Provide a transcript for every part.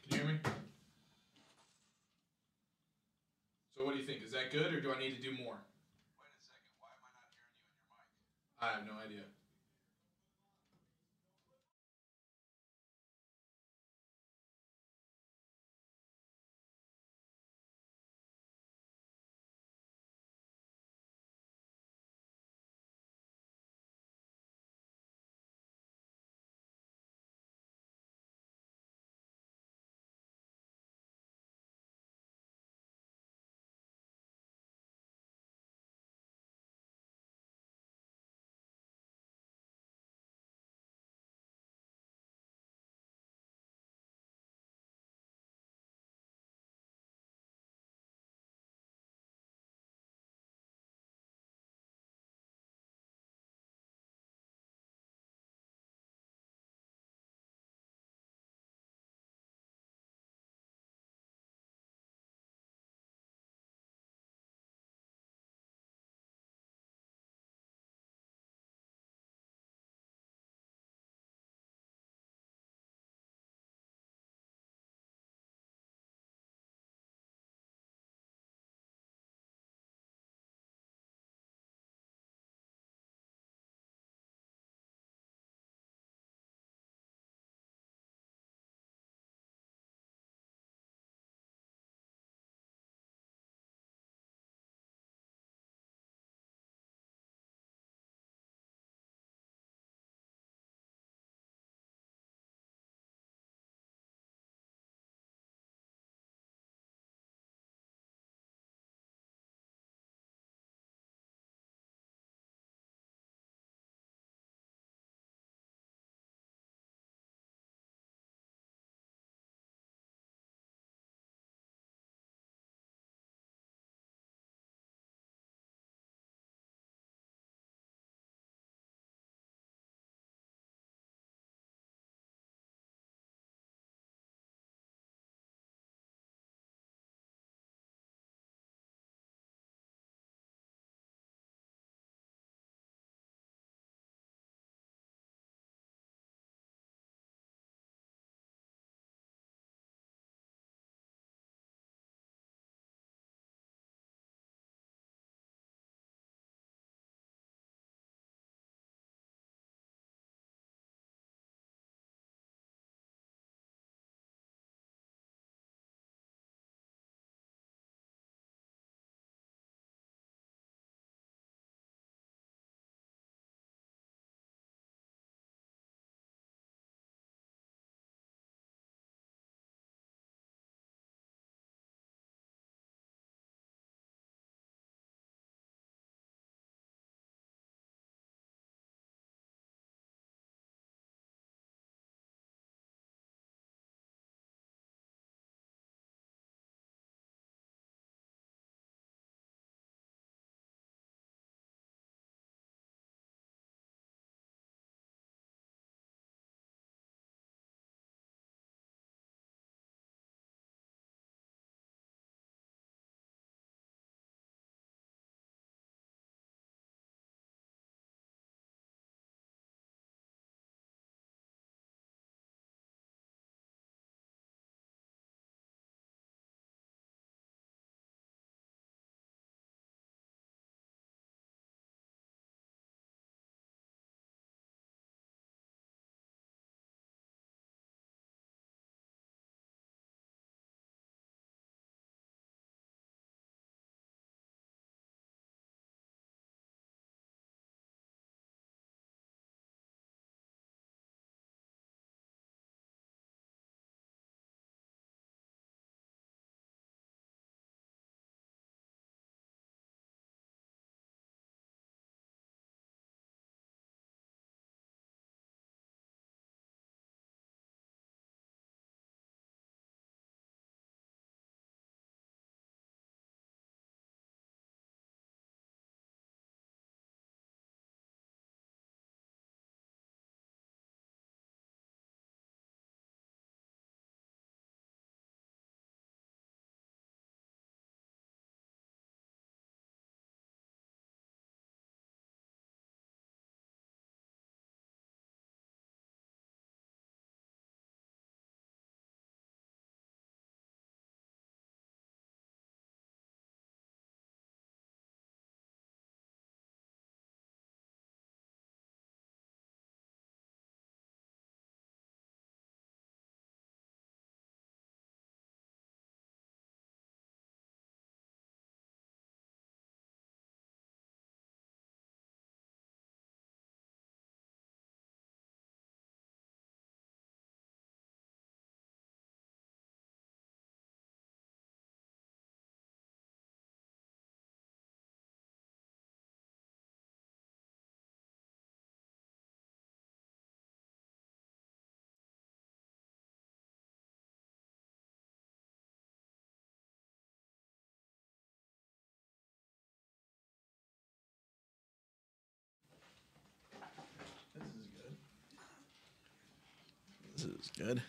Can you hear me? So what do you think? Is that good, or do I need to do more? Wait a second. Why am I not hearing you in your mic? I have no idea. This is good.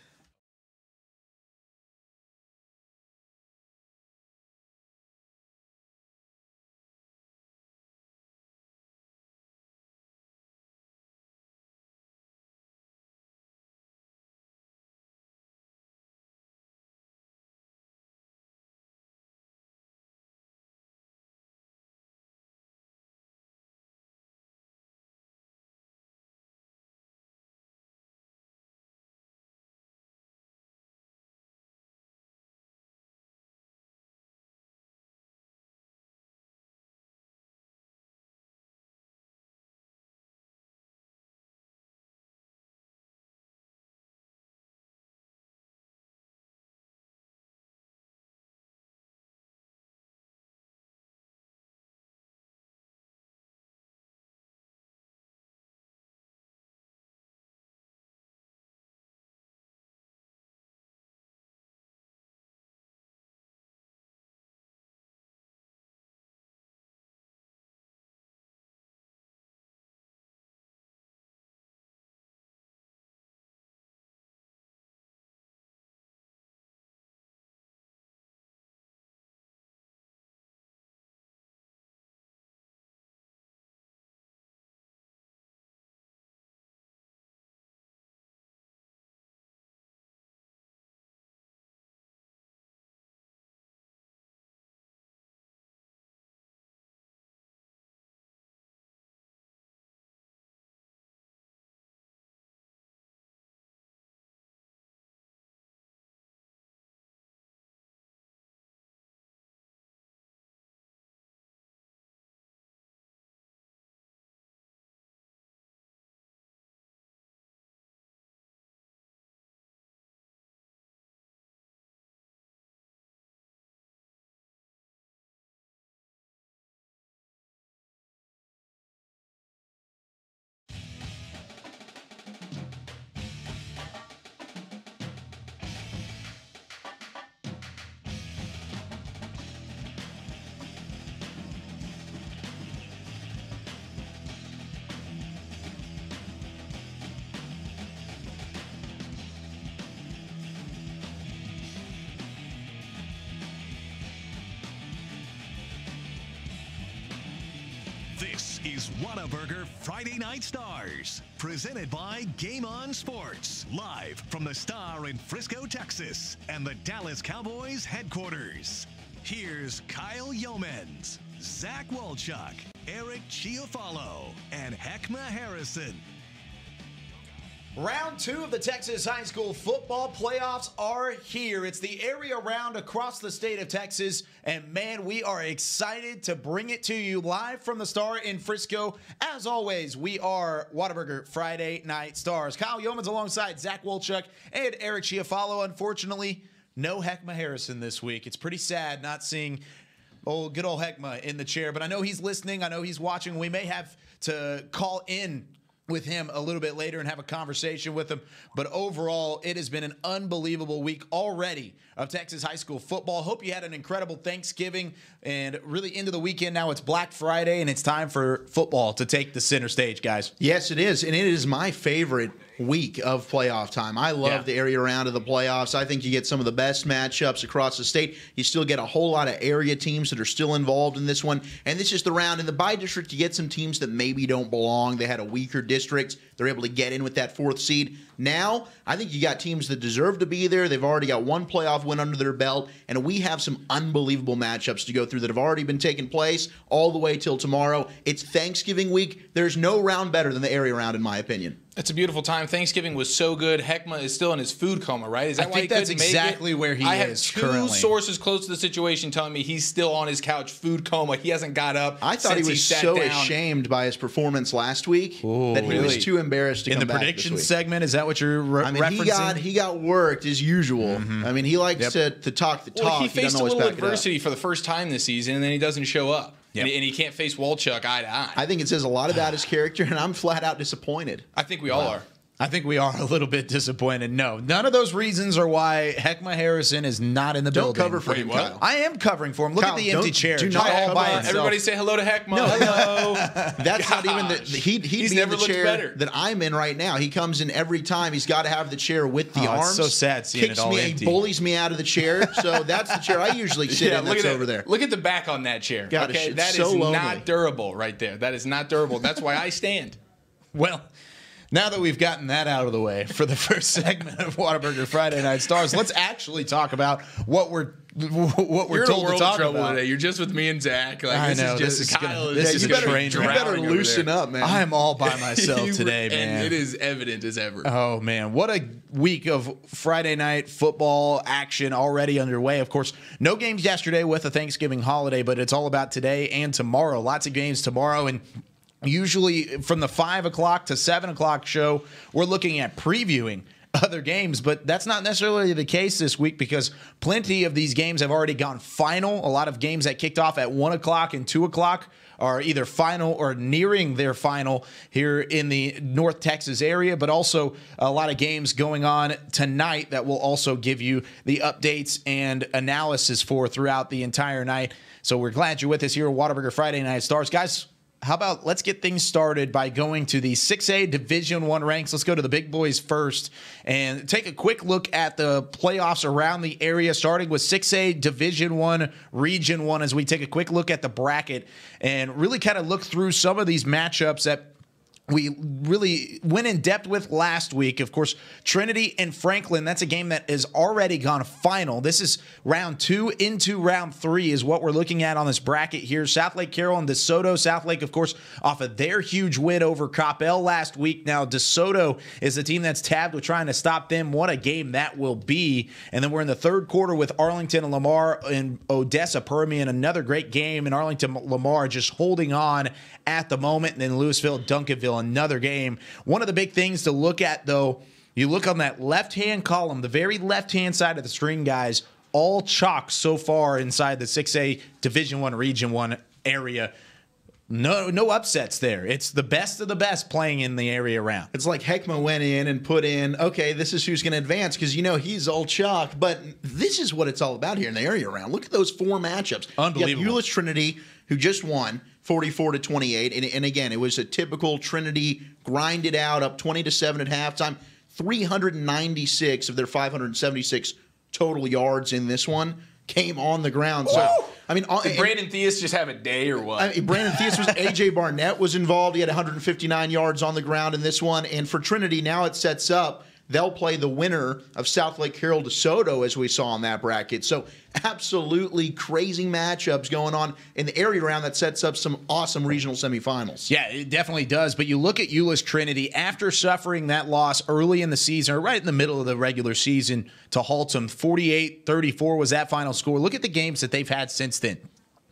This is Whataburger Friday Night Stars, presented by Game On Sports, live from the Star in Frisco, Texas, and the Dallas Cowboys headquarters. Here's Kyle Yeomans, Zach Walchuk, Eric Chiafalo, and Heckma Harrison. Round 2 of the Texas High School football playoffs are here. It's the area round across the state of Texas, and man, we are excited to bring it to you live from the Star in Frisco. As always, we are Whataburger Friday Night Stars. Kyle Yeomans alongside Zach Walchuk and Eric Chiafalo. Unfortunately, no Heckma Harrison this week. It's pretty sad not seeing good old Heckma in the chair, but I know he's listening. I know he's watching. We may have to call in with him a little bit later and have a conversation with him. But overall, it has been an unbelievable week already of Texas high school football. Hope you had an incredible Thanksgiving and really into the weekend. Now it's Black Friday and it's time for football to take the center stage, guys. Yes, it is. And it is my favorite week of playoff time. I love the area round of the playoffs. I think you get some of the best matchups across the state. You still get a whole lot of area teams that are still involved in this one. And this is the round. In the bi-district, you get some teams that maybe don't belong. They had a weaker district. They're able to get in with that 4th seed. Now, I think you got teams that deserve to be there. They've already got one playoff win under their belt. And we have some unbelievable matchups to go through that have already been taking place all the way till tomorrow. It's Thanksgiving week. There's no round better than the area round, in my opinion. It's a beautiful time. Thanksgiving was so good. Heckma is still in his food coma, right? Is that I why think he that's couldn't exactly make it? where he I have is two currently. sources close to the situation telling me he's still on his couch, food coma. He hasn't got up. I thought he since was sat so down. ashamed by his performance last week that he was really? too embarrassed to In come the back prediction this week. segment, is that what you're referencing? He got worked as usual. I mean, he likes to talk the talk. Well, he faced doesn't a always little back it up. adversity for the first time this season, and then he doesn't show up. Yep. And he can't face Walchuk eye to eye. I think it says a lot about his character, and I'm flat out disappointed. I think we all are. I think we are a little bit disappointed. No, none of those reasons are why Heckma Harrison is not in the Don't building. cover for him, Kyle. I am covering for him. Look Kyle, at the empty don't- chair. do just not all cover by him. himself. Everybody say hello to Heckma. Hello. That's not even the he'd He's be never in the looked chair better. that I'm in right now. He comes in every time. He's got to have the chair with the Oh, it's arms. so sad seeing kicks it all me, empty. He bullies me out of the chair. So that's the chair I usually sit in. look That's at over that. there. Look at the back on that chair. God, okay, it's that so is lonely. not durable right there. That is not durable. That's why I stand. Well, now that we've gotten that out of the way for the first segment of Whataburger Friday Night Stars, let's actually talk about what we're You're in a told world to talk of trouble about. today. You're just with me and Zach. Like, I know, This this is is just gonna- Kyle. this is you a better, train you wreck. better drowning over loosen there. up, man. I'm all by myself You- today, and man. it is evident as ever. Oh, man. What a week of Friday night football action already underway. Of course, no games yesterday with a Thanksgiving holiday, but it's all about today and tomorrow. Lots of games tomorrow. And usually from the 5 o'clock to 7 o'clock show, we're looking at previewing other games, but that's not necessarily the case this week because plenty of these games have already gone final. A lot of games that kicked off at 1 o'clock and 2 o'clock are either final or nearing their final here in the North Texas area, but also a lot of games going on tonight that will also give you the updates and analysis for throughout the entire night. So we're glad you're with us here at Whataburger Friday Night Stars. Guys, how about let's get things started by going to the 6A Division I ranks. Let's go to the big boys first and take a quick look at the playoffs around the area, starting with 6A Division I Region 1 as we take a quick look at the bracket and really kind of look through some of these matchups that we really went in depth with last week. Of course, Trinity and Franklin, that's a game that has already gone final. This is round 2 into round 3 is what we're looking at on this bracket here. Southlake Carroll and DeSoto. Southlake, of course, off of their huge win over Coppell last week. Now, DeSoto is the team that's tabbed with trying to stop them. What a game that will be. And then we're in the third quarter with Arlington and Lamar and Odessa Permian. Another great game. And Arlington Lamar just holding on at the moment. And then Louisville Duncanville, another game. One of the big things to look at, though, you look on that left-hand column, the very left-hand side of the screen, guys, all chalk so far inside the 6A Division I Region 1 area. No upsets there. It's the best of the best playing in the area around. It's like Heckma went in and put in, okay, this is who's going to advance because, he's all chalk. But this is what it's all about here in the area around. Look at those 4 matchups. Unbelievable. You got Euless Trinity, who just won 44-28. And again, it was a typical Trinity grinded out up 20-7 at halftime. 396 of their 576 total yards in this one came on the ground. So, Did Brandon Theus just have a day or what? Brandon Theus was AJ Barnett was involved. He had 159 yards on the ground in this one. And for Trinity, now it sets up. They'll play the winner of Southlake Carroll DeSoto, as we saw in that bracket. So absolutely crazy matchups going on in the area around that sets up some awesome regional semifinals. Yeah, it definitely does. But you look at Euless Trinity after suffering that loss early in the season, or right in the middle of the regular season to Haltom. 48-34 was that final score. Look at the games that they've had since then.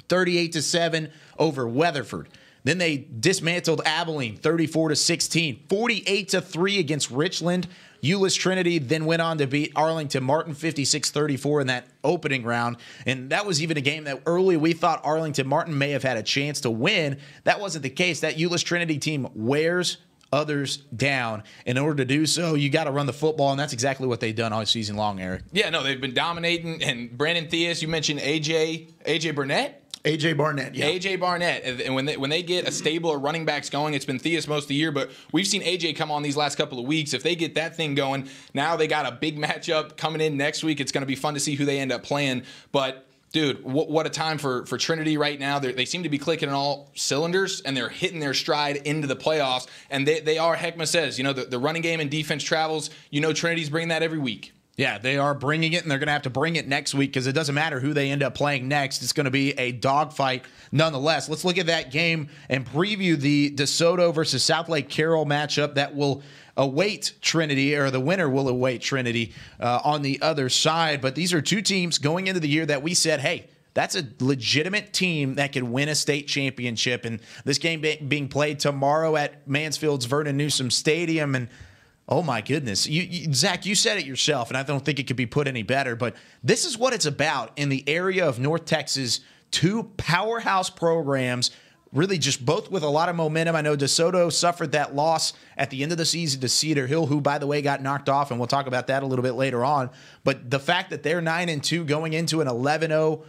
38-7 over Weatherford. Then they dismantled Abilene 34-16, 48-3 against Richland. Euless Trinity then went on to beat Arlington Martin 56-34 in that opening round. And that was even a game that early we thought Arlington Martin may have had a chance to win. That wasn't the case. That Euless Trinity team wears others down. In order to do so, you got to run the football, and that's exactly what they've done all season long, Eric. Yeah, no, they've been dominating. And Brandon Theus, you mentioned AJ Burnett? AJ Barnett, yeah. AJ Barnett, and when they get a stable of running backs going, it's been Theus most of the year, but we've seen AJ come on these last couple of weeks. If they get that thing going, now they got a big matchup coming in next week. It's going to be fun to see who they end up playing. But dude, what a time for Trinity right now. They seem to be clicking on all cylinders, and they're hitting their stride into the playoffs. And they are, Heckma says, the running game and defense travels. Trinity's bringing that every week. Yeah, they are bringing it, and they're going to have to bring it next week because it doesn't matter who they end up playing next. It's going to be a dogfight nonetheless. Let's look at that game and preview the DeSoto versus Southlake Carroll matchup that will await Trinity, or the winner will await Trinity on the other side. But these are two teams going into the year that we said, hey, that's a legitimate team that can win a state championship. And this game being played tomorrow at Mansfield's Vernon Newsom Stadium. And oh, my goodness. Zach, you said it yourself, and I don't think it could be put any better, but this is what it's about in the area of North Texas. 2 powerhouse programs really just both with a lot of momentum. I know DeSoto suffered that loss at the end of the season to Cedar Hill, who, by the way, got knocked off, and we'll talk about that a little bit later on. But the fact that they're 9-2 going into an 11-0,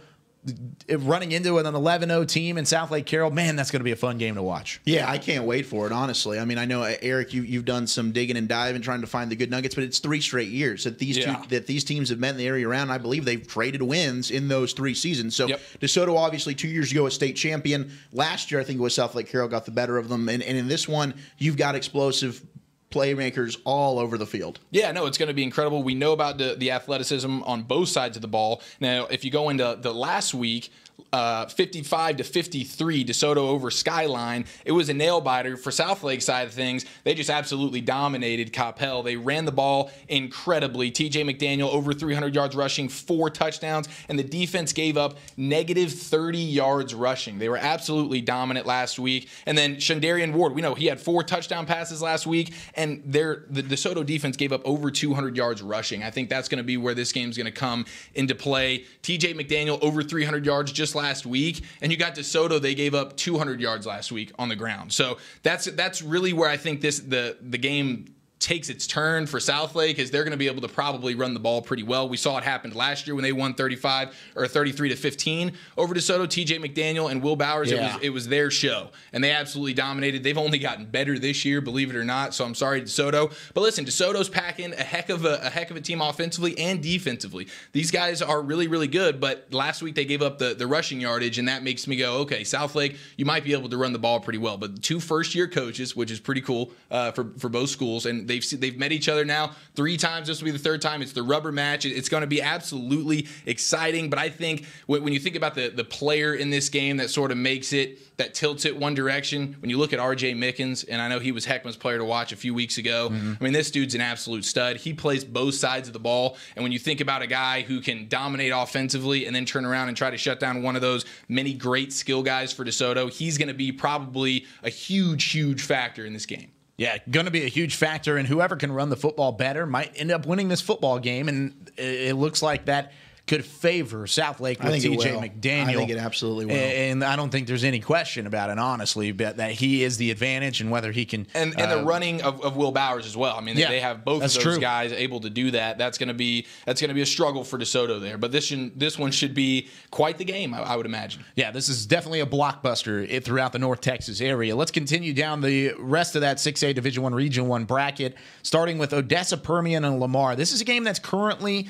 running into an 11-0 team in South Lake Carroll, man, that's going to be a fun game to watch. Yeah, I can't wait for it, honestly. I mean, I know, Eric, you've done some digging and diving trying to find the good nuggets, but it's 3 straight years that these teams have met in the area around. I believe they've traded wins in those 3 seasons. So DeSoto, obviously, 2 years ago, a state champion. Last year, I think it was South Lake Carroll got the better of them. And in this one, you've got explosive playmakers all over the field. Yeah, no, it's going to be incredible. We know about the athleticism on both sides of the ball. Now, if you go into the last week, 55-53, DeSoto over Skyline. It was a nail biter for South Lake side of things. They just absolutely dominated Coppell. They ran the ball incredibly. TJ McDaniel over 300 yards rushing, 4 touchdowns, and the defense gave up negative 30 yards rushing. They were absolutely dominant last week. And then Shandarian Ward, we know he had 4 touchdown passes last week, and the DeSoto defense gave up over 200 yards rushing. I think that's going to be where this game's going to come into play. TJ McDaniel over 300 yards just last week, and you got DeSoto, they gave up 200 yards last week on the ground. So that's really where I think the game takes its turn for South Lake, is they're going to be able to probably run the ball pretty well. We saw it happen last year when they won 33-15 over DeSoto. TJ McDaniel and Will Bowers, it was their show, and they absolutely dominated. They've only gotten better this year, believe it or not. So I'm sorry, DeSoto, but listen, DeSoto's packing a heck of a team offensively and defensively. These guys are really, really good, but last week they gave up the rushing yardage, and that makes me go, okay, South Lake, you might be able to run the ball pretty well. But 2 first-year coaches, which is pretty cool for both schools, and they've met each other now 3 times. This will be the 3rd time. It's the rubber match. It's going to be absolutely exciting. But I think when you think about the player in this game that sort of makes it, that tilts it one direction, when you look at R.J. Mickens, and I know he was Heckman's player to watch a few weeks ago. I mean, this dude's an absolute stud. He plays both sides of the ball. And when you think about a guy who can dominate offensively and then turn around and try to shut down one of those many great skill guys for DeSoto, he's going to be probably a huge, huge factor in this game. Yeah, going to be a huge factor, and whoever can run the football better might end up winning this football game, and it looks like that could favor South Lake with TJ McDaniel. I think it absolutely will. And I don't think there's any question about it, honestly, that he is the advantage and whether he can. And the running of Will Bowers as well. I mean, they have both of those guys able to do that. That's going to be a struggle for DeSoto there. But this one should be quite the game, I would imagine. Yeah, this is definitely a blockbuster throughout the North Texas area. Let's continue down the rest of that 6A Division I Region 1 bracket, starting with Odessa, Permian, and Lamar. This is a game that's currently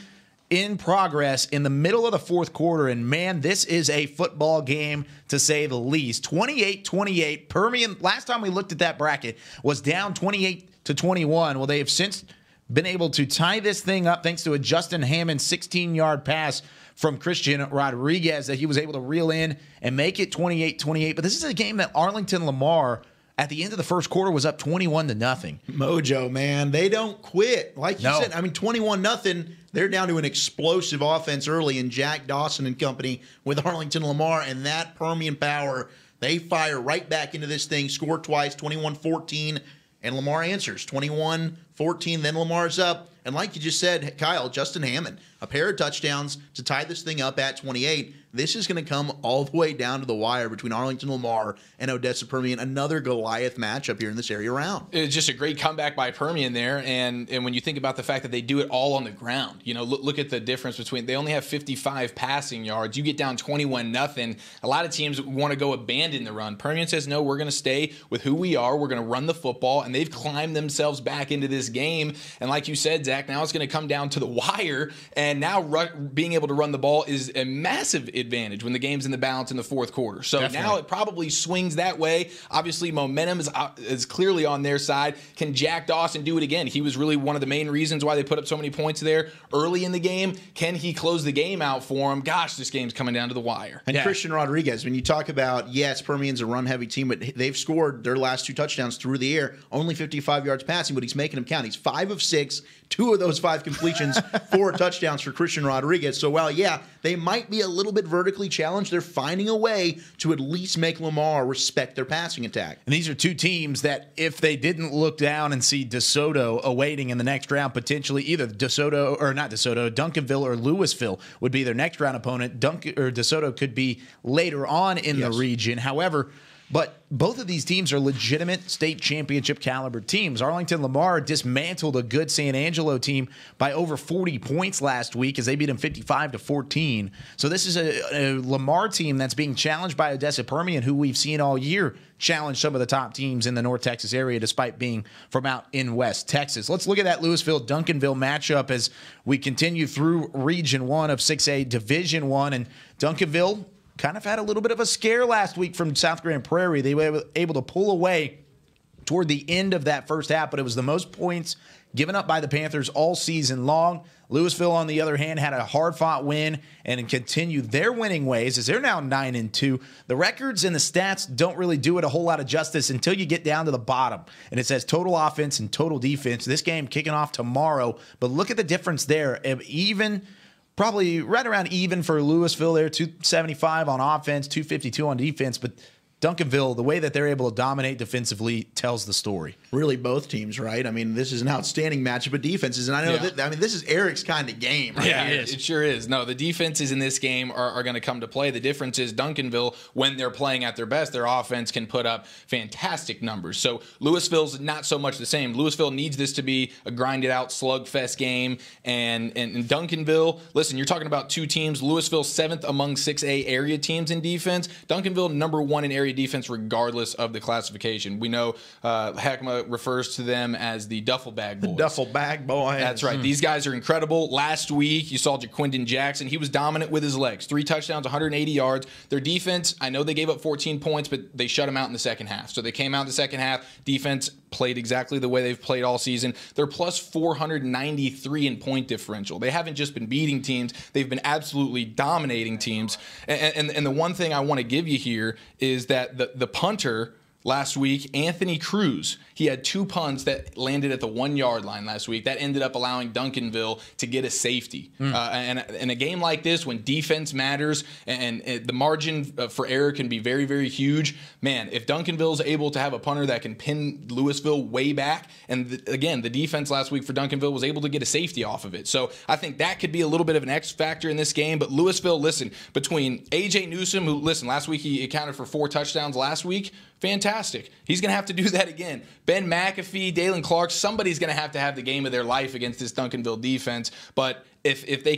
in progress in the middle of the 4th quarter, and man, this is a football game to say the least. 28-28. Permian, last time we looked at that bracket, was down 28-21. Well, they have since been able to tie this thing up thanks to a Justin Hammond 16-yard pass from Christian Rodriguez that he was able to reel in and make it 28-28. But this is a game that Arlington Lamar, at the end of the 1st quarter, was up 21-0. Mojo, man, they don't quit. Like you said, I mean, 21-0. They're down to an explosive offense early in Jack Dawson and company with Arlington Lamar, and that Permian power, they fire right back into this thing, score twice, 21-14, and Lamar answers, 21-14, then Lamar's up. And like you just said, Kyle, Justin Hammond, a pair of touchdowns to tie this thing up at 28. This is going to come all the way down to the wire between Arlington Lamar and Odessa Permian. Another Goliath matchup here in this area round. It's just a great comeback by Permian there. And when you think about the fact that they do it all on the ground, you know, look at the difference between, they only have 55 passing yards. You get down 21-0. A lot of teams want to go abandon the run. Permian says, no, we're going to stay with who we are. We're going to run the football. And they've climbed themselves back into this game. And like you said, Zach, now it's going to come down to the wire. And now being able to run the ball is a massive advantage when the game's in the balance in the 4th quarter. So now it probably swings that way. Obviously, momentum is clearly on their side. Can Jack Dawson do it again? He was really one of the main reasons why they put up so many points there early in the game. Can he close the game out for him? Gosh, this game's coming down to the wire. And Christian Rodriguez, when you talk about, yes, Permian's a run-heavy team, but they've scored their last 2 touchdowns through the air, only 55 yards passing, but he's making them count. He's 5 of 6, 2 of those 5 completions, 4 touchdowns for Christian Rodriguez. So while, they might be a little bit vertically challenged, they're finding a way to at least make Lamar respect their passing attack. And these are 2 teams that, if they didn't look down and see DeSoto awaiting in the next round, potentially either Duncanville or Louisville would be their next round opponent. DeSoto could be later on in the region. However, But both of these teams are legitimate state championship caliber teams. Arlington Lamar dismantled a good San Angelo team by over 40 points last week as they beat them 55-14. So this is a Lamar team that's being challenged by Odessa Permian, who we've seen all year challenge some of the top teams in the North Texas area despite being from out in West Texas. Let's look at that Louisville-Duncanville matchup as we continue through Region 1 of 6A Division 1. And Duncanville kind of had a little bit of a scare last week from South Grand Prairie. They were able to pull away toward the end of that first half, but it was the most points given up by the Panthers all season long. Louisville, on the other hand, had a hard-fought win and continued their winning ways as they're now 9-2. The records and the stats don't really do it a whole lot of justice until you get down to the bottom. And it says total offense and total defense. This game kicking off tomorrow, but look at the difference there. Even probably right around even for Louisville there, 275 on offense, 252 on defense. But Duncanville, the way that they're able to dominate defensively tells the story. Really, both teams, right? I mean, this is an outstanding matchup of defenses, and I know this is Eric's kind of game. Right? Yeah, it sure is. No, the defenses in this game are going to come to play. The difference is Duncanville, when they're playing at their best, their offense can put up fantastic numbers. So Louisville's not so much the same. Louisville needs this to be a grinded-out slugfest game, and Duncanville, listen, you're talking about two teams. Louisville 7th among 6A area teams in defense. Duncanville number 1 in area defense regardless of the classification. We know Heckma refers to them as the duffel bag boys. The duffel bag boys. That's right. These guys are incredible. Last week, you saw Jaquindon Jackson. He was dominant with his legs. 3 touchdowns, 180 yards. Their defense, I know they gave up 14 points, but they shut them out in the second half. So they came out in the second half. Defense played exactly the way they've played all season. They're plus 493 in point differential. They haven't just been beating teams. They've been absolutely dominating teams. And the one thing I want to give you here is that the punter last week, Anthony Cruz, he had 2 punts that landed at the 1-yard line last week. That ended up allowing Duncanville to get a safety. And in a game like this, when defense matters and the margin for error can be very, very huge, man, if Duncanville's able to have a punter that can pin Louisville way back, and again, the defense last week for Duncanville was able to get a safety off of it. So I think that could be a little bit of an X factor in this game. But Louisville, listen, between A.J. Newsome, who, listen, last week he accounted for 4 touchdowns last week, fantastic. He's going to have to do that again. Ben McAfee, Dalen Clark, somebody's going to have the game of their life against this Duncanville defense. But if they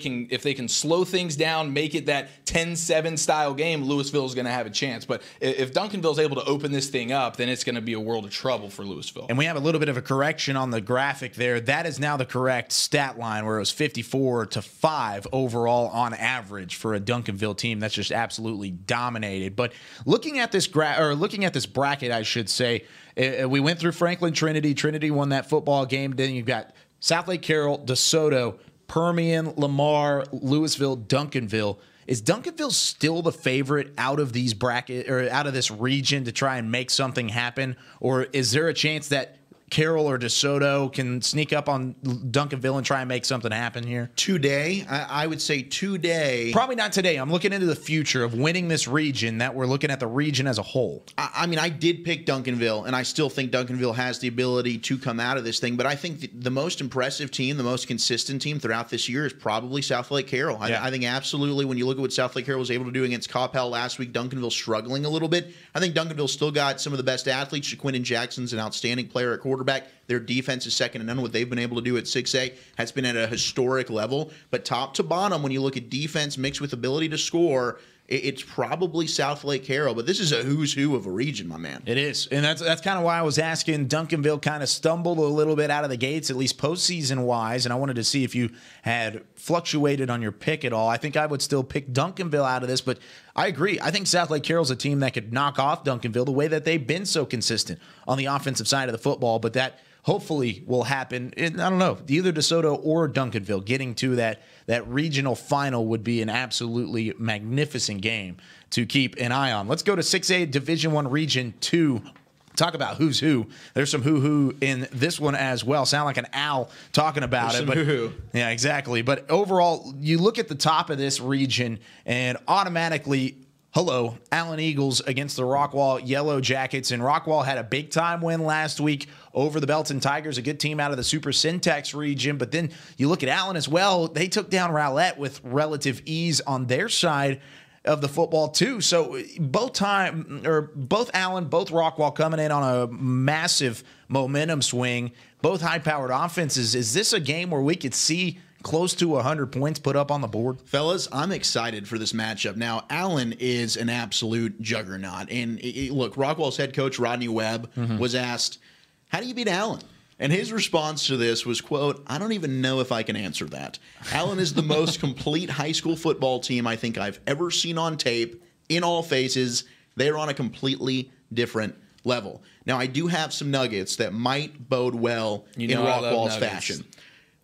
can slow things down, make it that 10-7 style game, Louisville is going to have a chance. But if Duncanville's able to open this thing up, then it's going to be a world of trouble for Louisville. And we have a little bit of a correction on the graphic there. That is now the correct stat line, where it was 54-5 overall on average for a Duncanville team that's just absolutely dominated. But looking at this bracket, I should say, we went through Franklin Trinity. Trinity won that football game. Then you've got Southlake Carroll, DeSoto, Permian, Lamar, Louisville, Duncanville. Is Duncanville still the favorite out of these bracket or out of this region to try and make something happen, or is there a chance that Carroll or DeSoto can sneak up on Duncanville and try and make something happen here? Today, I would say today. Probably not today. I'm looking into the future of winning this region, that we're looking at the region as a whole. I mean, I did pick Duncanville, and I still think Duncanville has the ability to come out of this thing. But I think the most impressive team, the most consistent team throughout this year is probably Southlake Carroll. I think absolutely when you look at what Southlake Carroll was able to do against Coppell last week, Duncanville struggling a little bit. I think Duncanville still got some of the best athletes. Jaquindon Jackson's an outstanding player at quarterback. Their defense is second to none. What they've been able to do at 6A has been at a historic level. But top to bottom, when you look at defense mixed with ability to score, it's probably Southlake Carroll. But this is a who's who of a region, my man. It is. And that's kind of why I was asking. Duncanville kind of stumbled a little bit out of the gates, at least postseason-wise, and I wanted to see if you had fluctuated on your pick at all. I think I would still pick Duncanville out of this, but I agree. I think Southlake Carroll's a team that could knock off Duncanville the way that they've been so consistent on the offensive side of the football, but that hopefully will happen. I don't know, either DeSoto or Duncanville getting to that regional final would be an absolutely magnificent game to keep an eye on. Let's go to 6A Division I Region 2. Talk about who's who. There's some who in this one as well. Sound like an owl talking about it. But who. Yeah, exactly. But overall, you look at the top of this region and automatically, hello, Allen Eagles against the Rockwall Yellow Jackets. And Rockwall had a big-time win last week over the Belton Tigers, a good team out of the Super Syntax region. But then you look at Allen as well. They took down Rowlett with relative ease on their side. of the football too. So both Allen, both Rockwall coming in on a massive momentum swing, both high-powered offenses. Is this a game where we could see close to 100 points put up on the board? Fellas, I'm excited for this matchup. Now, Allen is an absolute juggernaut. And look, Rockwall's head coach, Rodney Webb, was asked, how do you beat Allen? And his response to this was, quote, I don't even know if I can answer that. Allen is the most complete high school football team I think I've ever seen on tape in all phases. They're on a completely different level. Now, I do have some nuggets that might bode well in Rockwall's fashion.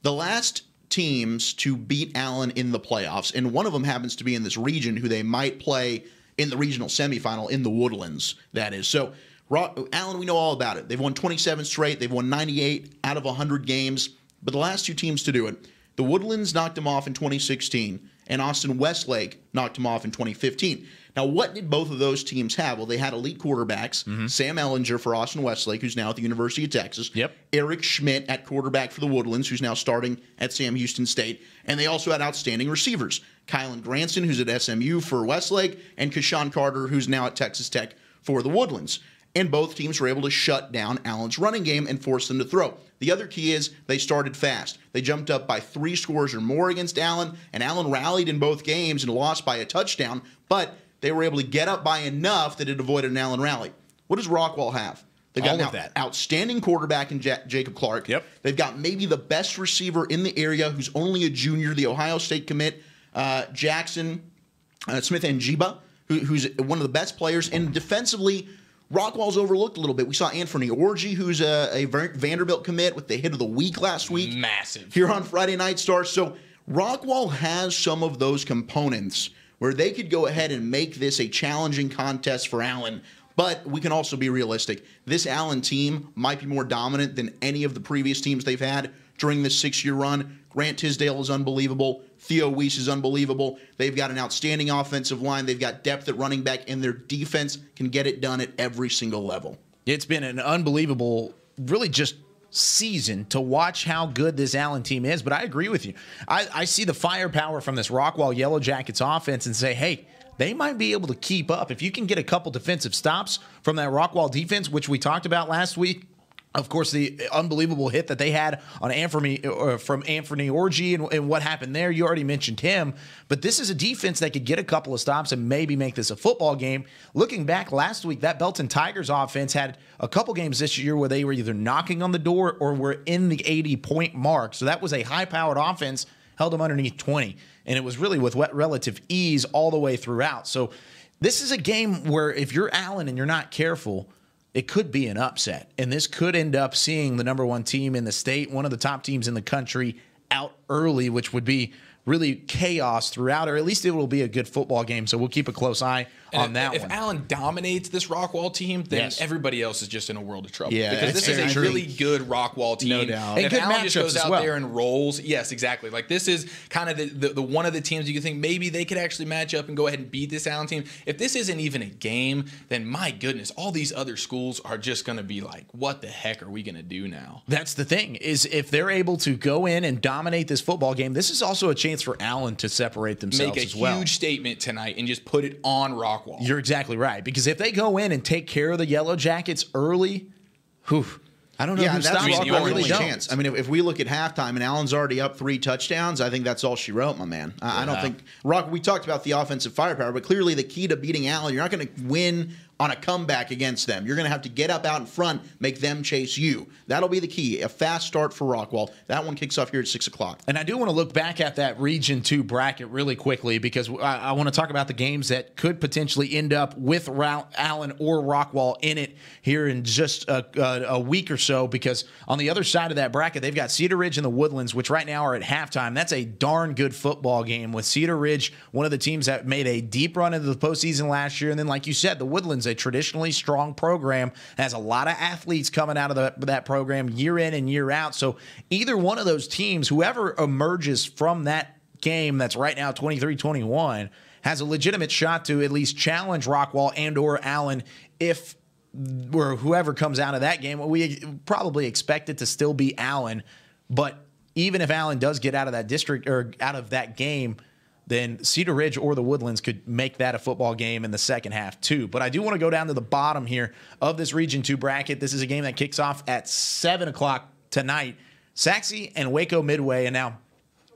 The last teams to beat Allen in the playoffs, and one of them happens to be in this region who they might play in the regional semifinal in the Woodlands, that is. So Allen, we know all about it. They've won 27 straight. They've won 98 out of 100 games. But the last two teams to do it, the Woodlands knocked them off in 2016, and Austin Westlake knocked them off in 2015. Now, what did both of those teams have? Well, they had elite quarterbacks. Sam Ellinger for Austin Westlake, who's now at the University of Texas. Eric Schmidt at quarterback for the Woodlands, who's now starting at Sam Houston State. And they also had outstanding receivers. Kylan Granson, who's at SMU for Westlake, and Kashawn Carter, who's now at Texas Tech for the Woodlands. And both teams were able to shut down Allen's running game and force them to throw. The other key is they started fast. They jumped up by 3 scores or more against Allen, and Allen rallied in both games and lost by a touchdown, but they were able to get up by enough that it avoided an Allen rally. What does Rockwall have? They've got an outstanding quarterback in Jacob Clark. They've got maybe the best receiver in the area who's only a junior, the Ohio State commit, Jackson Smith Njiba, who's one of the best players. And defensively, Rockwall's overlooked a little bit. We saw Anthony Orji, who's a Vanderbilt commit, with the hit of the week last week. Massive. Here on Friday Night Stars. So Rockwall has some of those components where they could go ahead and make this a challenging contest for Allen. But we can also be realistic. This Allen team might be more dominant than any of the previous teams they've had during this 6-year run. Grant Tisdale is unbelievable. Theo Weiss is unbelievable. They've got an outstanding offensive line. They've got depth at running back, and their defense can get it done at every single level. It's been an unbelievable, really just season to watch how good this Allen team is. But I agree with you. I see the firepower from this Rockwall Yellow Jackets offense and say, hey, they might be able to keep up. If you can get a couple defensive stops from that Rockwall defense, which we talked about last week, of course, the unbelievable hit that they had on from Anthony Orji and what happened there. You already mentioned him. But this is a defense that could get a couple of stops and maybe make this a football game. Looking back last week, that Belton Tigers offense had a couple games this year where they were either knocking on the door or were in the 80-point mark. So that was a high-powered offense, held them underneath 20. And it was really with relative ease all the way throughout. So this is a game where if you're Allen and you're not careful, it could be an upset. And this could end up seeing the number 1 team in the state, one of the top teams in the country, out early, which would be really chaos throughout, or at least it will be a good football game. So we'll keep a close eye on that one. If Allen dominates this Rockwall team, then everybody else is just in a world of trouble. Yeah, because this is a really good Rockwall team. No doubt. And if if Allen Allen just goes as out well. there and rolls, yes, exactly. Like this is kind of the one of the teams you can think maybe they could actually match up and go ahead and beat this Allen team. If this isn't even a game, then my goodness, all these other schools are just going to be like, what the heck are we going to do now? That's the thing, is if they're able to go in and dominate this football game, this is also a chance for Allen to separate themselves Make a as well. huge statement tonight and just put it on Rockwall. You're exactly right, because if they go in and take care of the Yellow Jackets early, I don't know who stops that's them. our I really only don't. chance. I mean, if we look at halftime and Allen's already up 3 touchdowns, I think that's all she wrote, my man. I don't think we talked about the offensive firepower, but clearly the key to beating Allen, you're not going to win on a comeback against them. You're going to have to get up out in front, make them chase you. That'll be the key. A fast start for Rockwall. That one kicks off here at 6 o'clock. And I do want to look back at that Region 2 bracket really quickly, because I want to talk about the games that could potentially end up with Allen or Rockwall in it here in just a week or so, because on the other side of that bracket, they've got Cedar Ridge and the Woodlands, which right now are at halftime. That's a darn good football game with Cedar Ridge, one of the teams that made a deep run into the postseason last year. And then, like you said, the Woodlands, a traditionally strong program, has a lot of athletes coming out of that program year in and year out. So either one of those teams, whoever emerges from that game that's right now 23-21, has a legitimate shot to at least challenge Rockwall and or Allen if or whoever comes out of that game. We probably expect it to still be Allen, but even if Allen does get out of that district or out of that game, then Cedar Ridge or the Woodlands could make that a football game in the second half too. But I do want to go down to the bottom here of this Region 2 bracket. This is a game that kicks off at 7 o'clock tonight. Saxe and Waco Midway. And now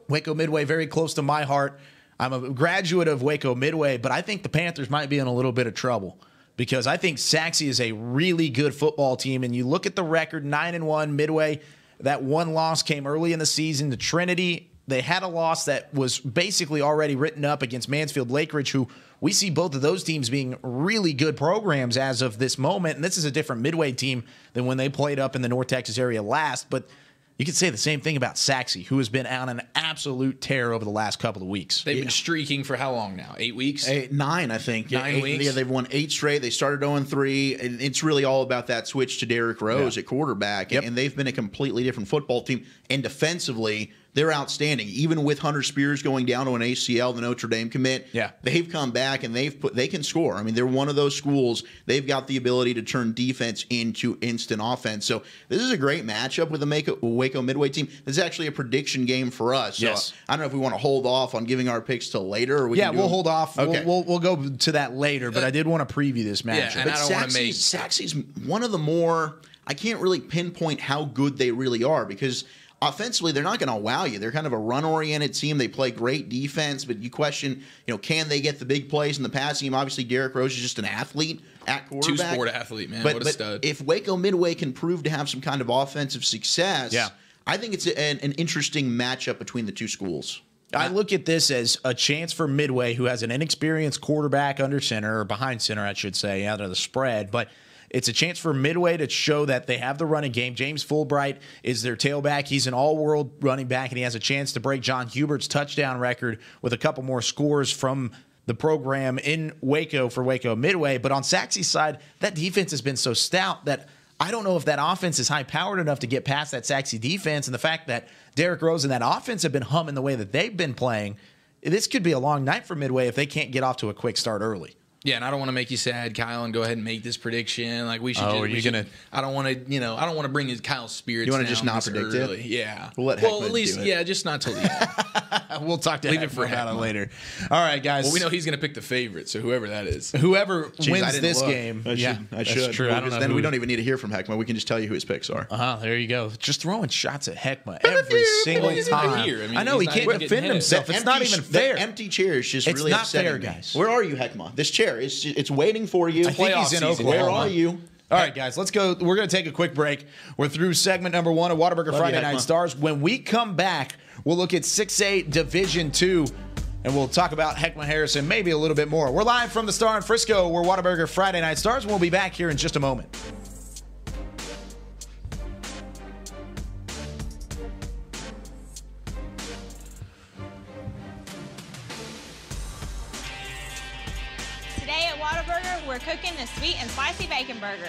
Waco Midway, very close to my heart. I'm a graduate of Waco Midway, but I think the Panthers might be in a little bit of trouble because I think Saxe is a really good football team. And you look at the record, 9-1 Midway. That one loss came early in the season to Trinity. They had a loss that was basically already written up against Mansfield Lake Ridge, who we see both of those teams being really good programs as of this moment. And this is a different Midway team than when they played up in the North Texas area last. But you could say the same thing about Saxe, who has been on an absolute tear over the last couple of weeks. They've been streaking for how long now? 8 weeks? 9, I think. 9 weeks? Yeah, they've won 8 straight. They started 0-3, and it's really all about that switch to Derrick Rose at quarterback. Yep. And they've been a completely different football team. And defensively, they're outstanding. Even with Hunter Spears going down to an ACL, the Notre Dame commit, they've come back and they can score. I mean, they're one of those schools. They've got the ability to turn defense into instant offense. So this is a great matchup with the Waco Midway team. This is actually a prediction game for us. So Yes. I don't know if we want to hold off on giving our picks till later. Or We'll hold off. Okay. We'll go to that later, but I did want to preview this matchup. and I don't want to make Saxe's one of the more, I can't really pinpoint how good they really are because offensively, they're not going to wow you. They're kind of a run-oriented team. They play great defense, but you question, can they get the big plays in the passing game? Obviously, Derrick Rose is just an athlete at quarterback. Two-sport athlete, man. But, what a stud. If Waco Midway can prove to have some kind of offensive success, I think it's an interesting matchup between the two schools. I look at this as a chance for Midway, who has an inexperienced quarterback under center, or behind center, I should say, out of the spread. But it's a chance for Midway to show that they have the running game. James Fulbright is their tailback. He's an all-world running back, and he has a chance to break John Hubert's touchdown record with a couple more scores from the program in Waco for Waco Midway. But on Saxe's side, that defense has been so stout that I don't know if that offense is high-powered enough to get past that Saxe defense. And the fact that Derrick Rose and that offense have been humming the way that they've been playing, this could be a long night for Midway if they can't get off to a quick start early. Yeah, and I don't want to make you sad, Kyle, and go ahead and make this prediction. Like we should. I don't want to. I don't want to bring his Kyle's spirits. You want to just not predict early. it? Yeah. We'll let Heckman at least, do it. just not till the end. We'll talk to Leave Heckman it for about it Heckman. later. All right, guys. Well, we know he's going to pick the favorite, so whoever that is. Whoever I wins didn't this look. game. I should. That's Well, true. I don't know. then we don't even need to hear from Heckman. We can just tell you who his picks are. There you go. Just throwing shots at Heckman every single he's not time. here. I mean, I know he he's can't not getting defend hit. himself. It's not even fair. The empty chair is just It's really not upsetting fair, me. guys. Where are you, Heckma? This chair is it's waiting for you. I think he's in season. Oklahoma. Where are you? All right, guys, let's go. We're going to take a quick break. We're through segment number 1 of Whataburger Love Friday you, Night Heckma. Stars. When we come back, we'll look at 6A Division 2, and we'll talk about Heckma Harrison, maybe a little bit more. We're live from the Star in Frisco. We're Whataburger Friday Night Stars, and we'll be back here in just a moment. Today at Whataburger, we're cooking the sweet and spicy bacon burger.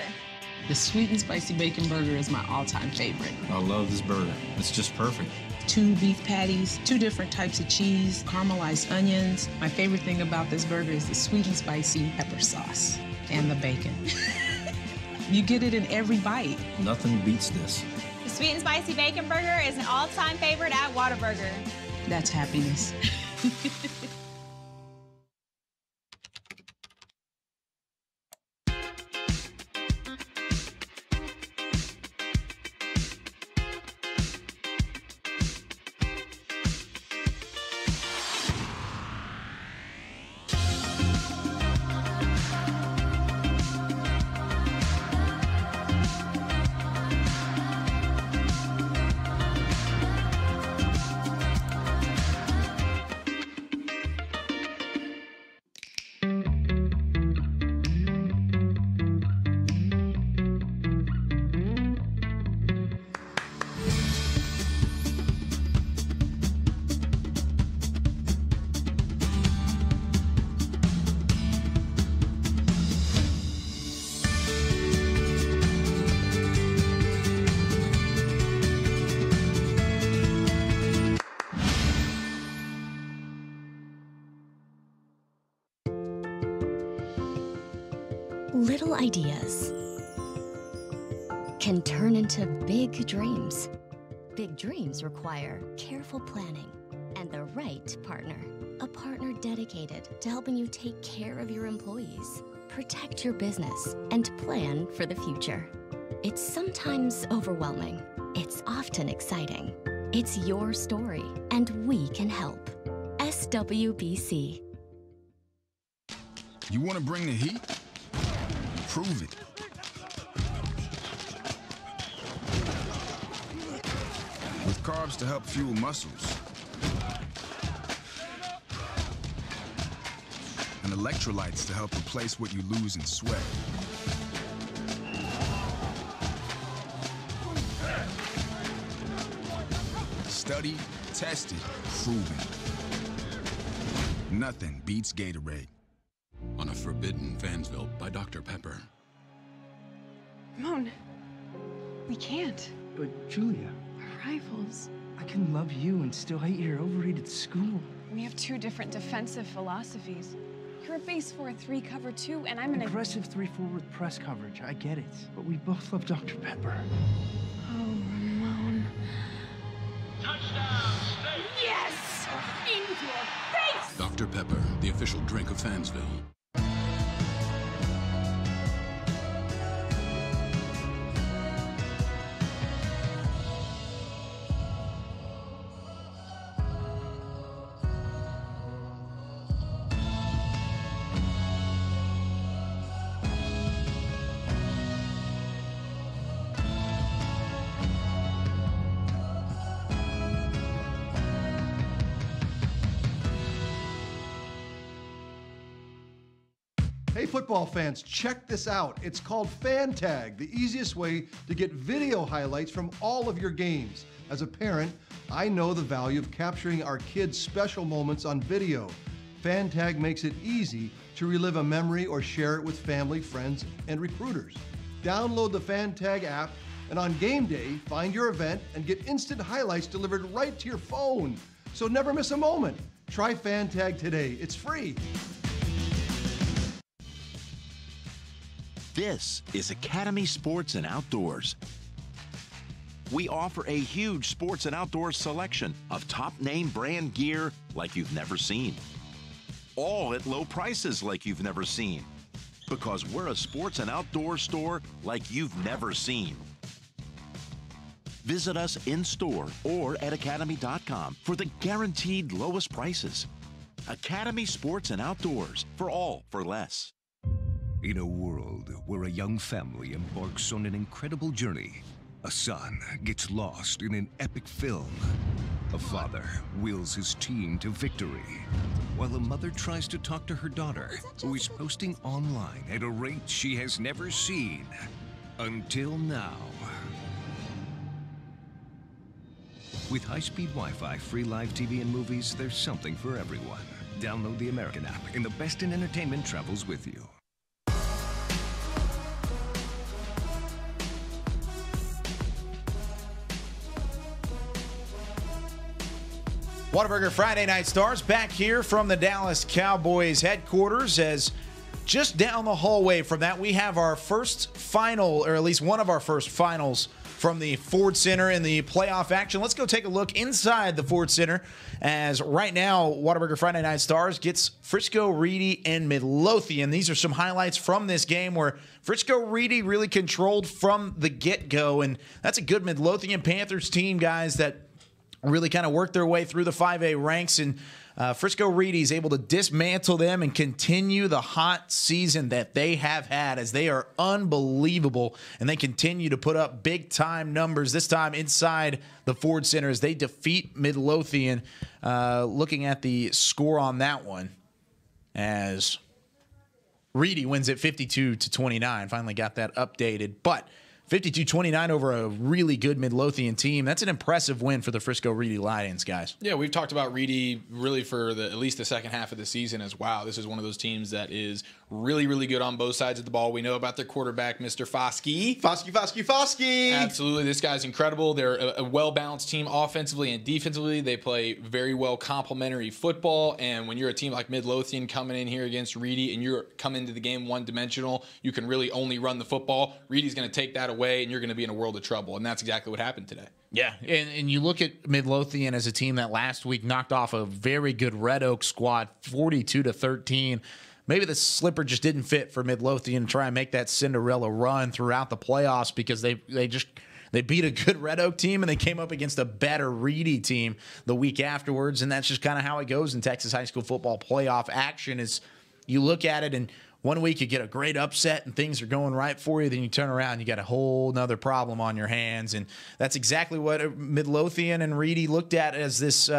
The sweet and spicy bacon burger is my all-time favorite. I love this burger. It's just perfect. 2 beef patties, 2 different types of cheese, caramelized onions. My favorite thing about this burger is the sweet and spicy pepper sauce and the bacon. You get it in every bite. Nothing beats this. The sweet and spicy bacon burger is an all-time favorite at Whataburger. That's happiness. Little ideas can turn into big dreams. Big dreams require careful planning and the right partner. A partner dedicated to helping you take care of your employees, protect your business, and plan for the future. It's sometimes overwhelming. It's often exciting. It's your story, and we can help. SWBC. You want to bring the heat? Prove it. With carbs to help fuel muscles. And electrolytes to help replace what you lose in sweat. Studied, tested, proven. Nothing beats Gatorade. On a Forbidden Fansville by Dr. Pepper. Ramon, we can't. But Julia, We're rivals. I can love you and still hate your overrated school. We have two different defensive philosophies. You're a base 4-3 cover 2, and I'm an aggressive 3-4 with press coverage. I get it, but we both love Dr. Pepper. Oh, Ramon. Touchdown, State! Yes! In your face! Dr. Pepper, the official drink of Fansville. Hey football fans, check this out. It's called Fan Tag, the easiest way to get video highlights from all of your games. As a parent, I know the value of capturing our kids' special moments on video. Fan Tag makes it easy to relive a memory or share it with family, friends, and recruiters. Download the Fan Tag app, and on game day, find your event and get instant highlights delivered right to your phone. So never miss a moment. Try Fan Tag today. It's free. This is Academy Sports and Outdoors. We offer a huge sports and outdoors selection of top name brand gear like you've never seen. All at low prices like you've never seen. Because we're a sports and outdoor store like you've never seen. Visit us in store or at academy.com for the guaranteed lowest prices. Academy Sports and Outdoors, for all for less. In a world where a young family embarks on an incredible journey, a son gets lost in an epic film. A father wills his team to victory, while a mother tries to talk to her daughter, who is posting online at a rate she has never seen until now. With high-speed Wi-Fi, free live TV and movies, there's something for everyone. Download the American app, and the best in entertainment travels with you. Whataburger Friday Night Stars back here from the Dallas Cowboys headquarters. As just down the hallway from that, we have our first final, or at least one of our first finals from the Ford Center in the playoff action. Let's go take a look inside the Ford Center, as right now Whataburger Friday Night Stars gets Frisco, Reedy, and Midlothian. These are some highlights from this game where Frisco Reedy really controlled from the get-go, and that's a good Midlothian Panthers team, guys, that really kind of worked their way through the 5A ranks, and Frisco Reedy is able to dismantle them and continue the hot season that they have had, as they are unbelievable, and they continue to put up big-time numbers, this time inside the Ford Center, as they defeat Midlothian. Looking at the score on that one, as Reedy wins it 52-29. Finally got that updated, but 52-29 over a really good Midlothian team. That's an impressive win for the Frisco Reedy Lions, guys. Yeah, we've talked about Reedy really for at least the second half of the season as wow. This is one of those teams that is really, really good on both sides of the ball. We know about their quarterback, Mr. Foskey. Foskey. Absolutely. This guy's incredible. They're a well-balanced team offensively and defensively. They play very well complementary football. And when you're a team like Midlothian coming in here against Reedy and you're coming into the game one-dimensional, you can really only run the football. Reedy's going to take that away, and you're going to be in a world of trouble. And that's exactly what happened today. Yeah, and you look at Midlothian as a team that last week knocked off a very good Red Oak squad, 42-13. Maybe the slipper just didn't fit for Midlothian to try and make that Cinderella run throughout the playoffs because they beat a good Red Oak team and they came up against a better Reedy team the week afterwards, and that's just kind of how it goes in Texas high school football playoff action. Is you look at it and one week you get a great upset and things are going right for you, then you turn around and you got a whole nother problem on your hands, and that's exactly what Midlothian and Reedy looked at as this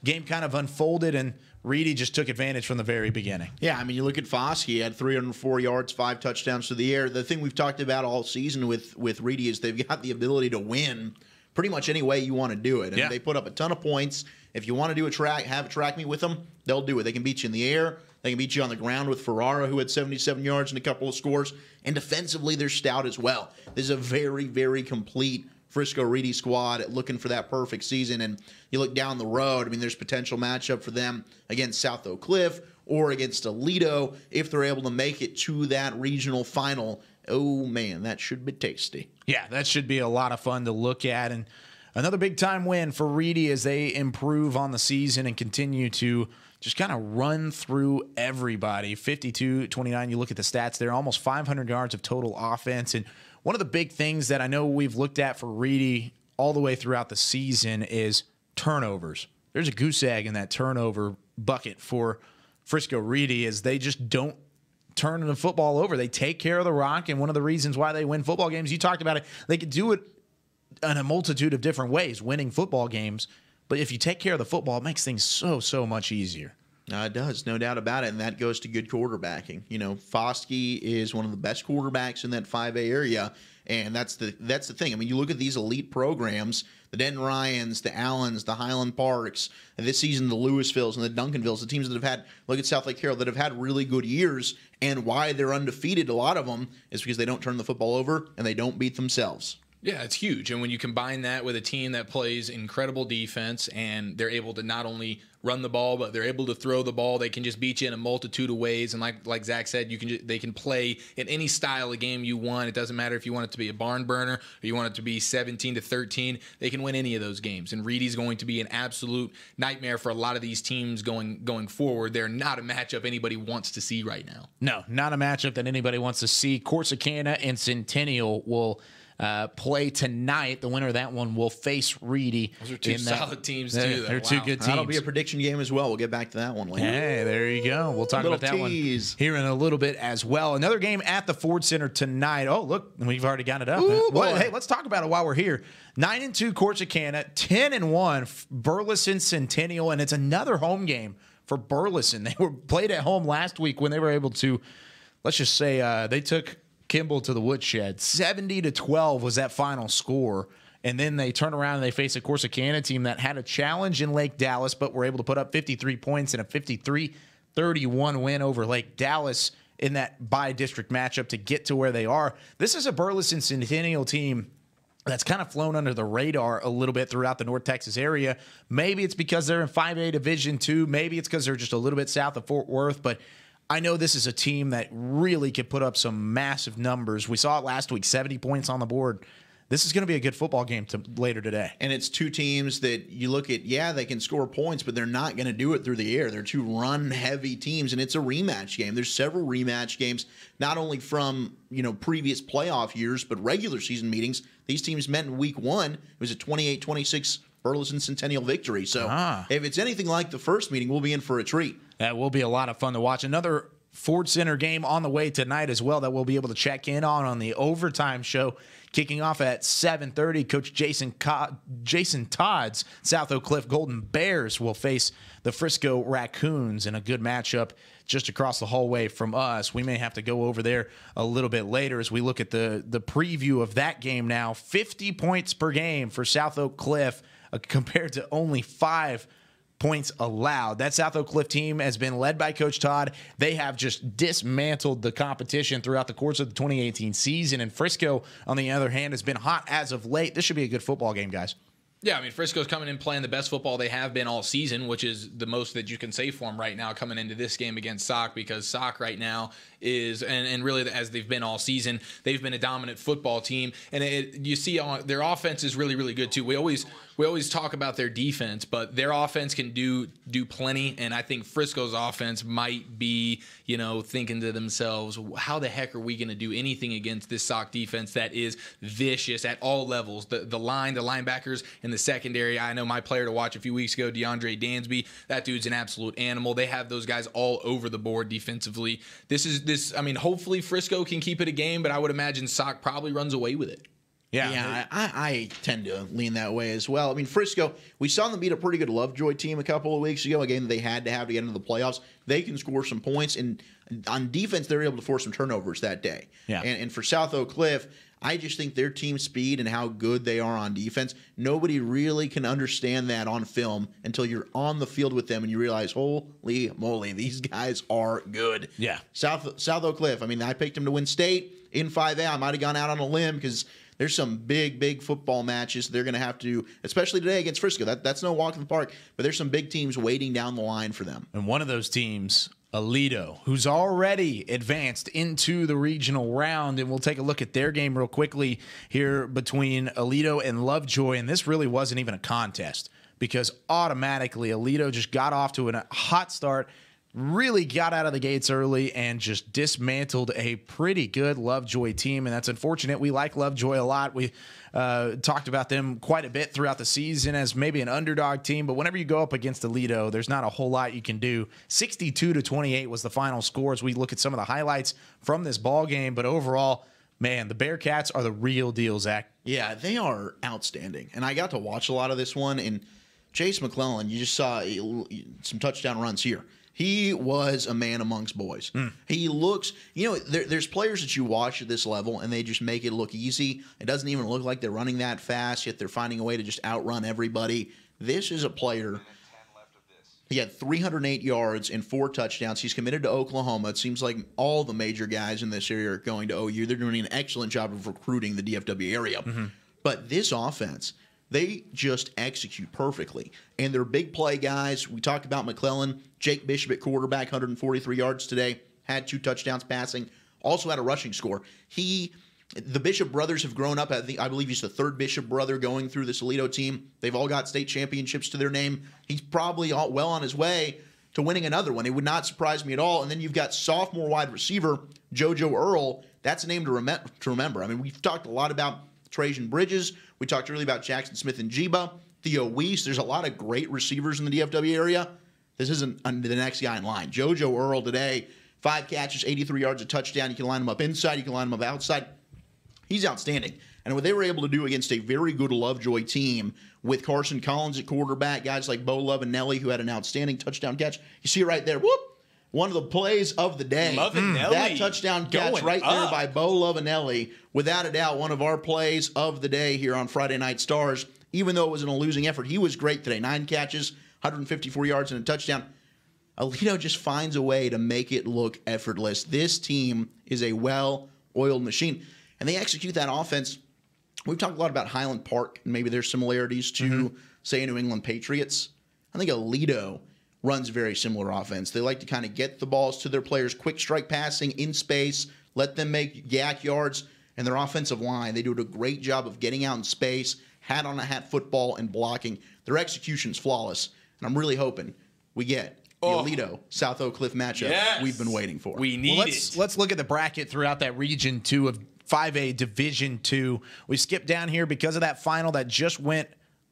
game kind of unfolded, and Reedy just took advantage from the very beginning. Yeah, I mean, you look at Foskey, he had 304 yards, 5 touchdowns to the air. The thing we've talked about all season with Reedy is they've got the ability to win pretty much any way you want to do it. And they put up a ton of points. If you want to do have a track meet with them, they'll do it. They can beat you in the air. They can beat you on the ground with Ferrara, who had 77 yards and a couple of scores. And defensively, they're stout as well. This is a very, very complete Frisco Reedy squad looking for that perfect season. And you look down the road, I mean, there's potential matchup for them against South Oak Cliff or against Aledo if they're able to make it to that regional final. Oh, man, that should be tasty. Yeah, that should be a lot of fun to look at. And another big-time win for Reedy as they improve on the season and continue to just kind of run through everybody. 52-29, you look at the stats there, almost 500 yards of total offense. And one of the big things that I know we've looked at for Reedy all the way throughout the season is turnovers. There's a goose egg in that turnover bucket for Frisco Reedy as they just don't turn the football over. They take care of the rock, and one of the reasons why they win football games, you talked about it, they could do it in a multitude of different ways, winning football games. But if you take care of the football, it makes things so much easier. It does, no doubt about it, and that goes to good quarterbacking. You know, Foskey is one of the best quarterbacks in that 5A area, and that's the thing. I mean, you look at these elite programs, the Denton Ryans, the Allens, the Highland Parks, and this season the Louisvilles and the Duncanvilles, the teams that have had, look at South Lake Carroll, that have had really good years, and why they're undefeated, a lot of them, is because they don't turn the football over and they don't beat themselves. Yeah, it's huge. And when you combine that with a team that plays incredible defense and they're able to not only run the ball, but they're able to throw the ball, they can just beat you in a multitude of ways. And like Zach said, they can play in any style of game you want. It doesn't matter if you want it to be a barn burner or you want it to be 17-13. They can win any of those games. And Reedy's going to be an absolute nightmare for a lot of these teams going forward. They're not a matchup anybody wants to see right now. No, not a matchup that anybody wants to see. Corsicana and Centennial will play tonight. The winner of that one will face Reedy. Those are two solid teams, too. They're two good teams. That'll be a prediction game as well. We'll get back to that one later. Hey, there you go. We'll talk about that one here in a little bit as well. Another game at the Ford Center tonight. Oh, look, we've already got it up. Well, hey, let's talk about it while we're here. 9-2 Corsicana, 10-1 Burleson Centennial, and it's another home game for Burleson. They were played at home last week when they were able to, let's just say, they took Kimball to the woodshed. 70-12 was that final score. And then they turn around and they face a Corsicana team that had a challenge in Lake Dallas, but were able to put up 53 points in a 53-31 win over Lake Dallas in that bi-district matchup to get to where they are. This is a Burleson Centennial team that's kind of flown under the radar a little bit throughout the North Texas area. Maybe it's because they're in 5A Division II. Maybe it's because they're just a little bit south of Fort Worth, but I know this is a team that really could put up some massive numbers. We saw it last week, 70 points on the board. This is going to be a good football game later today. And it's two teams that you look at, they can score points, but they're not going to do it through the air. They're two run-heavy teams, and it's a rematch game. There's several rematch games, not only from previous playoff years, but regular season meetings. These teams met in week 1. It was a 28-26 Burleson Centennial victory. So if it's anything like the first meeting, we'll be in for a treat. That will be a lot of fun to watch. Another Ford Center game on the way tonight as well that we'll be able to check in on the overtime show. Kicking off at 7:30, Coach Jason Todd's South Oak Cliff Golden Bears will face the Frisco Raccoons in a good matchup just across the hallway from us. We may have to go over there a little bit later as we look at the preview of that game now. 50 points per game for South Oak Cliff compared to only 5 points allowed. That South Oak Cliff team has been led by Coach Todd. They have just dismantled the competition throughout the course of the 2018 season. And Frisco, on the other hand, has been hot as of late. This should be a good football game, guys. Yeah, I mean, Frisco's coming in playing the best football they have been all season, which is the most that you can say for them right now coming into this game against Sock, because Sock right now is, and really as they've been all season, they've been a dominant football team. And you see their offense is really, really good too. We always talk about their defense, but their offense can do plenty. And I think Frisco's offense might be, thinking to themselves, how the heck are we going to do anything against this Sock defense that is vicious at all levels? The linebackers in the secondary. I know my player to watch a few weeks ago, DeAndre Dansby. That dude's an absolute animal. They have those guys all over the board defensively. Hopefully Frisco can keep it a game, but I would imagine Sock probably runs away with it. Yeah, I tend to lean that way as well. I mean, Frisco, we saw them beat a pretty good Lovejoy team a couple of weeks ago, a game that they had to have to get into the playoffs. They can score some points, and on defense, they're able to force some turnovers that day. Yeah. And for South Oak Cliff, I just think their team speed and how good they are on defense, nobody really can understand that on film until you're on the field with them and you realize, holy moly, these guys are good. Yeah. South Oak Cliff, I picked them to win state in 5A. I might have gone out on a limb because there's some big football matches they're going to have to, especially today against Frisco. That's no walk in the park, but there's some big teams waiting down the line for them. And one of those teams, Aledo, who's already advanced into the regional round, and we'll take a look at their game real quickly here between Aledo and Lovejoy, and this really wasn't even a contest because automatically Aledo just got off to a hot start, really got out of the gates early and just dismantled a pretty good Lovejoy team, and that's unfortunate. We like Lovejoy a lot. We talked about them quite a bit throughout the season as maybe an underdog team, but whenever you go up against Aledo, there's not a whole lot you can do. 62-28 was the final score as we look at some of the highlights from this ball game, but overall, man, the Bearcats are the real deal, Zach. Yeah, they are outstanding, and I got to watch a lot of this one, and Chase McClellan, you just saw some touchdown runs here. He was a man amongst boys. He looks, there's players that you watch at this level and they just make it look easy. It doesn't even look like they're running that fast, yet they're finding a way to just outrun everybody. This is a player. He had 308 yards and 4 touchdowns. He's committed to Oklahoma. It seems like all the major guys in this area are going to OU. They're doing an excellent job of recruiting the DFW area. But this offense, they just execute perfectly. And they're big play guys. We talked about McClellan. Jake Bishop at quarterback, 143 yards today. Had 2 touchdowns passing. Also had a rushing score. The Bishop brothers have grown up. I believe he's the 3rd Bishop brother going through this Aledo team. They've all got state championships to their name. He's probably well on his way to winning another one. It would not surprise me at all. And then you've got sophomore wide receiver JoJo Earl. That's a name to remember. We've talked a lot about Trajan Bridges. We talked earlier about Jackson Smith and Jiba. Theo Weiss. There's a lot of great receivers in the DFW area. This isn't the next guy in line. JoJo Earl today, 5 catches, 83 yards, a touchdown. You can line him up inside. You can line him up outside. He's outstanding. And what they were able to do against a very good Lovejoy team with Carson Collins at quarterback, guys like Bo Love and Nelly who had an outstanding touchdown catch. You see right there, whoop, one of the plays of the day. That touchdown catch right there by Bo Lovinelli, without a doubt, one of our plays of the day here on Friday Night Stars. Even though it was in a losing effort, he was great today. 9 catches, 154 yards, and a touchdown. Aledo just finds a way to make it look effortless. This team is a well-oiled machine, and they execute that offense. We've talked a lot about Highland Park, and maybe there's similarities to, say, New England Patriots. I think Aledo runs very similar offense. They like to kind of get the balls to their players, quick strike passing in space, let them make yak yards, and their offensive line, they do a great job of getting out in space, hat-on-a-hat football, and blocking. Their execution's flawless, and I'm really hoping we get the Aledo South Oak Cliff matchup we've been waiting for. We need it. Let's look at the bracket throughout that Region 2 of 5A Division 2. We skipped down here because of that final that just went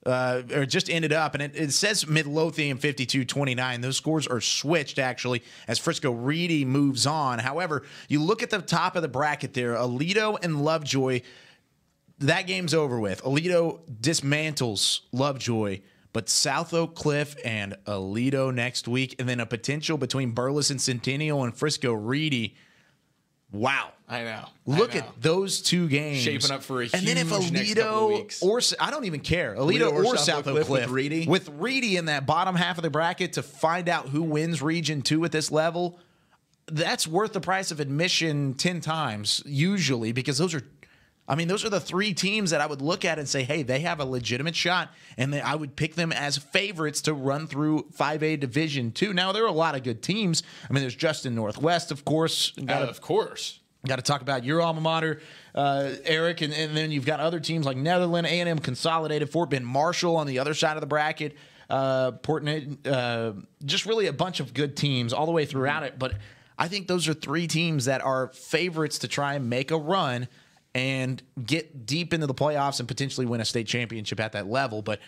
or just ended up, and it says Midlothian 52-29. Those scores are switched, actually, as Frisco Reedy moves on. However, you look at the top of the bracket there, Aledo and Lovejoy, that game's over with. Aledo dismantles Lovejoy, but South Oak Cliff and Aledo next week, and then a potential between Burleson Centennial and Frisco Reedy. Wow. I know. Look at those 2 games. Shaping up for a huge and then if Aledo next couple of weeks. or I don't even care. Aledo or South Oak Cliff with Reedy in that bottom half of the bracket to find out who wins Region 2 at this level, that's worth the price of admission 10 times usually, because those are I mean, those are the 3 teams that I would look at and say, hey, they have a legitimate shot, and I would pick them as favorites to run through 5A Division II. Now, there are a lot of good teams. I mean, there's Justin Northwest, of course. Of course. Got to talk about your alma mater, Eric, and then you've got other teams like Netherland, A&M Consolidated, Fort Bend Marshall on the other side of the bracket, just really a bunch of good teams all the way throughout it. But I think those are 3 teams that are favorites to try and make a run and get deep into the playoffs and potentially win a state championship at that level. But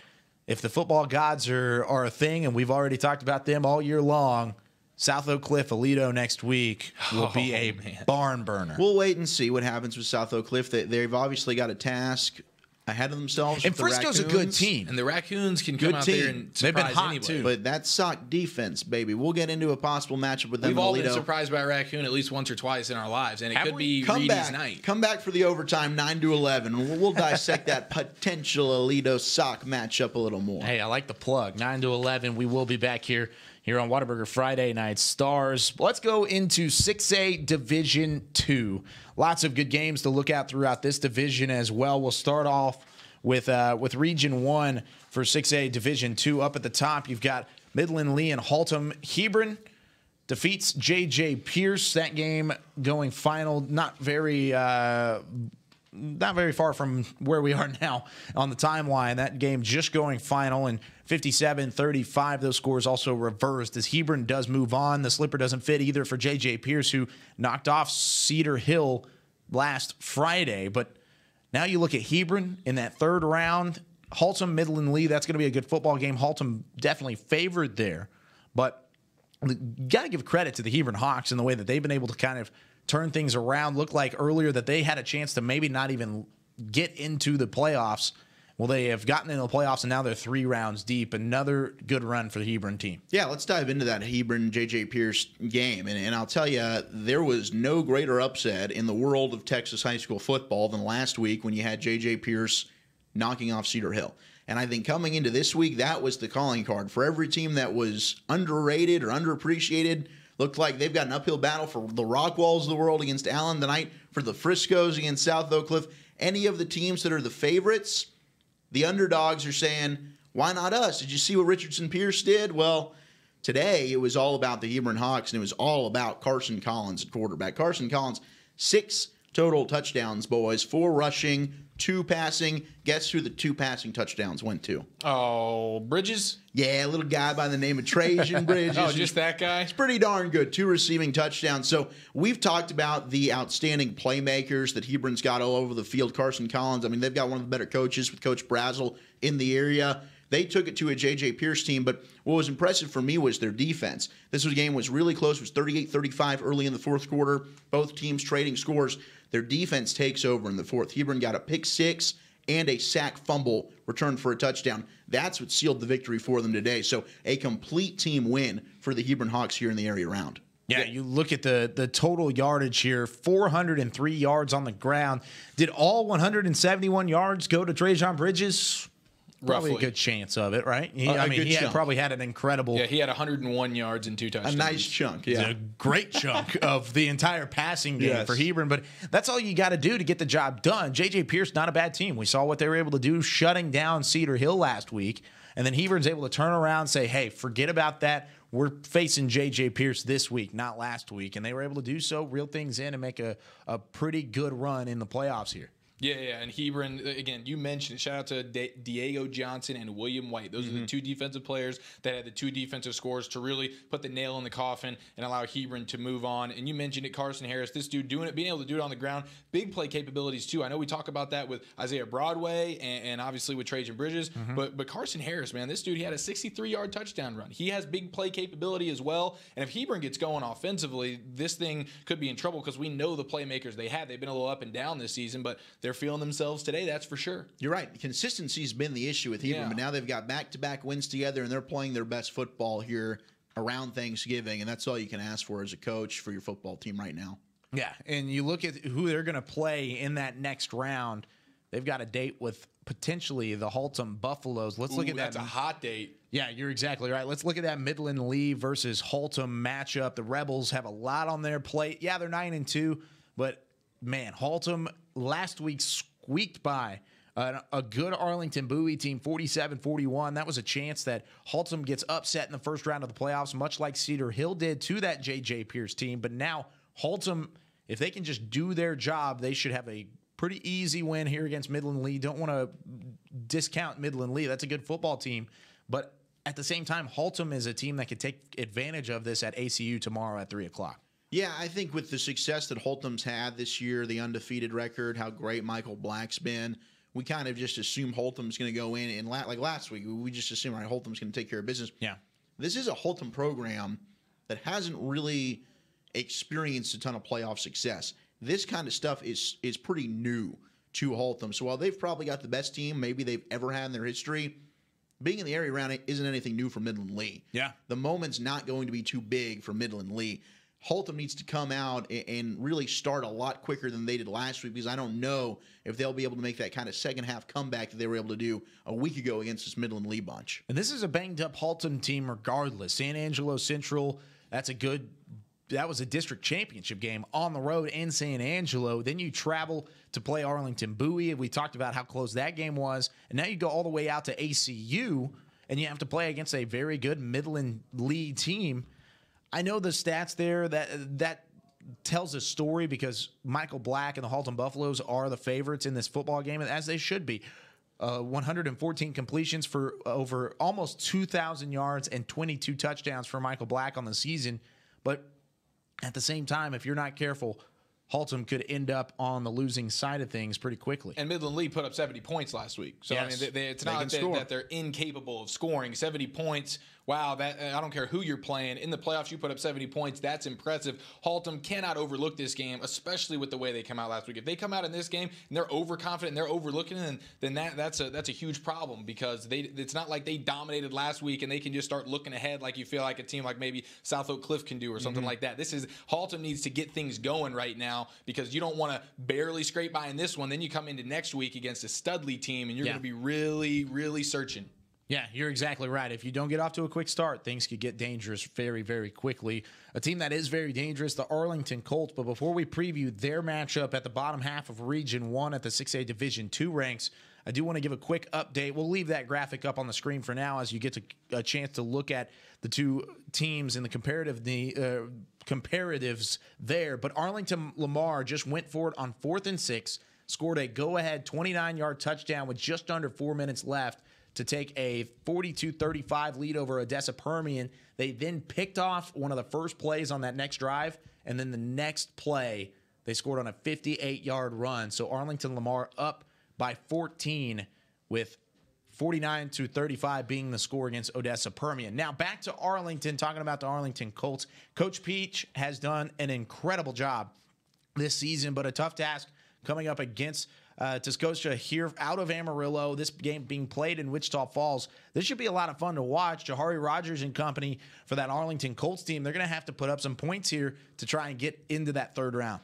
if the football gods are a thing, and we've already talked about them all year long, South Oak Cliff, Aledo next week will be a barn burner. We'll wait and see what happens with South Oak Cliff. They've obviously got a task ahead of themselves. And Frisco's a good team. And the Raccoons can come out there and surprise They've been hot anybody. too. But that sock defense, baby. We'll get into a possible matchup with them. We've all been Aledo. surprised by Raccoon at least once or twice in our lives, and it could be Come Reedy's back. night. Come back for the overtime, 9-11. We'll dissect that potential Aledo sock matchup a little more. Hey, I like the plug. 9-11. We will be back here on Whataburger Friday Night Stars. Let's go into 6A Division II. Lots of good games to look at throughout this division as well. We'll start off with Region 1 for 6A Division II. Up at the top, you've got Midland Lee and Haltom. Hebron defeats J.J. Pierce. That game going final, not very far from where we are now on the timeline. That game just going final, and 57-35. Those scores also reversed as Hebron does move on. The slipper doesn't fit either for J.J. Pierce, who knocked off Cedar Hill last Friday. But now you look at Hebron in that third round. Haltom, Midland Lee, that's going to be a good football game. Haltom definitely favored there. But you got to give credit to the Hebron Hawks in the way that they've been able to kind of turn things around. Looked like earlier that they had a chance to maybe not even get into the playoffs. Well, they have gotten into the playoffs, and now they're 3 rounds deep. Another good run for the Hebron team. Yeah, let's dive into that Hebron J.J. Pierce game. And I'll tell you, there was no greater upset in the world of Texas high school football than last week when you had J.J. Pierce knocking off Cedar Hill. And I think coming into this week, that was the calling card for every team that was underrated or underappreciated. Looked like they've got an uphill battle for the Rockwalls of the world against Allen tonight, for the Friscos against South Oak Cliff. Any of the teams that are the favorites, the underdogs are saying, why not us? Did you see what Richardson Pierce did? Well, today it was all about the Hebron Hawks, and it was all about Carson Collins at quarterback. Carson Collins, 6 total touchdowns, boys. 4 rushing, 2 passing. Guess who the 2 passing touchdowns went to? Oh, Bridges? Yeah, a little guy by the name of Trajan Bridges. Oh, just that guy? It's pretty darn good. 2 receiving touchdowns. So we've talked about the outstanding playmakers that Hebron's got all over the field. Carson Collins, I mean, they've got one of the better coaches with Coach Brazel in the area. They took it to a J.J. Pierce team, but what was impressive for me was their defense. This game was really close. It was 38-35 early in the fourth quarter. Both teams trading scores. Their defense takes over in the fourth. Hebron got a pick 6 and a sack fumble returned for a touchdown. That's what sealed the victory for them today. So a complete team win for the Hebron Hawks here in the area round. Yeah, you look at the total yardage here, 403 yards on the ground. Did all 171 yards go to Trajan Bridges? Probably Roughly. a good chance of it, right? He probably had an incredible. Yeah, he had 101 yards and 2 touchdowns. A nice chunk, yeah. A great chunk of the entire passing game for Hebron, but that's all you got to do to get the job done. J.J. Pierce, not a bad team. We saw what they were able to do shutting down Cedar Hill last week, and then Hebron's able to turn around and say, hey, forget about that. We're facing J.J. Pierce this week, not last week, and they were able to do so, reel things in, and make a pretty good run in the playoffs here. Yeah, and Hebron, again, you mentioned it. Shout out to Diego Johnson and William White. Those are the 2 defensive players that had the 2 defensive scores to really put the nail in the coffin and allow Hebron to move on. And you mentioned it, Carson Harris, this dude doing it, being able to do it on the ground. Big play capabilities, too. I know we talk about that with Isaiah Broadway and obviously with Trajan Bridges. But Carson Harris, man, this dude, he had a 63-yard touchdown run. He has big play capability as well. And if Hebron gets going offensively, this thing could be in trouble because we know the playmakers they have. They've been a little up and down this season, but they're feeling themselves today, that's for sure. You're right. Consistency's been the issue with Hebron, but now they've got back-to-back wins together, and they're playing their best football here around Thanksgiving, and that's all you can ask for as a coach for your football team right now. Yeah, and you look at who they're going to play in that next round. They've got a date with potentially the Haltom Buffaloes. Let's look at that. That's a hot date. Yeah, you're exactly right. Let's look at that Midland Lee versus Haltom matchup. The Rebels have a lot on their plate. Yeah, they're 9-2, but man, Haltom last week squeaked by a good Arlington Bowie team, 47-41. That was a chance that Haltom gets upset in the first round of the playoffs, much like Cedar Hill did to that J.J. Pierce team. But now Haltom, if they can just do their job, they should have a pretty easy win here against Midland Lee. Don't want to discount Midland Lee. That's a good football team. But at the same time, Haltom is a team that could take advantage of this at ACU tomorrow at 3 o'clock. Yeah, I think with the success that Haltom's had this year, the undefeated record, how great Michael Black's been, we kind of just assume Haltom's going to go in. And like last week, we just assume, all right, Haltom's going to take care of business. Yeah. This is a Haltom program that hasn't really experienced a ton of playoff success. This kind of stuff is pretty new to Haltom. So while they've probably got the best team maybe they've ever had in their history, being in the area around it isn't anything new for Midland Lee. Yeah. The moment's not going to be too big for Midland Lee. Haltom needs to come out and really start a lot quicker than they did last week, because I don't know if they'll be able to make that kind of second half comeback that they were able to do a week ago against this Midland Lee bunch. And this is a banged up Haltom team regardless. San Angelo Central, that was a district championship game on the road in San Angelo. Then you travel to play Arlington Bowie. We talked about how close that game was. And now you go all the way out to ACU, and you have to play against a very good Midland Lee team. I know the stats there that tells a story, because Michael Black and the Haltom Buffaloes are the favorites in this football game, as they should be. 114 completions for over almost 2,000 yards and 22 touchdowns for Michael Black on the season. But at the same time, if you're not careful, Haltom could end up on the losing side of things pretty quickly. And Midland Lee put up 70 points last week. So, yes. I mean, it's not that they're incapable of scoring. 70 points, wow, that I don't care who you're playing. In the playoffs, you put up 70 points. That's impressive. Haltom cannot overlook this game, especially with the way they come out last week. If they come out in this game and they're overconfident and they're overlooking it, then that's a huge problem, because it's not like they dominated last week and they can just start looking ahead like you feel like a team like maybe South Oak Cliff can do or something like that. Haltom needs to get things going right now, because you don't want to barely scrape by in this one. Then you come into next week against a Studley team and you're going to be really, really searching. Yeah, you're exactly right. If you don't get off to a quick start, things could get dangerous very, very quickly. A team that is very dangerous, the Arlington Colts. But before we preview their matchup at the bottom half of Region 1 at the 6A Division 2 ranks, I do want to give a quick update. We'll leave that graphic up on the screen for now as you get a chance to look at the two teams and the comparatives there. But Arlington Lamar just went for it on 4th and 6, scored a go-ahead 29-yard touchdown with just under 4 minutes left to take a 42-35 lead over Odessa Permian. They then picked off one of the first plays on that next drive, and then the next play, they scored on a 58-yard run. So Arlington Lamar up by 14 with 49-35 being the score against Odessa Permian. Now back to Arlington, talking about the Arlington Colts. Coach Peach has done an incredible job this season, but a tough task coming up against Tuscosa here out of Amarillo. This game being played in Wichita Falls. This should be a lot of fun to watch. Jahari Rogers and company for that Arlington Colts team, they're going to have to put up some points here to try and get into that third round.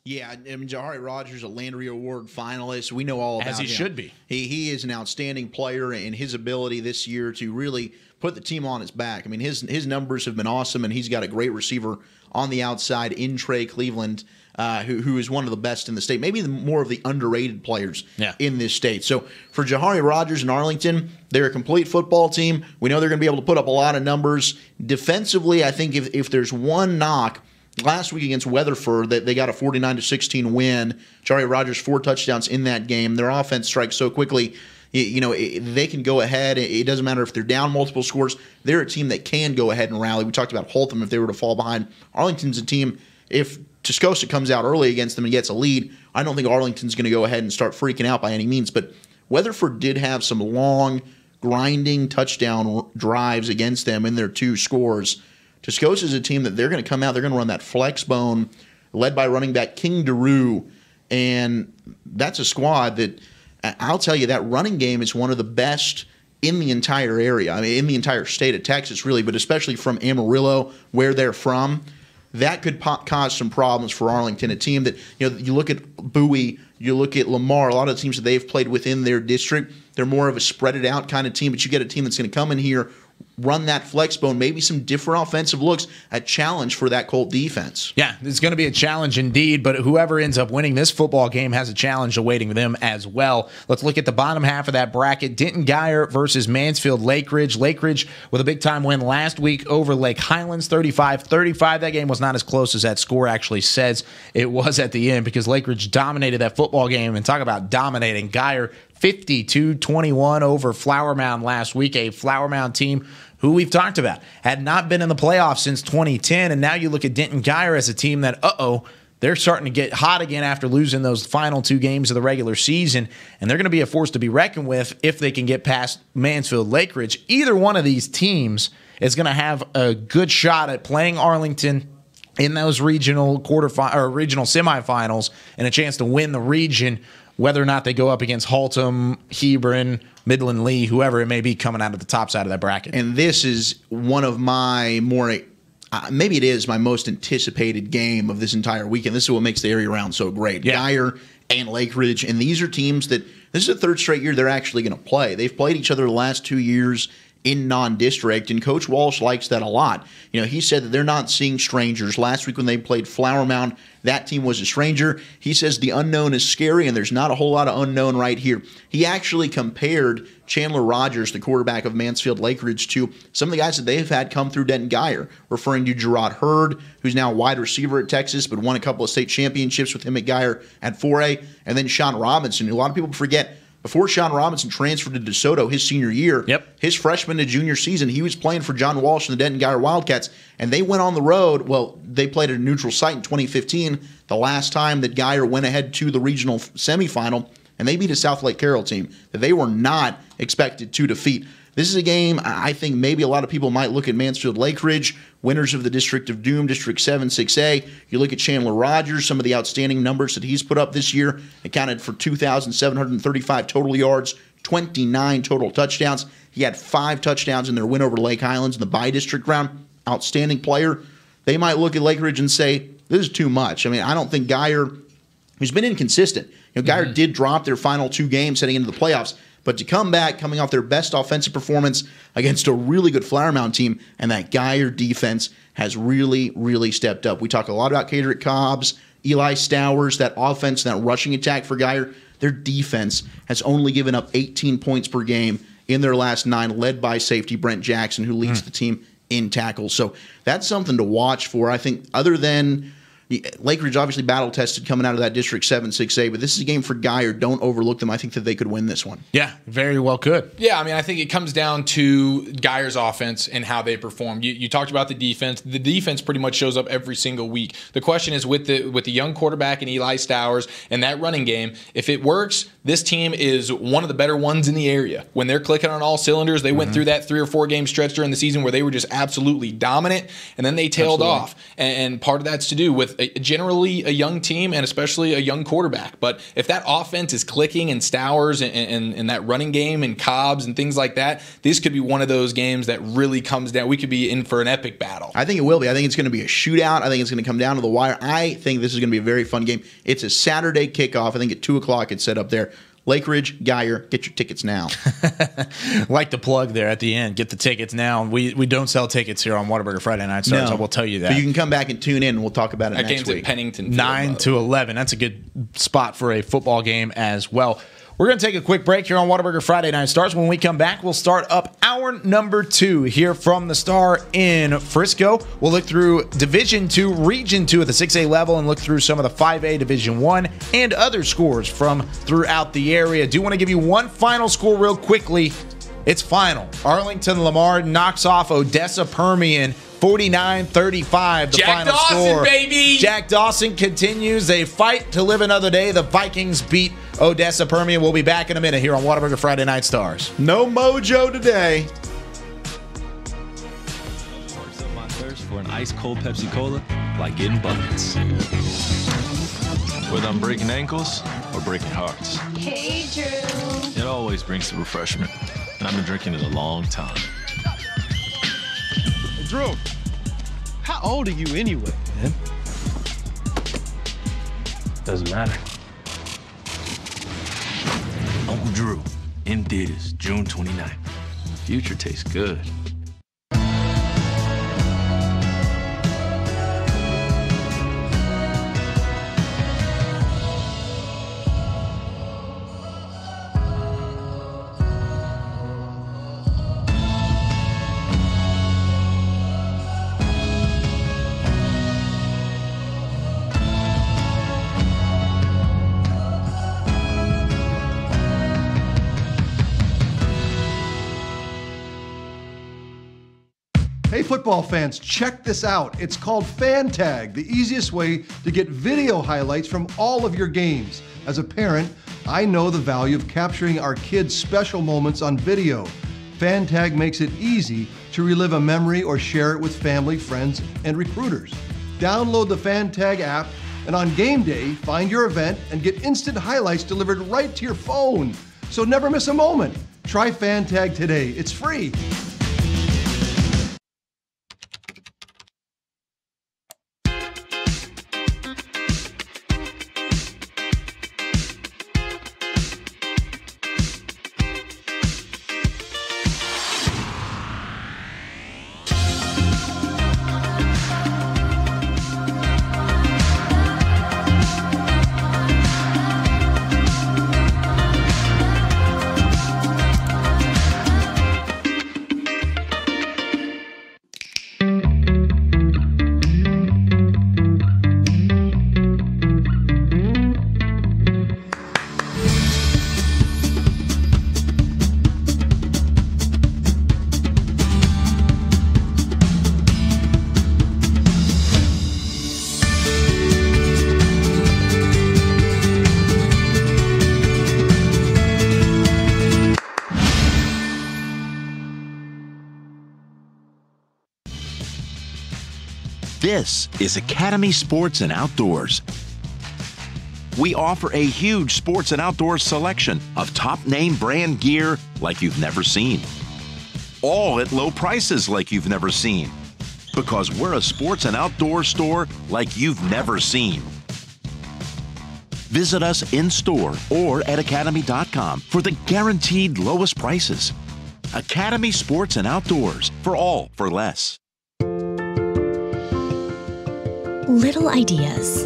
Yeah, I mean, Jahari Rogers, a Landry Award finalist. We know all about him. As he should be. He is an outstanding player, and his ability this year to really put the team on his back. I mean, his numbers have been awesome, and he's got a great receiver on the outside in Trey Cleveland, who is one of the best in the state, maybe more of the underrated players in this state. So for Jahari Rogers and Arlington, they're a complete football team. We know they're going to be able to put up a lot of numbers. Defensively, I think if there's one knock, last week against Weatherford, that they got a 49-16 win. Jahari Rogers 4 touchdowns in that game. Their offense strikes so quickly. They can go ahead. It doesn't matter if they're down multiple scores. They're a team that can go ahead and rally. We talked about Haltom if they were to fall behind. Arlington's a team, if Tuscosa comes out early against them and gets a lead, I don't think Arlington's going to go ahead and start freaking out by any means. But Weatherford did have some long, grinding touchdown drives against them in their 2 scores. Tuscosa is a team that they're going to come out, they're going to run that flex bone led by running back King DeRue, and that's a squad that, I'll tell you, that running game is one of the best in the entire area. I mean, in the entire state of Texas, really, but especially from Amarillo, where they're from. That could cause some problems for Arlington, a team that, you look at Bowie, you look at Lamar, a lot of the teams that they've played within their district, they're more of a spread it out kind of team, but you get a team that's going to come in here, run that flex bone, maybe some different offensive looks, a challenge for that Colt defense. Yeah, it's going to be a challenge indeed, but whoever ends up winning this football game has a challenge awaiting them as well. Let's look at the bottom half of that bracket. Denton Guyer versus Mansfield Lake Ridge. Lake Ridge with a big-time win last week over Lake Highlands, 35-35. That game was not as close as that score actually says it was at the end because Lake Ridge dominated that football game. And talk about dominating. Guyer 52-21 over Flower Mound last week, a Flower Mound team who we've talked about had not been in the playoffs since 2010, and now you look at Denton Guyer as a team that, they're starting to get hot again after losing those final 2 games of the regular season, and they're going to be a force to be reckoned with if they can get past Mansfield Lake Ridge. Either one of these teams is going to have a good shot at playing Arlington in those regional regional semifinals and a chance to win the region, whether or not they go up against Haltom, Hebron, Midland Lee, whoever it may be coming out of the top side of that bracket. And this is one of my more, maybe it is my most anticipated game of this entire weekend. This is what makes the area round so great. Yeah. Guyer and Lake Ridge, and these are teams that this is the 3rd straight year they're actually going to play. They've played each other the last 2 years in non-district, and Coach Walsh likes that a lot. You know, he said that they're not seeing strangers. Last week when they played Flower Mound, that team was a stranger. He says the unknown is scary, and there's not a whole lot of unknown right here. He actually compared Chandler Rogers, the quarterback of Mansfield Lake Ridge, to some of the guys that they've had come through Denton Guyer, referring to Gerard Hurd, who's now a wide receiver at Texas, but won a couple of state championships with him at Guyer at 4A, and then Sean Robinson, who a lot of people forget. Before Sean Robinson transferred to DeSoto his senior year, his freshman to junior season, he was playing for John Walsh and the Denton Guyer Wildcats, and they went on the road. Well, they played at a neutral site in 2015, the last time that Guyer went ahead to the regional semifinal, and they beat a South Lake Carroll team that they were not expected to defeat. This is a game I think maybe a lot of people might look at Mansfield Lake Ridge, winners of the District of Doom, District 7, 6A. You look at Chandler Rogers, some of the outstanding numbers that he's put up this year, accounted for 2,735 total yards, 29 total touchdowns. He had 5 touchdowns in their win over Lake Highlands in the bi-district round. Outstanding player. They might look at Lake Ridge and say, this is too much. I mean, I don't think Guyer, who's been inconsistent. You know, Guyer did drop their final 2 games heading into the playoffs. But to come back, coming off their best offensive performance against a really good Flower Mound team, and that Guyer defense has really, really stepped up. We talk a lot about Cadrick Cobbs, Eli Stowers, that offense, that rushing attack for Guyer. Their defense has only given up 18 points per game in their last 9, led by safety Brent Jackson, who leads the team in tackles. So that's something to watch for. I think other than Lake Ridge obviously battle-tested coming out of that District 7, 6A, but this is a game for Guyer. Don't overlook them. I think that they could win this one. Yeah, very well could. Yeah, I mean, I think it comes down to Guyer's offense and how they perform. You talked about the defense. The defense pretty much shows up every single week. The question is with the young quarterback and Eli Stowers and that running game, if it works, this team is one of the better ones in the area. When they're clicking on all cylinders, they went through that 3 or 4 game stretch during the season where they were just absolutely dominant, and then they tailed off. And part of that's to do with generally a young team and especially a young quarterback. But if that offense is clicking and Stowers and that running game and Cobbs and things like that, this could be one of those games that really comes down. We could be in for an epic battle. I think it will be. I think it's going to be a shootout. I think it's going to come down to the wire. I think this is going to be a very fun game. It's a Saturday kickoff. I think at 2 o'clock it's set up there. Lake Ridge, Guyer, get your tickets now. Like the plug there at the end. Get the tickets now. We don't sell tickets here on Whataburger Friday Night Stars. I will tell you that. But you can come back and tune in, and we'll talk about it that next game's week. At Pennington. 9 to 11. That's a good spot for a football game as well. We're going to take a quick break here on Whataburger Friday Night Stars. When we come back, we'll start up hour number 2 here from the Star in Frisco. We'll look through Division 2, Region 2 at the 6A level and look through some of the 5A Division 1 and other scores from throughout the area. Do want to give you one final score real quickly. It's final. Arlington Lamar knocks off Odessa Permian 49-35, the Jack final Dawson, score. baby! Jack Dawson continues. They fight to live another day. The Vikings beat Odessa Permian. We'll be back in a minute here on Whataburger Friday Night Stars. No mojo today. Works up my thirst for an ice-cold Pepsi Cola, like getting buckets. Whether I'm breaking ankles or breaking hearts. Hey, Drew. It always brings the refreshment, and I've been drinking it a long time. Drew, how old are you anyway? Yeah. Doesn't matter. Uncle Drew, in theaters, June 29th. Future tastes good. football fans, check this out. It's called FanTag, the easiest way to get video highlights from all of your games. As a parent, I know the value of capturing our kids' special moments on video. FanTag makes it easy to relive a memory or share it with family, friends, and recruiters. Download the FanTag app, and on game day, find your event and get instant highlights delivered right to your phone. So never miss a moment. Try FanTag today. It's free. This is Academy Sports and Outdoors. We offer a huge sports and outdoors selection of top name brand gear like you've never seen. All at low prices like you've never seen. Because we're a sports and outdoor store like you've never seen. Visit us in store or at academy.com for the guaranteed lowest prices. Academy Sports and Outdoors, for all for less. Little ideas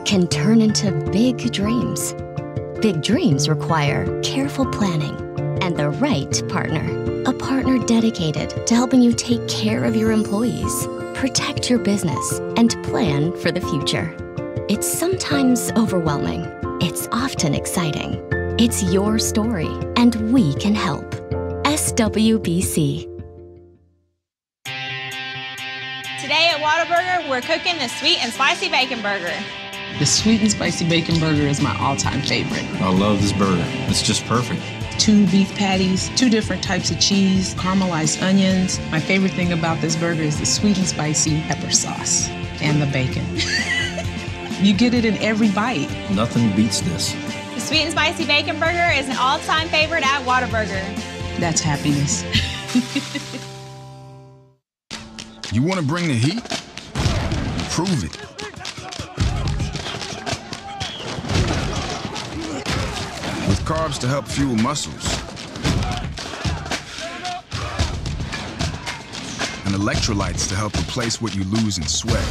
can turn into big dreams. Big dreams require careful planning and the right partner. A partner dedicated to helping you take care of your employees, protect your business, and plan for the future. It's sometimes overwhelming. It's often exciting. It's your story, and we can help. SWBC. Today at Whataburger, we're cooking the sweet and spicy bacon burger. The sweet and spicy bacon burger is my all-time favorite. I love this burger. It's just perfect. 2 beef patties, 2 different types of cheese, caramelized onions. My favorite thing about this burger is the sweet and spicy pepper sauce and the bacon. You get it in every bite. Nothing beats this. The sweet and spicy bacon burger is an all-time favorite at Whataburger. That's happiness. You want to bring the heat? Prove it. With carbs to help fuel muscles. And electrolytes to help replace what you lose in sweat.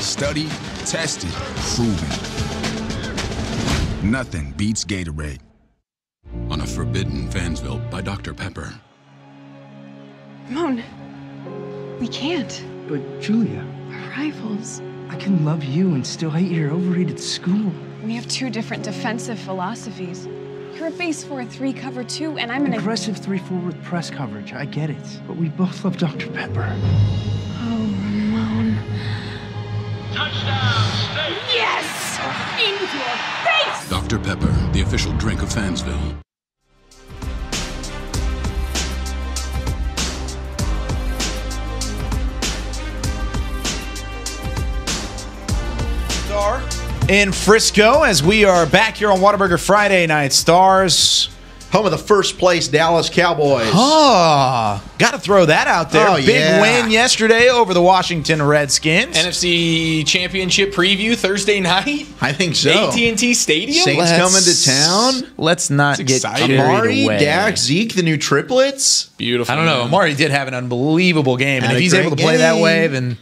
Studied, tested, proven. Nothing beats Gatorade. On a forbidden Fansville by Dr. Pepper. Ramon, we can't. But Julia, We're rivals. I can love you and still hate your overrated school. We have 2 different defensive philosophies. You're a base 4-3 cover 2, and I'm an aggressive 3-4 with press coverage. I get it, but we both love Dr. Pepper. Oh, Ramon. Touchdown, State! Yes! In your face! Dr. Pepper, the official drink of Fansville. In Frisco, as we are back here on Whataburger Friday Night Stars. Home of the first place Dallas Cowboys. Got to throw that out there. Big win yesterday over the Washington Redskins. NFC Championship preview Thursday night. I think so. AT&T Stadium. Saints coming to town. Let's not get carried Amari, away. Dak, Zeke, the new triplets. Beautiful. I don't know. Amari did have an unbelievable game, and Had if a he's great able to play that game. way, then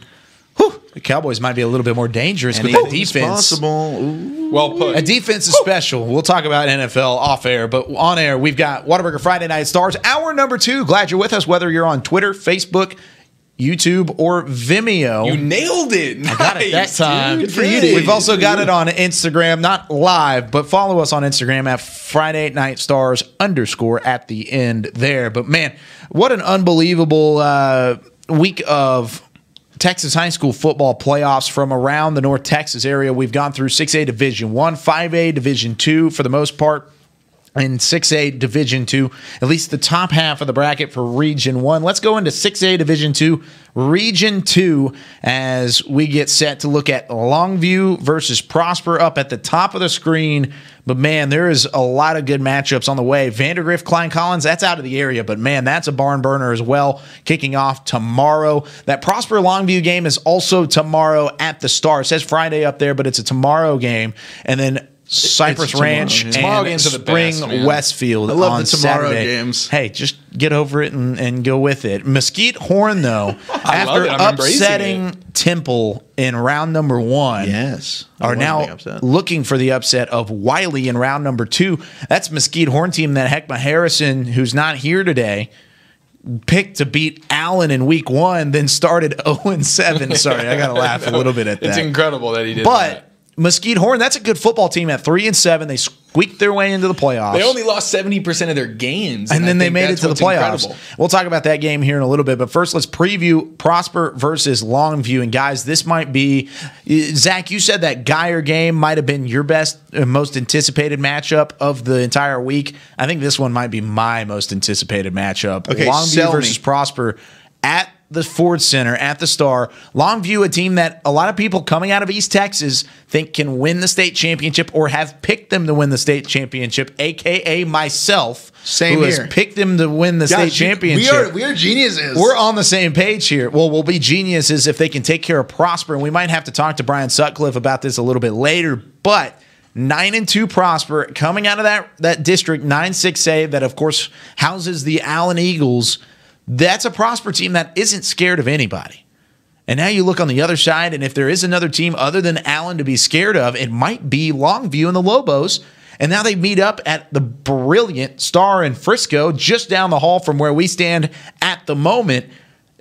the Cowboys might be a little bit more dangerous with that defense. Possible. Ooh. Well put. A defense is special. We'll talk about NFL off air, but on air, we've got Whataburger Friday Night Stars, hour number 2. Glad you're with us, whether you're on Twitter, Facebook, YouTube, or Vimeo. You nailed it. I got it that time. Good for you, dude. We've also got it on Instagram, not live, but follow us on Instagram at Friday Night Stars _ at the end there. But man, what an unbelievable week of Texas high school football playoffs from around the North Texas area. We've gone through 6A Division I, 5A Division II for the most part, and 6A Division II, at least the top half of the bracket for Region 1. Let's go into 6A Division II, Region 2, as we get set to look at Longview versus Prosper up at the top of the screen. But, man, there is a lot of good matchups on the way. Vandergrift, Klein Collins, that's out of the area. But, man, that's a barn burner as well, kicking off tomorrow. That Prosper Longview game is also tomorrow at the Star. It says Friday up there, but it's a tomorrow game. And then Cypress Ranch and Spring Westfield. I love on the tomorrow Saturday. games. Hey, just get over it and go with it. Mesquite Horn, though, after upsetting Temple in round number 1, are now looking for the upset of Wiley in round number 2. That's Mesquite Horn team that Heckma Harrison, who's not here today, picked to beat Allen in week 1, then started 0-7. Sorry, I got to laugh a little bit at that. It's incredible that he did but that. Mesquite Horn, that's a good football team at 3-7. They squeaked their way into the playoffs. They only lost 70% of their games. And then they made it to the playoffs. Incredible. We'll talk about that game here in a little bit. But first, let's preview Prosper versus Longview. And guys, this might be, Zach, you said that Geyer game might have been your best, most anticipated matchup of the entire week. I think this one might be my most anticipated matchup. Okay, Longview versus Prosper at the Ford Center at the Star. Longview, a team that a lot of people coming out of East Texas think can win the state championship or have picked them to win the state championship, a.k.a. myself, who has picked them to win the state championship. We are geniuses. We're on the same page here. Well, we'll be geniuses if they can take care of Prosper, and we might have to talk to Brian Sutcliffe about this a little bit later, but 9-2 Prosper coming out of that district, 9-6A, that of course houses the Allen Eagles. That's a Prosper team that isn't scared of anybody. And now you look on the other side, and if there is another team other than Allen to be scared of, it might be Longview and the Lobos. And now they meet up at the brilliant Star in Frisco, just down the hall from where we stand at the moment.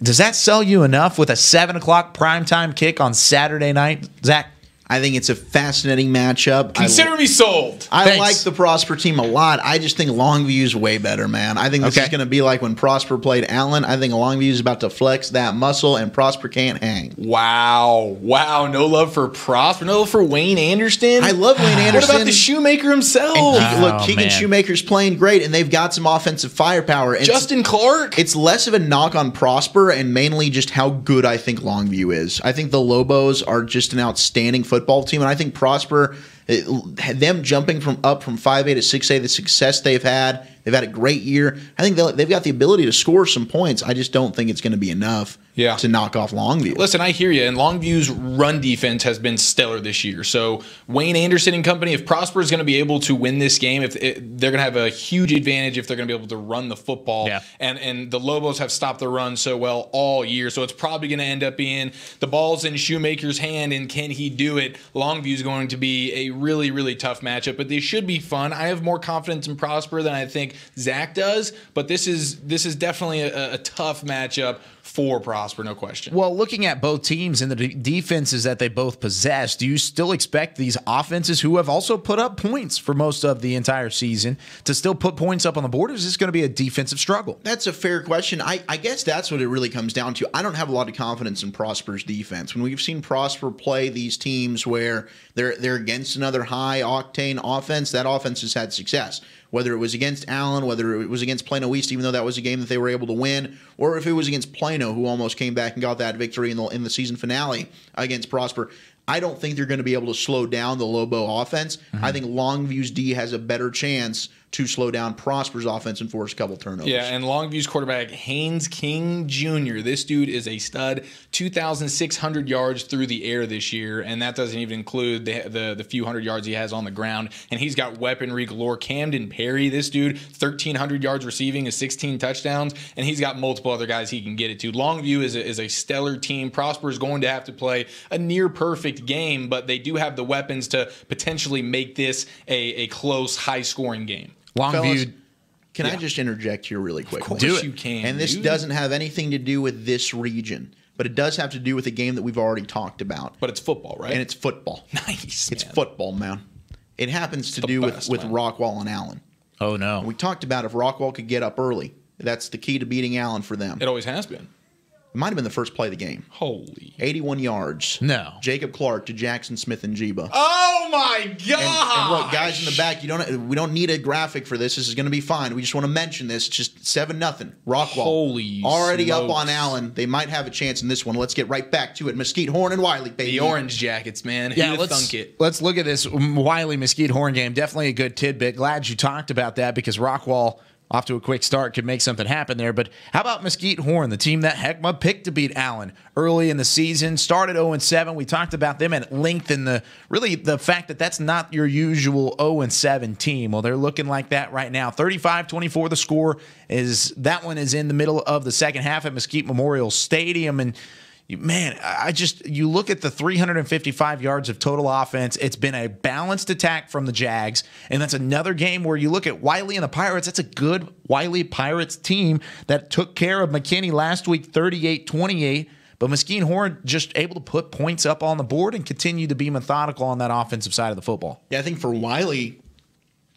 Does that sell you enough with a 7 o'clock primetime kick on Saturday night, Zach? I think it's a fascinating matchup. Consider me sold. I like the Prosper team a lot. I just think Longview's way better, man. I think this is going to be like when Prosper played Allen. I think Longview's about to flex that muscle, and Prosper can't hang. Wow. No love for Prosper. No love for Wayne Anderson. I love Wayne Anderson. What about the Shoemaker himself? And Keegan Shoemaker's playing great, and they've got some offensive firepower. Justin Clark. It's less of a knock on Prosper and mainly just how good I think Longview is. I think the Lobos are just an outstanding football team, and I think Prosper, them jumping from 5A to 6A, the success they've had a great year. I think they've got the ability to score some points. I just don't think it's going to be enough to knock off Longview. Listen, I hear you, and Longview's run defense has been stellar this year. So Wayne Anderson and company, if Prosper is going to be able to win this game, they're going to have a huge advantage if they're going to be able to run the football. Yeah. And the Lobos have stopped the run so well all year, so it's probably going to end up being the ball's in Shoemaker's hand, and can he do it? Longview's going to be a really, really tough matchup, but they should be fun. I have more confidence in Prosper than I think Zach does, but this is definitely a tough matchup for Prosper, no question. Well, looking at both teams and the defenses that they both possess, do you still expect these offenses, who have also put up points for most of the entire season, to still put points up on the board? Or is this going to be a defensive struggle? That's a fair question. I guess that's what it really comes down to. I don't have a lot of confidence in Prosper's defense. When we've seen Prosper play these teams where they're against another high-octane offense, that offense has had success. Whether it was against Allen, whether it was against Plano East, even though that was a game that they were able to win, or if it was against Plano, who almost came back and got that victory in the season finale against Prosper. I don't think they're going to be able to slow down the Lobo offense. I think Longview's D has a better chance to slow down Prosper's offense and force a couple turnovers. Yeah, and Longview's quarterback, Haynes King Jr., this dude is a stud. 2,600 yards through the air this year, and that doesn't even include the few hundred yards he has on the ground. And he's got weaponry galore. Camden Perry, this dude, 1,300 yards receiving, 16 touchdowns, and he's got multiple other guys he can get it to. Longview is a stellar team. Prosper is going to have to play a near-perfect game, but they do have the weapons to potentially make this a close, high-scoring game. Longview Can I just interject here really quick? Of course you can. And this doesn't have anything to do with this region, but it does have to do with a game that we've already talked about. But it's football, right? And it's football. Nice. It's football, man. It happens to do with Rockwall and Allen. Oh, no. And we talked about if Rockwall could get up early, that's the key to beating Allen for them. It always has been. It might have been the first play of the game. Holy. 81 yards. No. Jacob Clark to Jackson Smith and Jiba. Oh, my God. And look, guys in the back, we don't need a graphic for this. This is going to be fine. We just want to mention this. It's just 7-0. Rockwall. Holy already smokes. up on Allen. They might have a chance in this one. Let's get right back to it. Mesquite, Horn, and Wiley, baby. The Orange Jackets, man. Yeah, Who'd thunk it? let's look at this Wiley Mesquite Horn game. Definitely a good tidbit. Glad you talked about that because Rockwall, off to a quick start, could make something happen there. But how about Mesquite Horn, the team that Heckma picked to beat Allen early in the season? Started 0-7. We talked about them at length and the fact that that's not your usual 0-7 team. Well, they're looking like that right now. 35-24 the score is. That one is in the middle of the second half at Mesquite Memorial Stadium. And man, you look at the 355 yards of total offense. It's been a balanced attack from the Jags, and that's another game where you look at Wiley and the Pirates. That's a good Wiley Pirates team that took care of McKinney last week, 38-28. But Mesquite Horn just able to put points up on the board and continue to be methodical on that offensive side of the football. Yeah, I think for Wiley,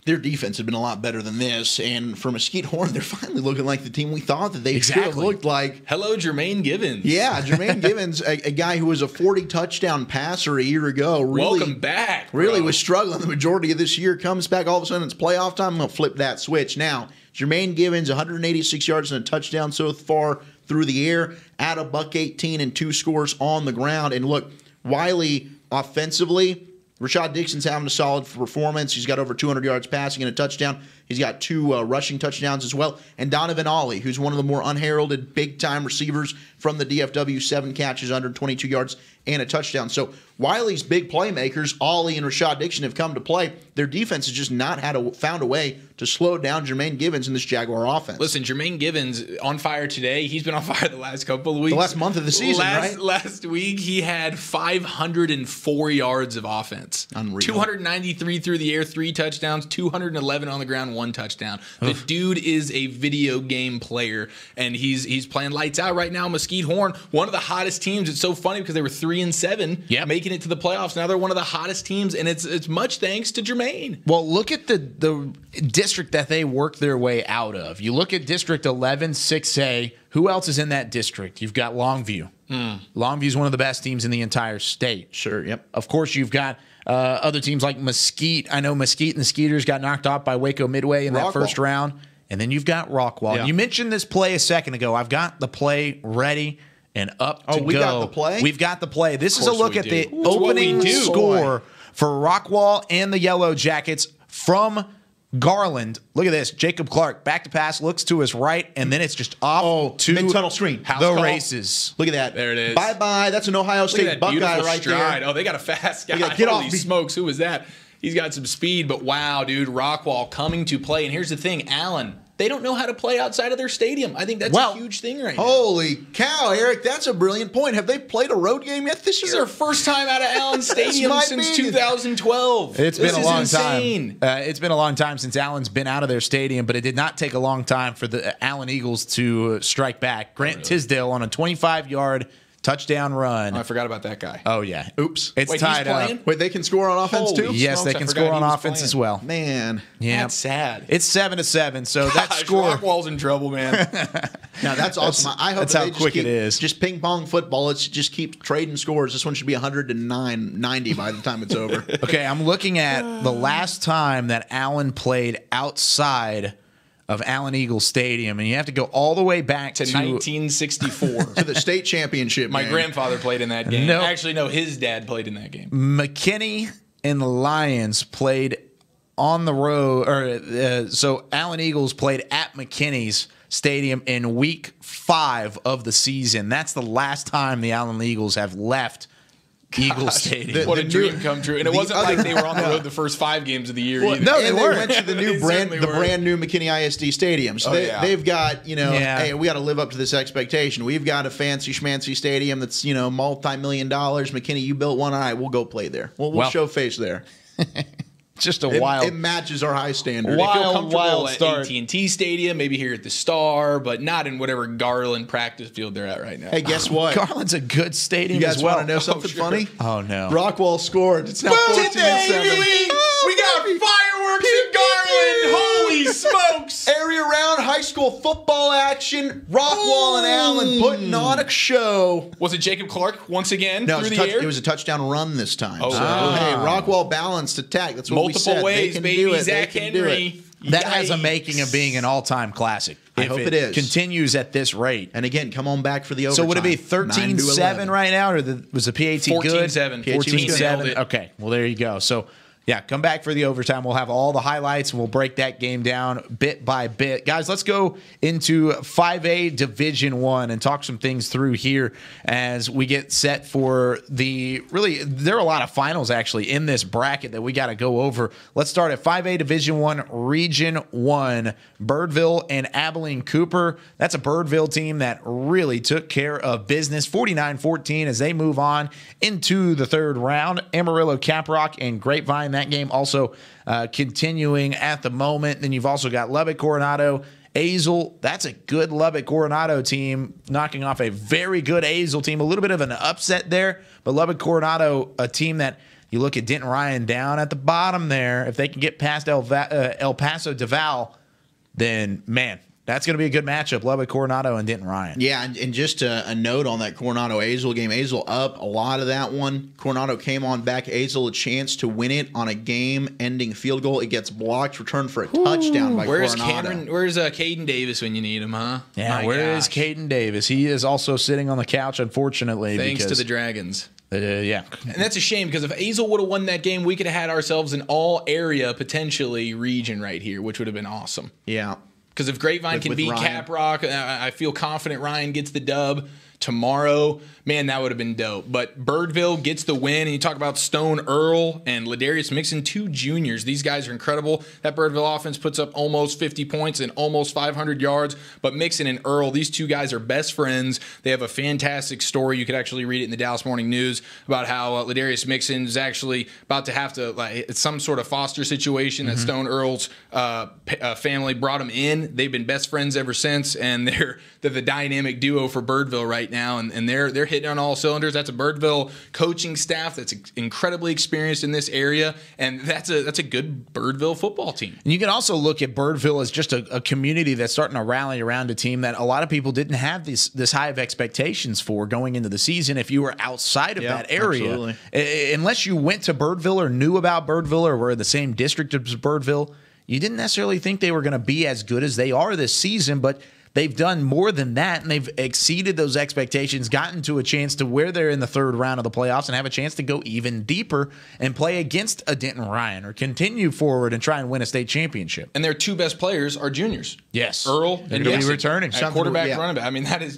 their defense had been a lot better than this. And for Mesquite Horn, they're finally looking like the team we thought that they should have looked like. Hello, Jermaine Givens. Yeah, Jermaine Givens, a guy who was a 40-touchdown passer a year ago. Really, welcome back, bro. Really was struggling the majority of this year. Comes back, all of a sudden it's playoff time. I'm going to flip that switch. Now, Jermaine Givens, 186 yards and a touchdown so far through the air. At a $118 and 2 scores on the ground. And look, Wiley offensively, Rashad Dixon's having a solid performance. He's got over 200 yards passing and a touchdown. He's got 2 rushing touchdowns as well. And Donovan Ollie, who's one of the more unheralded big-time receivers from the DFW, 7 catches, 122 yards, and a touchdown. So Wiley's big playmakers, Ollie and Rashad Dixon, have come to play. Their defense has just not found a way to slow down Jermaine Givens in this Jaguar offense. Listen, Jermaine Givens on fire today. He's been on fire the last couple of weeks. The last month of the season, right? Last week, he had 504 yards of offense. Unreal. 293 through the air, 3 touchdowns, 211 on the ground, 1 touchdown. The dude is a video game player, and he's playing lights out right now. Mesquite Horn, one of the hottest teams. It's so funny because they were 3-7, making it to the playoffs. Now they're one of the hottest teams, and it's much thanks to Jermaine. Well, look at the district that they work their way out of. You look at District 11, 6A. Who else is in that district? You've got Longview. Longview is one of the best teams in the entire state. Sure, yep. Of course, you've got other teams like Mesquite. I know Mesquite and the Skeeters got knocked off by Waco Midway in that first round. And then you've got Rockwall. Yeah. You mentioned this play a second ago. I've got the play ready and up to go. We got the play? We've got the play. This is a look at the opening score for Rockwall and the Yellow Jackets from Garland. Look at this. Jacob Clark, back to pass, looks to his right, and then it's just off to mid-tunnel screen. The races. Look at that. There it is. Bye-bye. That's an Ohio State Buckeye right there. Oh, they got a fast guy. Get off Holy me. smokes, who was that? He's got some speed, but wow, dude, Rockwall coming to play. And here's the thing, Allen, they don't know how to play outside of their stadium. I think that's a huge thing right now. Holy cow, Eric, that's a brilliant point. Have they played a road game yet this year? This is their first time out of Allen Stadium since 2012. It's been a long insane. time. It's been a long time since Allen's been out of their stadium, but it did not take a long time for the Allen Eagles to strike back. Grant Tisdale on a 25-yard touchdown run. Oh, I forgot about that guy. Oh, yeah. Oops. It's tied up. Wait, they can score on offense too? Yes, they can score on offense as well. Man. Yeah. That's sad. It's 7-7, so that score. Rockwall's in trouble, man. Now, that's awesome. I hope that's that how they just quick keep, it is. Just ping-pong football. Let's just keep trading scores. This one should be 109-90 by the time it's over. Okay, I'm looking at the last time that Allen played outside of Allen Eagle Stadium, and you have to go all the way back to 1964. To the state championship. My grandfather played in that game. Nope. Actually, no, his dad played in that game. McKinney and the Lions played on the road, so Allen Eagles played at McKinney's Stadium in week 5 of the season. That's the last time the Allen Eagles have left Eagle Stadium. What a dream come true. And it wasn't like they were on the road the first 5 games of the year either. No, they went to the new brand new McKinney ISD Stadium. So they've got, hey, we got to live up to this expectation. We've got a fancy schmancy stadium that's, multi-million dollars. McKinney, you built one. All right, we'll go play there. We'll show face there. Just a wild. It matches our high standard. They feel Wild, comfortable wild at start. AT&T Stadium, maybe here at the Star, but not in whatever Garland practice field they're at right now. Hey, guess what? Garland's a good stadium You guys as well. want to know something funny? Oh, no. Rockwall scored. It's now 14-7. We got fireworks in Garland. Holy smokes. Area round high school football action. Rockwall and Allen putting on a show. Was it Jacob Clark once again No, through it the air? was a touchdown run this time. Oh, so, wow. hey, Rockwall balanced attack. That's what we Multiple said. ways, they can baby. do it. Zach they can do Henry. it. That has a making of being an all-time classic. I hope it is. Continues at this rate. And again, come on back for the overtime. So would it be 13-7 right now, or was the PAT good? 14-7. 14-7. Okay, well, there you go. So, yeah, come back for the overtime. We'll have all the highlights, and we'll break that game down bit by bit. Guys, let's go into 5A Division I and talk some things through here as we get set for there are a lot of finals, actually, in this bracket that we got to go over. Let's start at 5A Division I, Region 1, Birdville and Abilene Cooper. That's a Birdville team that really took care of business, 49-14 as they move on into the third round. Amarillo, Caprock, and Grapevine, that game also continuing at the moment. Then you've also got Lubbock, Coronado, Azle. That's a good Lubbock Coronado team knocking off a very good Azle team. A little bit of an upset there, but Lubbock Coronado, a team that you look at Denton Ryan down at the bottom there. If they can get past El Paso Deval, then, man, that's going to be a good matchup, Lubbock Coronado and Denton Ryan. Yeah, and just a note on that Coronado-Azle game. Azle up a lot of that one. Coronado came on back. Azle a chance to win it on a game-ending field goal. It gets blocked, returned for a touchdown by Coronado. Where's Caden Davis when you need him, huh? Yeah, where is Caden Davis? He is also sitting on the couch, unfortunately. Thanks to the Dragons. Yeah. And that's a shame because if Azle would have won that game, we could have had ourselves an all-area, potentially, region right here, which would have been awesome. Yeah. Because if Grapevine can beat Caprock, I feel confident Ryan gets the dub tomorrow. Man, that would have been dope. But Birdville gets the win, and you talk about Stone Earl and Ladarius Mixon, two juniors. These guys are incredible. That Birdville offense puts up almost 50 points and almost 500 yards. But Mixon and Earl, these two guys are best friends. They have a fantastic story. You could actually read it in the Dallas Morning News about how Ladarius Mixon is actually about to have to, it's some sort of foster situation that Stone Earl's family brought him in. They've been best friends ever since, and they're the dynamic duo for Birdville right now, and they're hitting on all cylinders. That's a Birdville coaching staff that's incredibly experienced in this area, and that's a good Birdville football team. And you can also look at Birdville as just a community that's starting to rally around a team that a lot of people didn't have this high of expectations for going into the season if you were outside of that area. Unless you went to Birdville or knew about Birdville or were in the same district as Birdville, you didn't necessarily think they were going to be as good as they are this season, but they've done more than that, and they've exceeded those expectations, gotten to a chance to where they're in the third round of the playoffs and have a chance to go even deeper and play against a Denton Ryan or continue forward and try and win a state championship. And their two best players are juniors. Yes. Earl and Mixon. Returning. At quarterback, running back. I mean, that is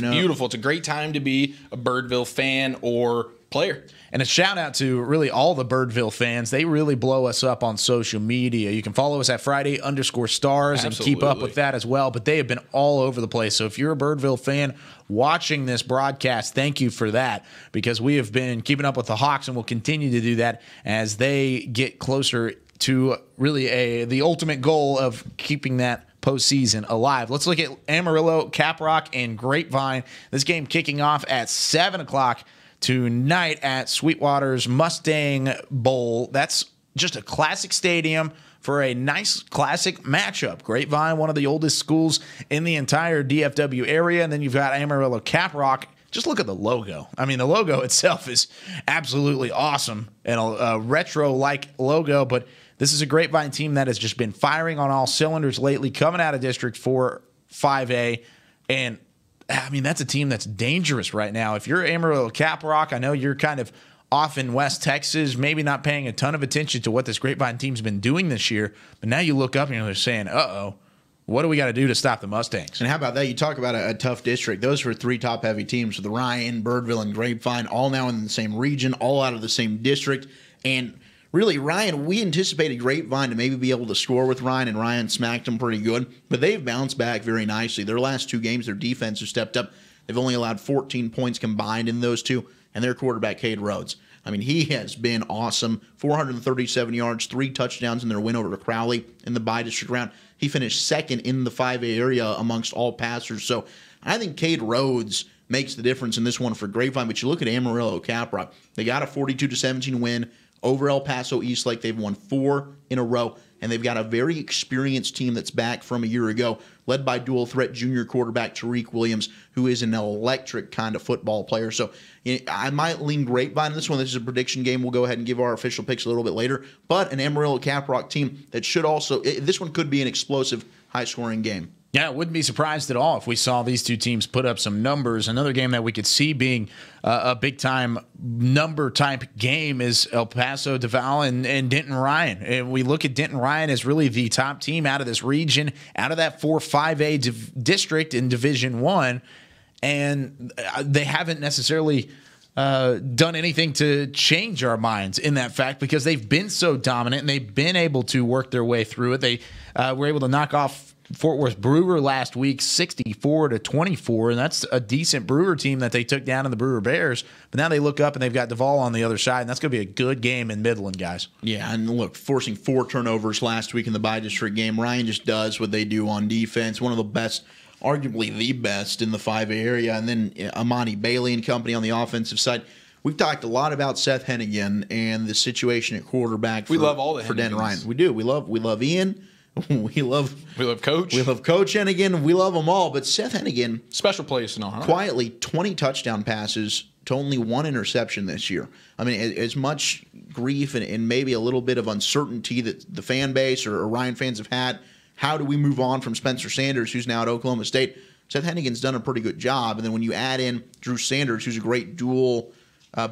beautiful. It's a great time to be a Birdville fan or player. And a shout out to really all the Birdville fans. They really blow us up on social media. You can follow us at Friday_stars and keep up with that as well. But they have been all over the place. So if you're a Birdville fan watching this broadcast, thank you for that, because we have been keeping up with the Hawks and will continue to do that as they get closer to really the ultimate goal of keeping that postseason alive. Let's look at Amarillo, Caprock, and Grapevine. This game kicking off at 7 o'clock tonight at Sweetwater's Mustang Bowl. That's just a classic stadium for a nice classic matchup. Grapevine, one of the oldest schools in the entire DFW area. And then you've got Amarillo Caprock. Just look at the logo. I mean, the logo itself is absolutely awesome and a retro-like logo, but this is a Grapevine team that has just been firing on all cylinders lately, coming out of District 4 5A, and I mean, that's a team that's dangerous right now. If you're Amarillo Caprock, I know you're kind of off in West Texas, maybe not paying a ton of attention to what this Grapevine team's been doing this year, but now you look up and you're saying, uh-oh, what do we got to do to stop the Mustangs? And how about that? You talk about a tough district. Those were three top-heavy teams, the Ryan, Birdville, and Grapevine, all now in the same region, all out of the same district. And really, Ryan, we anticipated Grapevine to maybe be able to score with Ryan, and Ryan smacked them pretty good. But they've bounced back very nicely. Their last two games, their defense has stepped up. They've only allowed 14 points combined in those two, and their quarterback, Cade Rhodes. I mean, he has been awesome. 437 yards, 3 touchdowns in their win over to Crowley in the bi-district round. He finished second in the 5A area amongst all passers. So I think Cade Rhodes makes the difference in this one for Grapevine. But you look at Amarillo Caprock. They got a 42-17 win over El Paso Eastlake. They've won 4 in a row. And they've got a very experienced team that's back from a year ago, led by dual threat junior quarterback Tariq Williams, who is an electric kind of football player. So I might lean Grapevine in this one. This is a prediction game. We'll go ahead and give our official picks a little bit later. But an Amarillo Caprock team that should also, this one could be an explosive, high-scoring game. Yeah, I wouldn't be surprised at all if we saw these two teams put up some numbers. Another game that we could see being a big-time number-type game is El Paso, Duval, and Denton Ryan. And we look at Denton Ryan as really the top team out of this region, out of that 4-5A district in Division I, and they haven't necessarily done anything to change our minds in that fact because they've been so dominant and they've been able to work their way through it. They were able to knock off Fort Worth Brewer last week, 64-24, and that's a decent Brewer team that they took down in the Brewer Bears. But now they look up and they've got Duval on the other side, and that's going to be a good game in Midland, guys. Yeah, and look, forcing 4 turnovers last week in the bi-district game. Ryan just does what they do on defense. One of the best, arguably the best in the 5A area. And then Amani Bailey and company on the offensive side. We've talked a lot about Seth Hennigan and the situation at quarterback. We love all the for Denton Ryan. We do. We love Ian. We love Coach. We love Coach Hennigan. We love them all. But Seth Hennigan, special place in our heart. Quietly, 20 touchdown passes to only 1 interception this year. I mean, as much grief and maybe a little bit of uncertainty that the fan base or Ryan fans have had. How do we move on from Spencer Sanders, who's now at Oklahoma State? Seth Hennigan's done a pretty good job. And then when you add in Drew Sanders, who's a great dual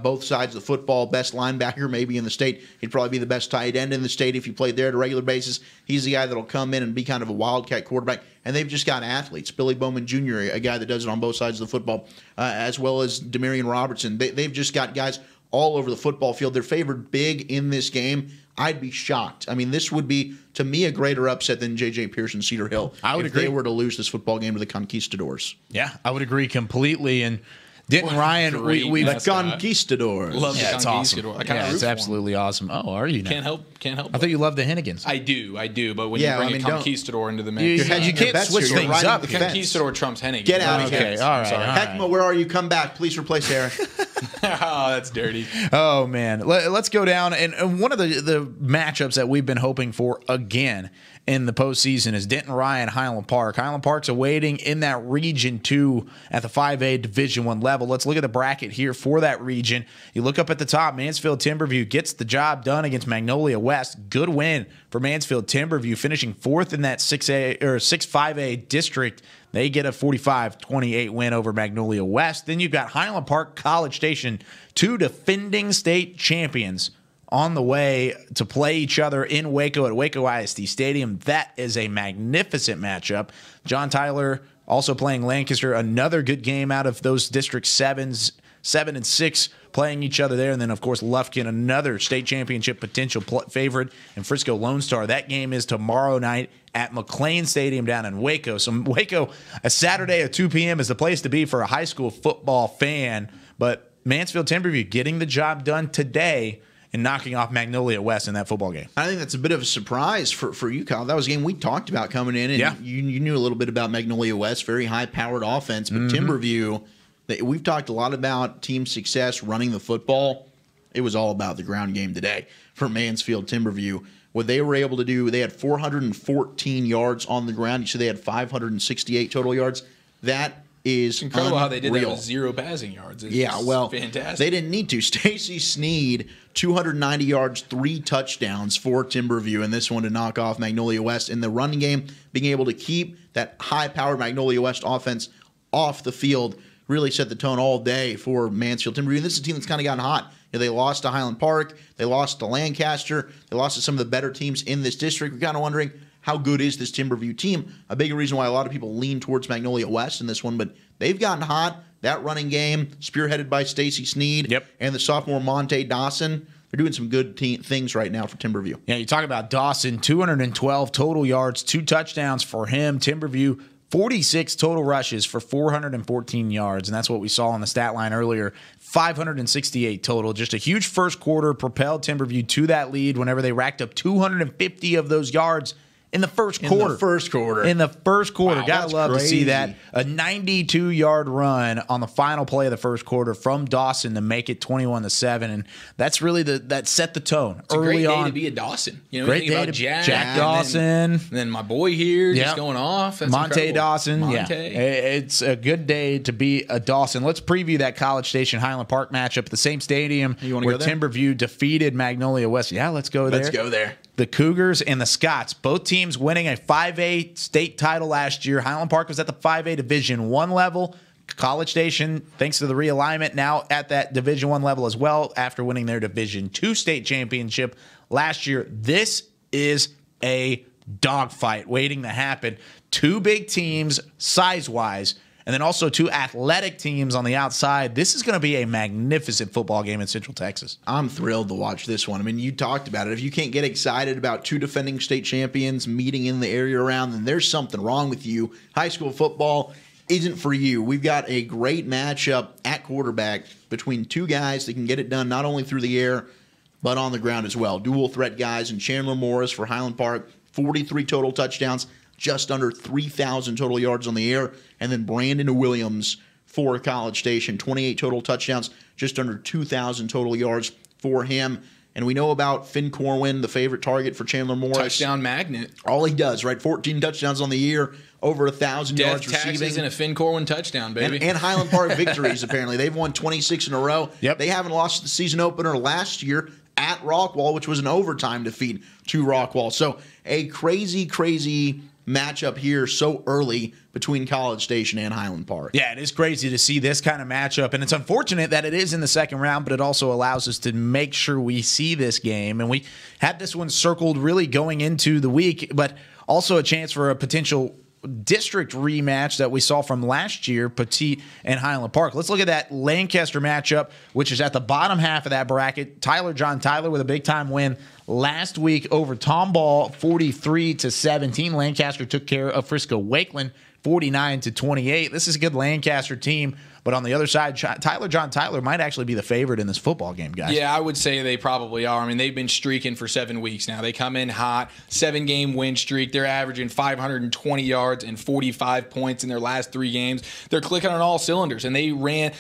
both sides of the football, best linebacker maybe in the state. He'd probably be the best tight end in the state if he played there at a regular basis. He's the guy that'll come in and be kind of a wildcat quarterback. And they've just got athletes. Billy Bowman Jr., a guy that does it on both sides of the football, as well as Demarion Robertson. They've just got guys all over the football field. They're favored big in this game. I'd be shocked. I mean, this would be, to me, a greater upset than J.J. Pearson Cedar Hill. I would agree. If they were to lose this football game to the Conquistadors. Yeah, I would agree completely. And Denton Ryan, we the Conquistadors. Love the Conquistadors. Awesome. It's absolutely awesome. Oh, are you now? Can't help. I thought you loved the Hennigans. I do. But when you bring a Conquistador into the mix, you can't switch things up. The Conquistador trumps Hennigan. Get out of here. Okay, all right. Heckma, where are you? Come back. Please replace Eric. Oh, that's dirty. Oh, man. Let's go down. And one of the matchups that we've been hoping for again in the postseason is Denton Ryan, Highland Park. Highland Park's awaiting in that region 2 at the 5A Division I level. Let's look at the bracket here for that region. You look up at the top, Mansfield Timberview gets the job done against Magnolia West. Good win for Mansfield Timberview, finishing 4th in that 6A or 6-5A district. They get a 45-28 win over Magnolia West. Then you've got Highland Park College Station, 2 defending state champions on the way to play each other in Waco at Waco ISD Stadium. That is a magnificent matchup. John Tyler also playing Lancaster. Another good game out of those District 7 and 6 playing each other there. And then, of course, Lufkin, another state championship potential favorite, and Frisco Lone Star. That game is tomorrow night at McLean Stadium down in Waco. So Waco, a Saturday at 2 p.m. is the place to be for a high school football fan. But Mansfield Timberview getting the job done today and knocking off Magnolia West in that football game. I think that's a bit of a surprise for you, Kyle. That was a game we talked about coming in, and you knew a little bit about Magnolia West, very high-powered offense. But Timberview, we've talked a lot about team success running the football. It was all about the ground game today for Mansfield Timberview. What they were able to do, they had 414 yards on the ground. You said they had 568 total yards. That is incredible how they did that with 0 passing yards. It's fantastic. They didn't need to. Stacy Sneed, 290 yards, 3 touchdowns for Timberview in this one to knock off Magnolia West. In the running game, being able to keep that high-powered Magnolia West offense off the field really set the tone all day for Mansfield Timberview. And this is a team that's kind of gotten hot. They lost to Highland Park. They lost to Lancaster. They lost to some of the better teams in this district. We're kind of wondering, how good is this Timberview team? A big reason why a lot of people lean towards Magnolia West in this one, but they've gotten hot. That running game, spearheaded by Stacy Sneed and the sophomore Monte Dawson, they're doing some good things right now for Timberview. Yeah, you talk about Dawson, 212 total yards, 2 touchdowns for him. Timberview 46 total rushes for 414 yards, and that's what we saw on the stat line earlier. 568 total. Just a huge first quarter propelled Timberview to that lead whenever they racked up 250 of those yards in the first quarter. In the first quarter. In the first quarter. Wow, Gotta love to see that. A 92-yard run on the final play of the first quarter from Dawson to make it 21-7. And that's really that set the tone it's early a great on. day to be a Dawson. You know, Great day to Jack Dawson. And then my boy here just going off. That's Monte incredible. Dawson. Monte. Yeah. It's a good day to be a Dawson. Let's preview that College Station Highland Park matchup at the same stadium where Timberview defeated Magnolia West. Yeah, let's go there. Let's go there. The Cougars and the Scots, both teams winning a 5A state title last year. Highland Park was at the 5A Division I level. College Station, thanks to the realignment, now at that Division I level as well after winning their Division II state championship last year. This is a dogfight waiting to happen. Two big teams size-wise, and then also two athletic teams on the outside. This is going to be a magnificent football game in Central Texas. I'm thrilled to watch this one. I mean, you talked about it. If you can't get excited about two defending state champions meeting in the area around, then there's something wrong with you. High school football isn't for you. We've got a great matchup at quarterback between two guys that can get it done not only through the air, but on the ground as well. Dual threat guys, and Chandler Morris for Highland Park, 43 total touchdowns, just under 3,000 total yards on the air. And then Brandon Williams for College Station, 28 total touchdowns, just under 2,000 total yards for him. And we know about Finn Corwin, the favorite target for Chandler Morris. Touchdown magnet. All he does, right? 14 touchdowns on the year, over 1,000 yards receiving. Taxes and a Finn Corwin touchdown, baby. And Highland Park victories, apparently. They've won 26 in a row. Yep. They haven't lost the season opener last year at Rockwall, which was an overtime defeat to Rockwall. So a crazy, crazy matchup here so early between College Station and Highland Park. Yeah, it is crazy to see this kind of matchup, and it's unfortunate that it is in the second round, but it also allows us to make sure we see this game, and we had this one circled really going into the week, but also a chance for a potential district rematch that we saw from last year, Petite and Highland Park. Let's look at that Lancaster matchup, which is at the bottom half of that bracket. John Tyler with a big-time win last week over Tomball, 43-17. Lancaster took care of Frisco Wakeland, 49-28. This is a good Lancaster team. But on the other side, John Tyler might actually be the favorite in this football game, guys. Yeah, I would say they probably are. I mean, they've been streaking for 7 weeks now. They come in hot, 7-game win streak. They're averaging 520 yards and 45 points in their last 3 games. They're clicking on all cylinders, and they ran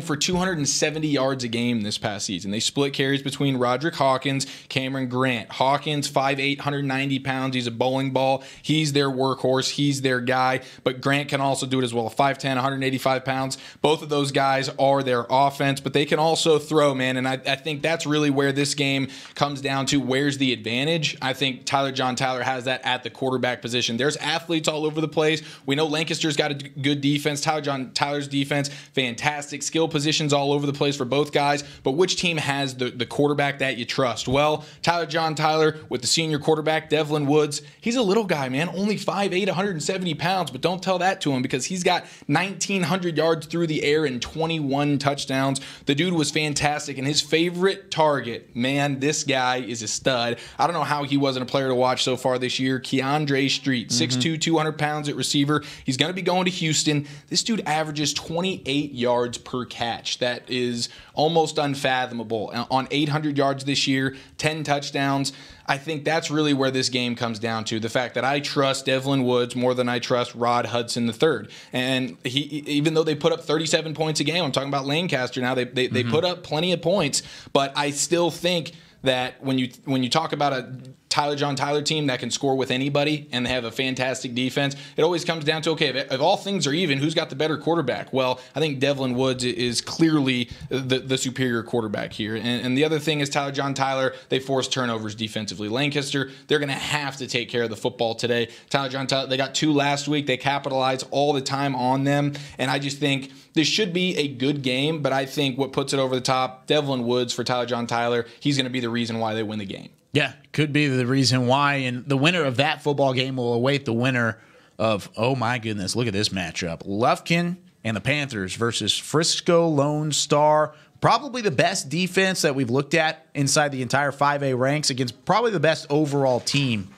for 270 yards a game this past season. They split carries between Roderick Hawkins, Cameron Grant. Hawkins, 5'8", 190 pounds. He's a bowling ball. He's their workhorse. He's their guy. But Grant can also do it as well. 5'10", 185 pounds. Both of those guys are their offense, but they can also throw, man. And I think that's really where this game comes down to. Where's the advantage? I think John Tyler has that at the quarterback position. There's athletes all over the place. We know Lancaster's got a good defense. John Tyler's defense, fantastic skill positions all over the place for both guys. But which team has the quarterback that you trust? Well, John Tyler with the senior quarterback, Devlin Woods. He's a little guy, man. Only 5'8", 170 pounds, but don't tell that to him because he's got 1,900 yards through the air and 21 touchdowns. The dude was fantastic, and his favorite target, man, this guy is a stud. I don't know how he wasn't a player to watch so far this year. Keandre Street, 6'2", 200 pounds at receiver. He's going to be going to Houston. This dude averages 28 yards per catch. That is almost unfathomable. On 800 yards this year, 10 touchdowns. I think that's really where this game comes down to. The fact that I trust Devlin Woods more than I trust Rod Hudson III. And even though they put up 37 points a game, I'm talking about Lancaster now, they put up plenty of points, but I still think that when you talk about a John Tyler team that can score with anybody and they have a fantastic defense, it always comes down to, okay, if all things are even, who's got the better quarterback? Well, I think Devlin Woods is clearly the superior quarterback here. And the other thing is John Tyler, they force turnovers defensively. Lancaster, they're going to have to take care of the football today. John Tyler, they got 2 last week. They capitalize all the time on them. And I just think this should be a good game, but I think what puts it over the top, Devlin Woods for John Tyler, he's going to be the reason why they win the game. Yeah, could be the reason why. And the winner of that football game will await the winner of, oh my goodness, look at this matchup. Lufkin and the Panthers versus Frisco Lone Star. Probably the best defense that we've looked at inside the entire 5A ranks against probably the best overall team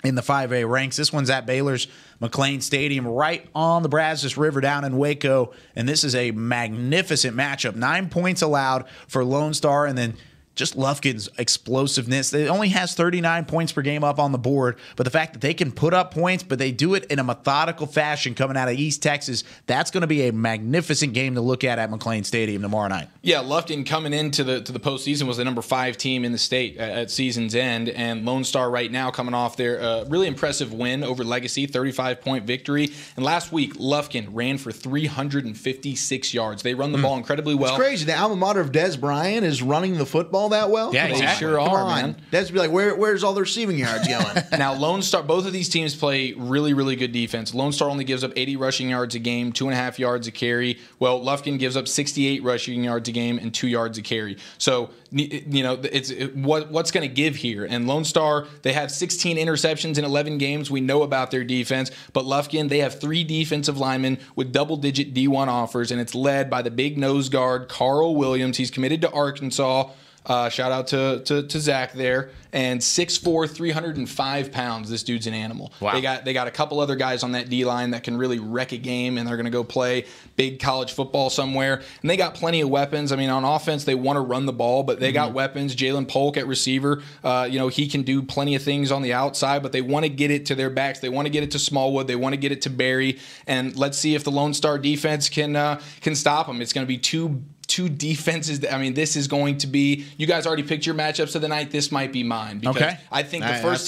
in the 5A ranks. This one's at Baylor's McLean Stadium, right on the Brazos River down in Waco. And this is a magnificent matchup. 9 points allowed for Lone Star, and then just Lufkin's explosiveness. It only has 39 points per game up on the board, but the fact that they can put up points, but they do it in a methodical fashion coming out of East Texas, that's going to be a magnificent game to look at McLean Stadium tomorrow night. Yeah, Lufkin coming into the postseason was the number 5 team in the state at season's end, and Lone Star right now coming off their really impressive win over Legacy, 35-point victory. And last week, Lufkin ran for 356 yards. They run the ball incredibly well. It's crazy. The alma mater of Des Bryant is running the football that well? Yeah, they sure are, man. Des be like, where's all the receiving yards going? Now, Lone Star, both of these teams play really, really good defense. Lone Star only gives up 80 rushing yards a game, 2.5 yards a carry. Well, Lufkin gives up 68 rushing yards a game and 2 yards a carry. So, what's going to give here? And Lone Star, they have 16 interceptions in 11 games. We know about their defense. But Lufkin, they have 3 defensive linemen with double-digit D1 offers, and it's led by the big nose guard, Carl Williams. He's committed to Arkansas. Shout out to Zach there. And 6'4", 305 pounds. This dude's an animal. Wow. They got a couple other guys on that D-line that can really wreck a game, and they're going to go play big college football somewhere. And they got plenty of weapons. I mean, on offense, they want to run the ball, but they got weapons. Jalen Polk at receiver, he can do plenty of things on the outside, but they want to get it to their backs. They want to get it to Smallwood. They want to get it to Barry. And let's see if the Lone Star defense can stop them. It's going to be two defenses. This is going to be. You guys already picked your matchups of the night. This might be mine because I think the first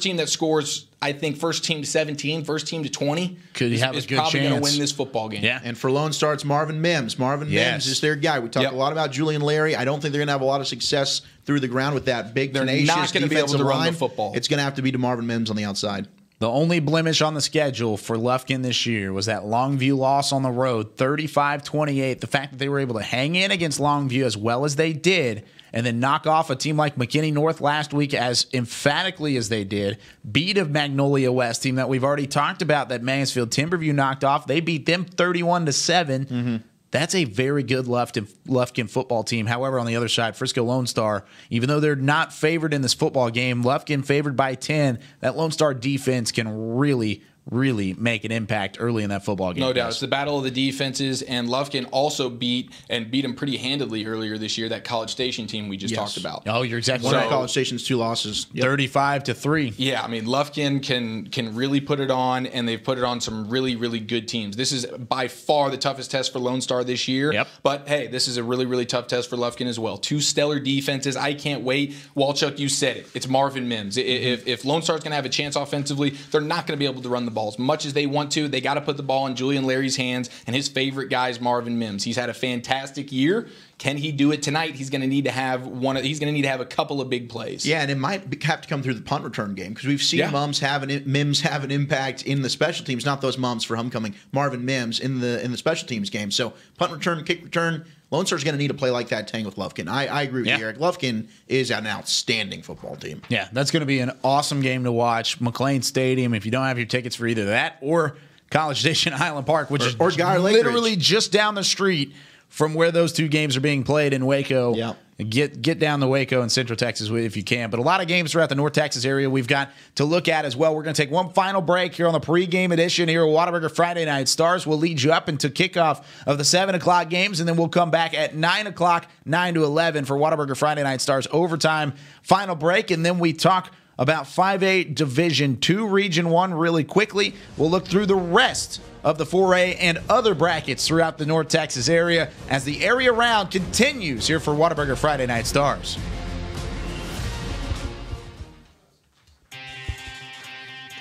team that scores. I think first team to 17, first team to 20 is probably going to win this football game. Yeah. And for Lone Star, it's Marvin Mims. Mims is their guy. We talked a lot about Julian Larry. I don't think they're going to have a lot of success through the ground with that big, tenacious not going to be able to run the football. It's going to have to be to Marvin Mims on the outside. The only blemish on the schedule for Lufkin this year was that Longview loss on the road, 35-28. The fact that they were able to hang in against Longview as well as they did and then knock off a team like McKinney North last week as emphatically as they did, beat a Magnolia West team that we've already talked about that Mansfield Timberview knocked off. They beat them 31-7. That's a very good Lufkin football team. However, on the other side, Frisco Lone Star, even though they're not favored in this football game, Lufkin favored by 10, that Lone Star defense can really make an impact early in that football game. No doubt. It's the battle of the defenses, and Lufkin also beat them pretty handedly earlier this year, that College Station team we just talked about. Oh, you're exactly right. right. One of College Station's 2 losses. 35-3. Yeah, Lufkin can really put it on, and they've put it on some really, really good teams. This is by far the toughest test for Lone Star this year. Yep. But, hey, this is a really, really tough test for Lufkin as well. 2 stellar defenses. I can't wait. Walchuk, you said it. It's Marvin Mims. If Lone Star's going to have a chance offensively, they're not going to be able to run the ball as much as they want to. They got to put the ball in Julian Larry's hands, and his favorite guy is Marvin Mims. He's had a fantastic year. Can he do it tonight? He's going to need to have a couple of big plays. Yeah, and it might have to come through the punt return game because we've seen Mims have an impact in the special teams. Not those mums for homecoming. Marvin Mims in the special teams game. So punt return, kick return. Lone Star's going to need to play like that to hang with Lufkin. I agree with you, Eric. Lufkin is an outstanding football team. Yeah, that's going to be an awesome game to watch. McLean Stadium, if you don't have your tickets for either that or College Station Island Park, which is literally just down the street from where those 2 games are being played in Waco. Yeah. Get down to Waco and Central Texas if you can. But a lot of games throughout the North Texas area we've got to look at as well. We're going to take one final break here on the pregame edition here at Whataburger Friday Night Stars. We'll lead you up into kickoff of the 7 o'clock games, and then we'll come back at 9 o'clock, 9 to 11 for Whataburger Friday Night Stars overtime final break. And then we talk about 5A Division 2 Region 1 really quickly. We'll look through the rest of the 4A and other brackets throughout the North Texas area as the area round continues here for Whataburger Friday Night Stars.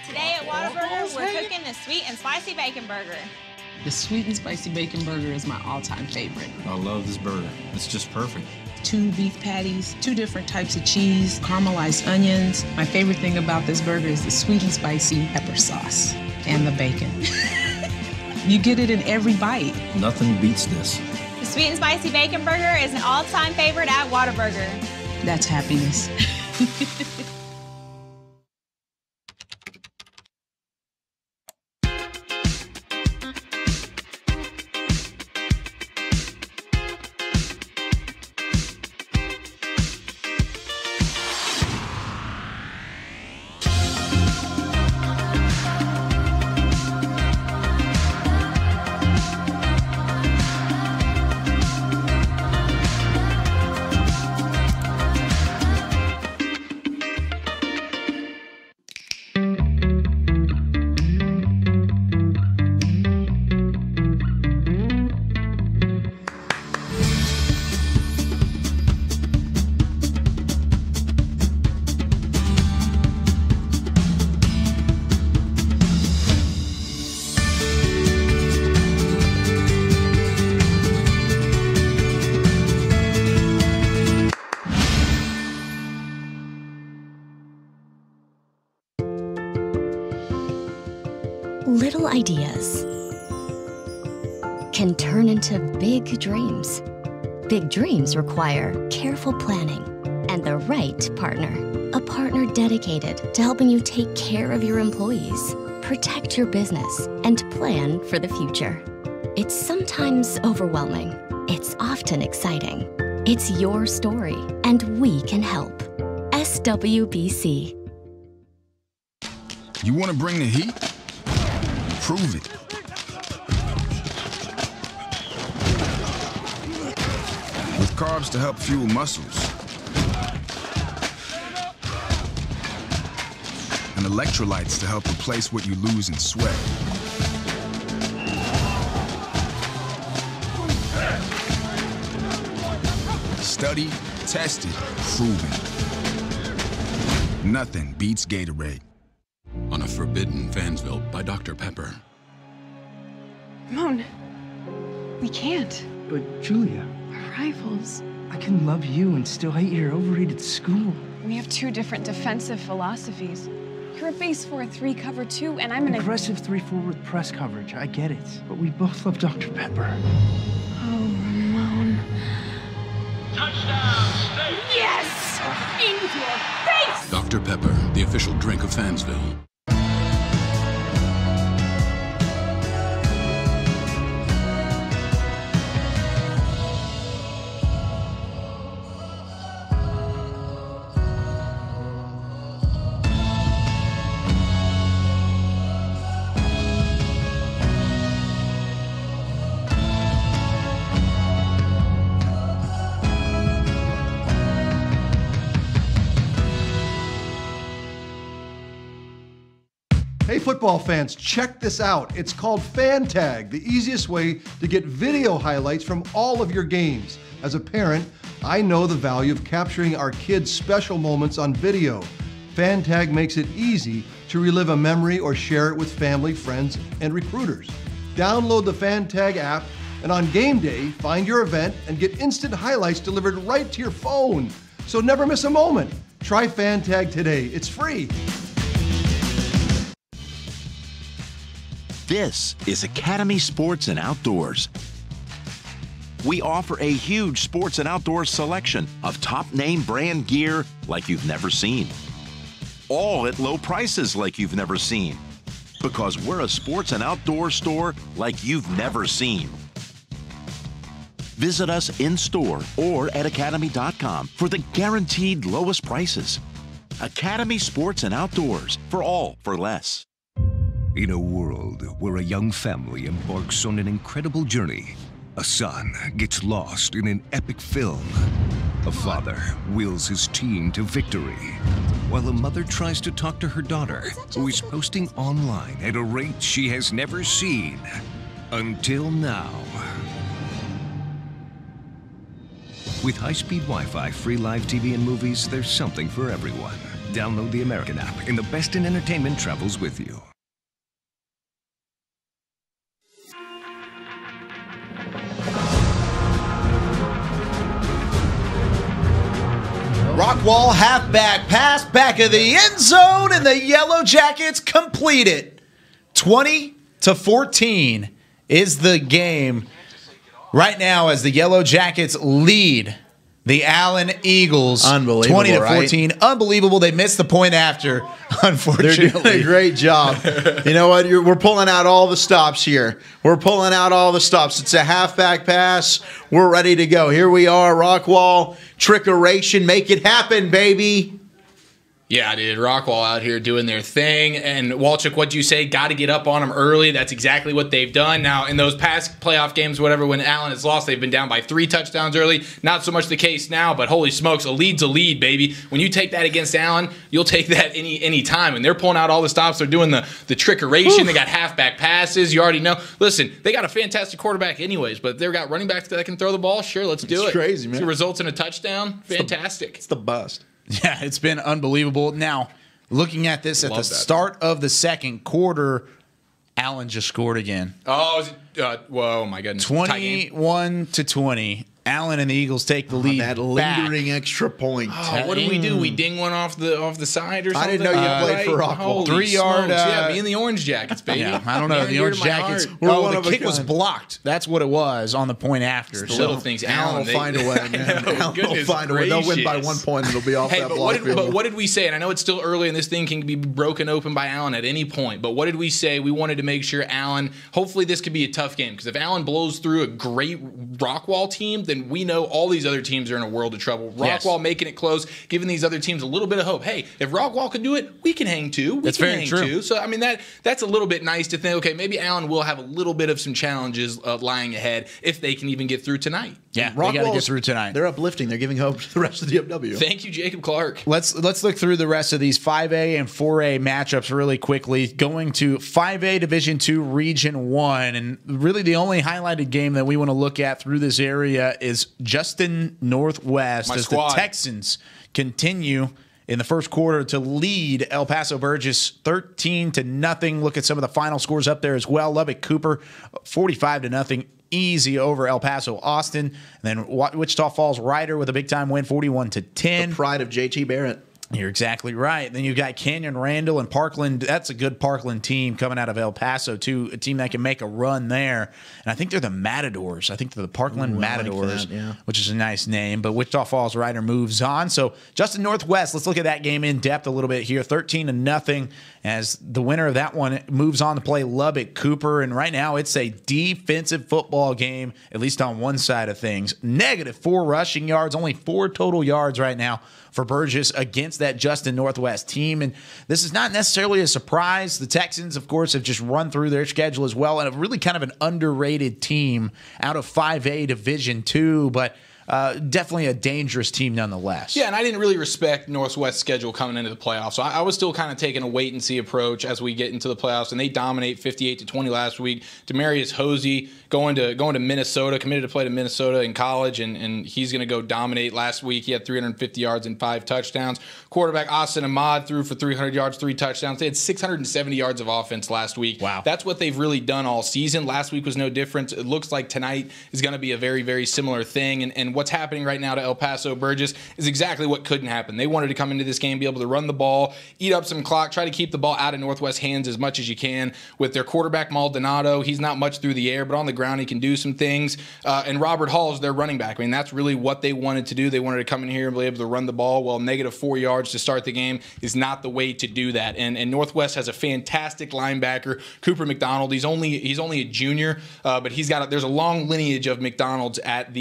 Today at Whataburger, we're cooking the sweet and spicy bacon burger. The sweet and spicy bacon burger is my all-time favorite. I love this burger. It's just perfect. 2 beef patties, 2 different types of cheese, caramelized onions. My favorite thing about this burger is the sweet and spicy pepper sauce and the bacon. You get it in every bite. Nothing beats this. The sweet and spicy bacon burger is an all-time favorite at Whataburger. That's happiness. Little ideas can turn into big dreams. Big dreams require careful planning and the right partner. A partner dedicated to helping you take care of your employees, protect your business, and plan for the future. It's sometimes overwhelming. It's often exciting. It's your story, and we can help. SWBC. You want to bring the heat? Prove it. With carbs to help fuel muscles. And electrolytes to help replace what you lose in sweat. Studied, tested, proven. Nothing beats Gatorade. On a forbidden Fansville by Dr. Pepper. Ramon, we can't. But Julia, We're rivals. I can love you and still hate your overrated school. We have two different defensive philosophies. You're a base 4-3 cover 2, and I'm an aggressive 3-4 with press coverage. I get it, but we both love Dr. Pepper. Oh, Ramon. Touchdown, State! Yes! In your face! Dr. Pepper, the official drink of Fansville. Hey football fans, check this out. It's called FanTag, the easiest way to get video highlights from all of your games. As a parent, I know the value of capturing our kids' special moments on video. FanTag makes it easy to relive a memory or share it with family, friends, and recruiters. Download the FanTag app, and on game day, find your event and get instant highlights delivered right to your phone. So never miss a moment. Try FanTag today. It's free. This is Academy Sports and Outdoors. We offer a huge sports and outdoors selection of top name brand gear like you've never seen. All at low prices like you've never seen. Because we're a sports and outdoor store like you've never seen. Visit us in store or at academy.com for the guaranteed lowest prices. Academy Sports and Outdoors, for all for less. In a world where a young family embarks on an incredible journey, a son gets lost in an epic film. A father wills his team to victory, while a mother tries to talk to her daughter, who is posting online at a rate she has never seen until now. With high-speed Wi-Fi, free live TV and movies, there's something for everyone. Download the American app, and the best in entertainment travels with you. Rockwall halfback pass back of the end zone, and the Yellow Jackets complete it. 20-14 is the game right now as the Yellow Jackets lead the Allen Eagles. Unbelievable, 20-14. right? Unbelievable. They missed the point after, unfortunately. They're doing a great job. You know what? We're pulling out all the stops here. We're pulling out all the stops. It's a halfback pass. We're ready to go. Here we are, Rockwall. Trickeration. Make it happen, baby. Yeah, dude. Rockwall out here doing their thing. And Walchuk, what'd you say? Got to get up on them early. That's exactly what they've done. Now, in those past playoff games, whatever, when Allen has lost, they've been down by 3 touchdowns early. Not so much the case now, but holy smokes, a lead's a lead, baby. When you take that against Allen, you'll take that any time. And they're pulling out all the stops. They're doing the trickeration. They got halfback passes. You already know. Listen, they got a fantastic quarterback anyways, but they've got running backs that can throw the ball. Sure, let's do it. It's crazy, man. It results in a touchdown. Fantastic. It's the bust. Yeah, it's been unbelievable. Now, looking at this at the start of the second quarter, Allen just scored again. Oh, whoa, my goodness. 21-20. Allen and the Eagles take the lead. That lingering extra point. Oh, what did we do? We ding one off the side or something? I didn't know you played for Rockwall. 3-yard. Yeah, me and the Orange Jackets, baby. Yeah, I don't know. The Orange Jackets. The kick was blocked. That's what it was on the point after. The little things. Allen will find a way, man. Allen will find a way. They'll win by 1 point. It'll be off that block field. But what did we say? And I know it's still early, and this thing can be broken open by Allen at any point. But what did we say? We wanted to make sure Allen. Hopefully, this could be a tough game because if Allen blows through a great Rockwall team, then we know all these other teams are in a world of trouble. Rockwall making it close, giving these other teams a little bit of hope. Hey, if Rockwall can do it, we can hang too. That's very true. So I mean that's a little bit nice to think. Okay, maybe Allen will have a little bit of some challenges lying ahead if they can even get through tonight. Yeah, they got to get through tonight. They're uplifting. They're giving hope to the rest of the DFW. Thank you, Jacob Clark. Let's look through the rest of these 5A and 4A matchups really quickly. Going to 5A Division II Region 1, and really the only highlighted game that we want to look at through this area is Justin Northwest as the Texans continue in the first quarter to lead El Paso Burgess 13-0. Look at some of the final scores up there as well. Lubbock Cooper 45-0. Easy over El Paso Austin. And then Wichita Falls Ryder with a big time win 41-10. The pride of JT Barrett. You're exactly right. Then you've got Canyon Randall and Parkland. That's a good Parkland team coming out of El Paso, too. A team that can make a run there. And I think they're the Matadors. I think they're the Parkland Matadors, like that, yeah. which is a nice name. But Wichita Falls Ryder moves on. So Justin Northwest, let's look at that game in depth a little bit here. 13-0 as the winner of that one moves on to play Lubbock Cooper. And right now it's a defensive football game, at least on one side of things. -4 rushing yards, only 4 total yards right now for Burgess against that Justin Northwest team. And this is not necessarily a surprise. The Texans, of course, have just run through their schedule as well, and a really kind of an underrated team out of 5A Division II, but definitely a dangerous team nonetheless. Yeah, and I didn't really respect Northwest's schedule coming into the playoffs. So I was still kind of taking a wait-and-see approach as we get into the playoffs, and they dominate 58-20 last week. Demarius Hosey going to Minnesota, committed to play to Minnesota in college, and he's going to go dominate. Last week he had 350 yards and 5 touchdowns. Quarterback Austin Ahmad threw for 300 yards, 3 touchdowns. They had 670 yards of offense last week. Wow. That's what they've really done all season. Last week was no different. It looks like tonight is going to be a very, very similar thing, and what's happening right now to El Paso Burgess is exactly what couldn't happen. They wanted to come into this game, be able to run the ball, eat up some clock, try to keep the ball out of Northwest hands as much as you can. With their quarterback Maldonado, he's not much through the air, but on the ground he can do some things. And Robert Hall is their running back. I mean, that's really what they wanted to do. They wanted to come in here and be able to run the ball. Well, -4 yards to start the game is not the way to do that. And Northwest has a fantastic linebacker, Cooper McDonald. He's only a junior, but there's a long lineage of McDonald's at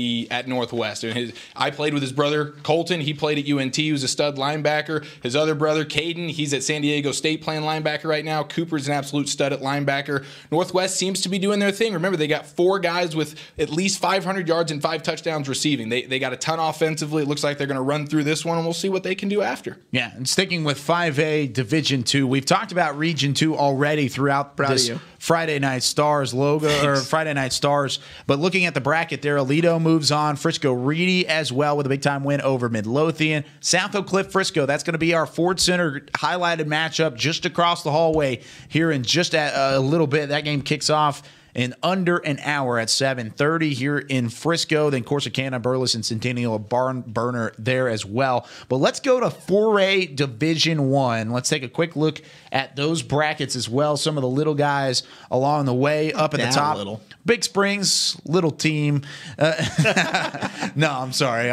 Northwest. And I played with his brother Colton. He played at UNT. He was a stud linebacker. His other brother Caden, he's at San Diego State playing linebacker right now. Cooper's an absolute stud at linebacker. Northwest seems to be doing their thing. Remember, they got 4 guys with at least 500 yards and 5 touchdowns receiving. They got a ton offensively. It looks like they're going to run through this one, and we'll see what they can do after. Yeah, and sticking with 5A Division II, we've talked about Region 2 already throughout this Friday Night Stars logo, or Friday Night Stars. But looking at the bracket there, Aledo moves on. Frisco Reedy as well with a big-time win over Midlothian. South Oak Cliff Frisco, that's going to be our Ford Center highlighted matchup just across the hallway here in just a little bit. That game kicks off in under an hour at 7:30 here in Frisco. Then Corsicana, Burles, and Centennial, a barn burner there as well. But let's go to 4A Division I. Let's take a quick look at those brackets as well. Some of the little guys along the way up at the top. Little. Big Springs, little team. No, I'm sorry.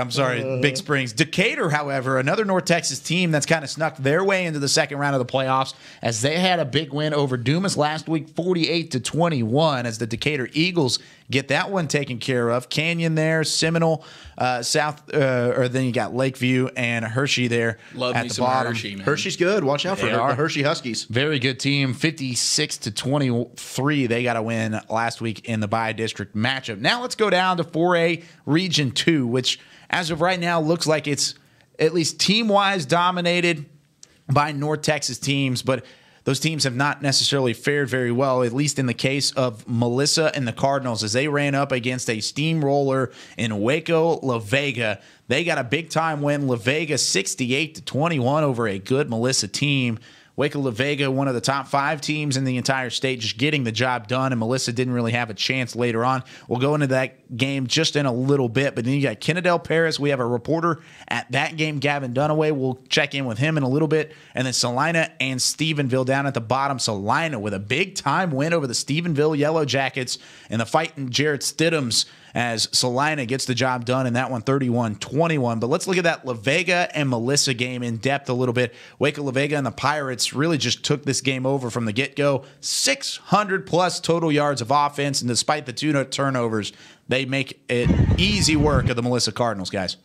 Big Springs. Decatur, however, another North Texas team that's kind of snuck their way into the second round of the playoffs as they had a big win over Dumas last week, 48-21, as the Decatur Eagles get that one taken care of. Canyon there, Seminole, then you got Lakeview and Hershey there at the bottom. Hershey, man. Hershey's good. Watch out for the Hershey Huskies. Very good team. 56-23. They got a win last week in the bi-district matchup. Now let's go down to 4A Region 2, which as of right now looks like it's at least team-wise dominated by North Texas teams, but those teams have not necessarily fared very well, at least in the case of Melissa and the Cardinals, as they ran up against a steamroller in Waco, La Vega. They got a big-time win, La Vega 68-21 over a good Melissa team. Waco La Vega, one of the top 5 teams in the entire state, just getting the job done, and Melissa didn't really have a chance later on. We'll go into that game just in a little bit, but then you got Kennedale Paris. We have a reporter at that game, Gavin Dunaway. We'll check in with him in a little bit, and then Salina and Stephenville down at the bottom. Salina with a big-time win over the Stephenville Yellow Jackets and the fighting Jarrett Stidhams as Salina gets the job done in that one, 31-21. But let's look at that La Vega and Melissa game in depth a little bit. Waco La Vega and the Pirates really just took this game over from the get-go. 600-plus total yards of offense, and despite the 2 turnovers, they make it easy work of the Melissa Cardinals, guys.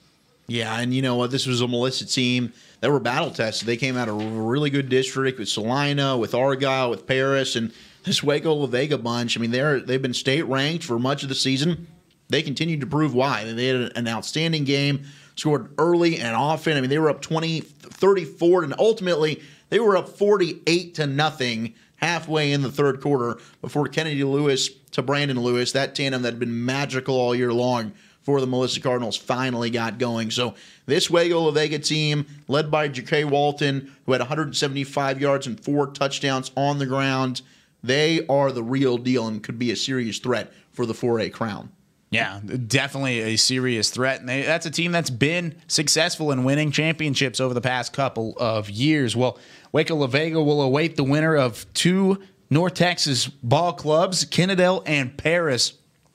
Yeah, and you know what? This was a Melissa team that were battle-tested. They came out of a really good district with Salina, with Argyle, with Paris, and this Waco La Vega bunch. I mean, they've been state-ranked for much of the season. They continued to prove why. They had an outstanding game, scored early and often. I mean, they were up 34, and ultimately they were up 48-0 halfway in the third quarter before Kennedy Lewis to Brandon Lewis, that tandem that had been magical all year long for the Melissa Cardinals, finally got going. So this Waco La Vega team, led by Ja'Kay Walton, who had 175 yards and 4 touchdowns on the ground, they are the real deal and could be a serious threat for the 4A crown. Yeah, definitely a serious threat. And that's a team that's been successful in winning championships over the past couple of years. Well, Waco La Vega will await the winner of 2 North Texas ball clubs, Kennedale and Paris.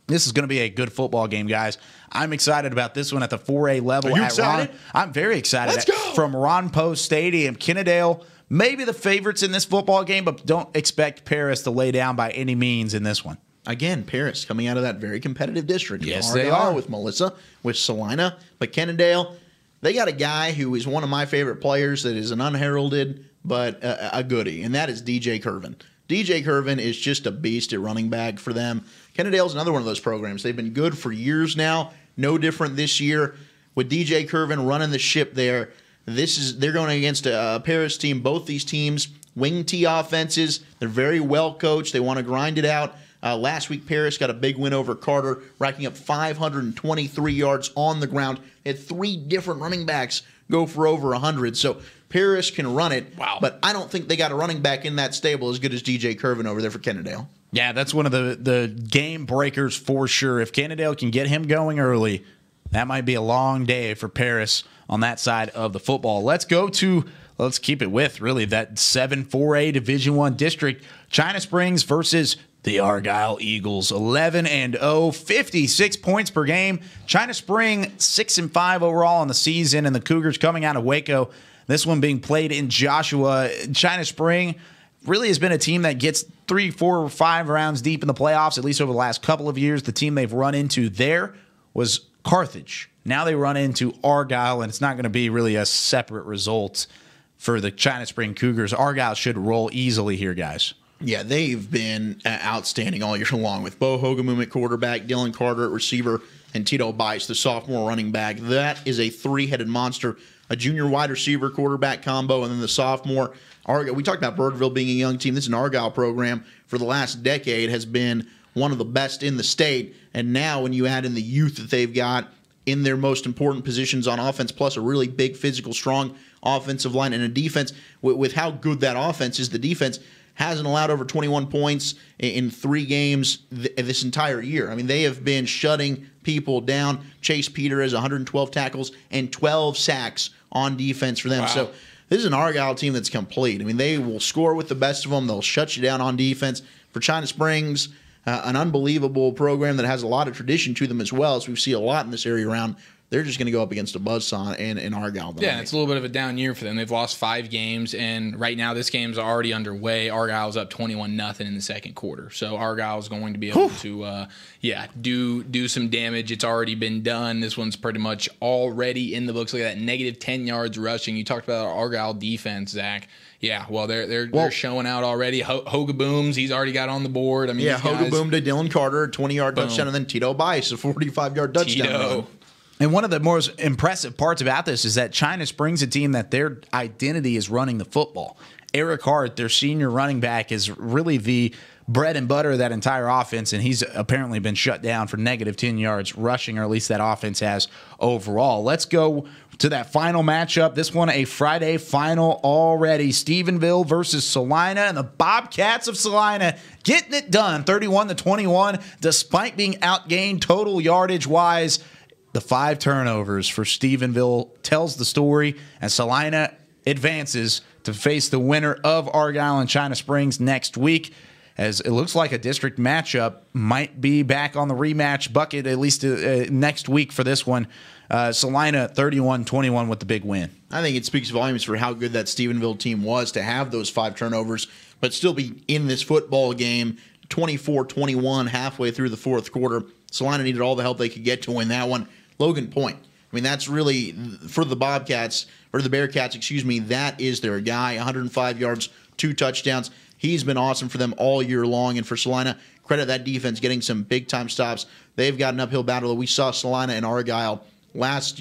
This is going to be a good football game, guys. I'm excited about this one at the 4A level. Are you excited? I'm very excited. Let's go! From Ron Post Stadium, Kennedale, maybe the favorites in this football game, but don't expect Paris to lay down by any means in this one. Again, Paris coming out of that very competitive district. Yes, Argyle, they are. With Melissa, with Salina. But Kennedale, they got a guy who is one of my favorite players that is an unheralded but a goodie, and that is DJ Curvin. DJ Curvin is just a beast at running back for them. Kennedale's another one of those programs. They've been good for years now. No different this year. With DJ Curvin running the ship there, they're going against a Paris team. Both these teams, wing T offenses. They're very well coached. They want to grind it out. Last week, Paris got a big win over Carter, racking up 523 yards on the ground. They had 3 different running backs go for over 100. So Paris can run it. Wow. But I don't think they got a running back in that stable as good as DJ Curvin over there for Kennedale. Yeah, that's one of the game breakers for sure. If Kennedale can get him going early, that might be a long day for Paris on that side of the football. Let's keep it with, really, that 7-4A Division I district. China Springs versus the Argyle Eagles, 11-0, 56 points per game. China Spring, 6-5 overall on the season, and the Cougars coming out of Waco. This one being played in Joshua. China Spring really has been a team that gets 3, 4, 5 rounds deep in the playoffs, at least over the last couple of years. The team they've run into there was Carthage. Now they run into Argyle, and it's not going to be really a separate result for the China Spring Cougars. Argyle should roll easily here, guys. Yeah, they've been outstanding all year long with Bo Hogamoom at quarterback, Dylan Carter at receiver, and Tito Bice, the sophomore running back. That is a 3-headed monster, a junior wide receiver quarterback combo, and then the sophomore. We talked about Birdville being a young team. This is an Argyle program for the last decade, has been one of the best in the state. And now when you add in the youth that they've got in their most important positions on offense, plus a really big, physical, strong offensive line and a defense, with how good that offense is, the defense hasn't allowed over 21 points in 3 games this entire year. I mean, they have been shutting people down. Chase Peter has 112 tackles and 12 sacks on defense for them. Wow. So this is an Argyle team that's complete. I mean, they will score with the best of them. They'll shut you down on defense. For China Springs, an unbelievable program that has a lot of tradition to them as well, as we see a lot in this area around. They're just going to go up against a buzzsaw in Argyle. Yeah, it's a little bit of a down year for them. They've lost 5 games, and right now this game's already underway. Argyle's up 21-0 in the second quarter. So Argyle's going to be able to, do some damage. It's already been done. This one's pretty much already in the books. Look at that, negative 10 yards rushing. You talked about our Argyle defense, Zach. Yeah, well, they're showing out already. Hogabooms, he's already got on the board. I mean, Hogaboom to Dylan Carter, 20-yard touchdown, and then Tito Bice, a 45-yard touchdown. And one of the most impressive parts about this is that China Springs a team that their identity is running the football. Eric Hart, their senior running back, is really the bread and butter of that entire offense, and he's apparently been shut down for negative 10 yards rushing, or at least that offense has overall. Let's go to that final matchup. This one, a Friday final already. Stephenville versus Salina, and the Bobcats of Salina getting it done, 31-21, despite being outgained total yardage-wise. The 5 turnovers for Stephenville tells the story, and Salina advances to face the winner of Argyle and China Springs next week, as it looks like a district matchup might be back on the rematch bucket, at least next week for this one. Salina 31-21 with the big win. I think it speaks volumes for how good that Stephenville team was to have those 5 turnovers, but still be in this football game 24-21 halfway through the fourth quarter. Salina needed all the help they could get to win that one. Logan Point. I mean, that's really, for the Bobcats, or the Bearcats, excuse me, that is their guy. 105 yards, 2 touchdowns. He's been awesome for them all year long. And for Salina, credit that defense getting some big-time stops. They've got an uphill battle. We saw Salina and Argyle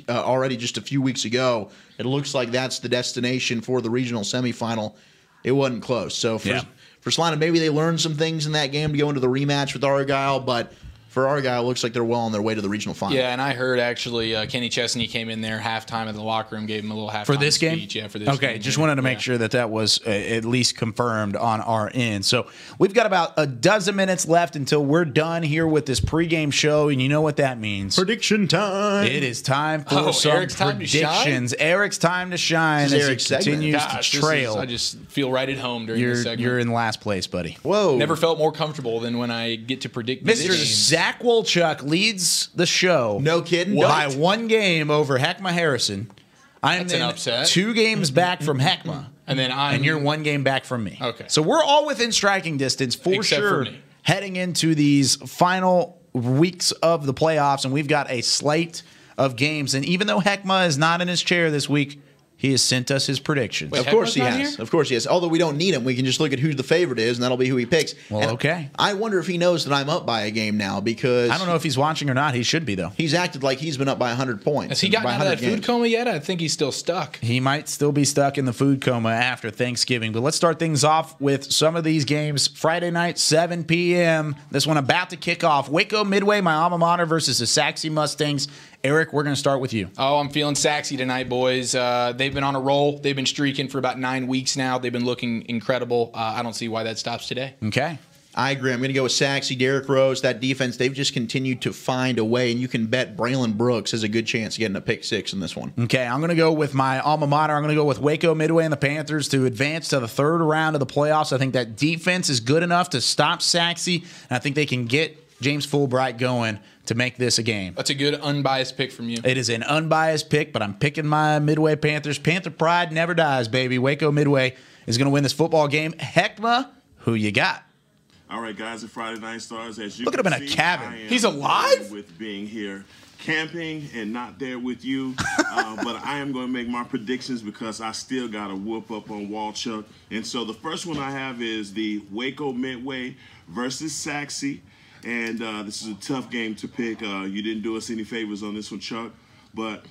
already just a few weeks ago. It looks like that's the destination for the regional semifinal. It wasn't close. So for Salina, maybe they learned some things in that game to go into the rematch with Argyle, but for Argyle, it looks like they're well on their way to the regional final. Yeah, and I heard actually Kenny Chesney came in there halftime in the locker room, gave him a little halftime for this speech. Game. Yeah, for this game. Okay, just wanted to make sure that was at least confirmed on our end. So we've got about a dozen minutes left until we're done here with this pregame show, and you know what that means. Prediction time. It is time for some Eric's predictions. Eric's time to shine as he continues to trail. I just feel right at home during this segment. You're in last place, buddy. Whoa. Never felt more comfortable than when I get to predict Mr. Zach Wolchuk leads the show. No kidding. By 1 game over Heckma Harrison. I'm an upset. 2 games back from Heckma. And you're 1 game back from me. Okay. So we're all within striking distance for Except sure for me. heading into these final weeks of the playoffs, and we've got a slate of games. And even though Heckma is not in his chair this week, he has sent us his predictions. Of course he has. Of course he has. Although we don't need him, we can just look at who the favorite is, and that'll be who he picks. Well, okay. I wonder if he knows that I'm up by a game now, because I don't know if he's watching or not. He should be, though. He's acted like he's been up by 100 points. Has he gotten out of that food coma yet? I think he's still stuck. He might still be stuck in the food coma after Thanksgiving. But let's start things off with some of these games. Friday night, 7 p.m. This one about to kick off. Waco Midway, my alma mater, versus the Saxe Mustangs. Eric, we're going to start with you. Oh, I'm feeling Saxe tonight, boys. They've been on a roll. They've been streaking for about 9 weeks now. They've been looking incredible. I don't see why that stops today. Okay. I agree. I'm going to go with Saxe, Derrick Rose. That defense, they've just continued to find a way, and you can bet Braylon Brooks has a good chance of getting a pick 6 in this one. Okay, I'm going to go with my alma mater. I'm going to go with Waco Midway and the Panthers to advance to the 3rd round of the playoffs. I think that defense is good enough to stop Saxe, and I think they can get James Fulbright going to make this a game. That's a good unbiased pick from you. It is an unbiased pick, but I'm picking my Midway Panthers. Panther pride never dies, baby. Waco Midway is going to win this football game. Heckma, who you got? All right, guys, at Friday Night Stars, as you look at him in a cabin. He's alive? With being here, camping and not there with you, but I am going to make my predictions because I still got to whoop up on Walchuk. And so the first one I have is the Waco Midway versus Saxe. And this is a tough game to pick. You didn't do us any favors on this one, Chuck. But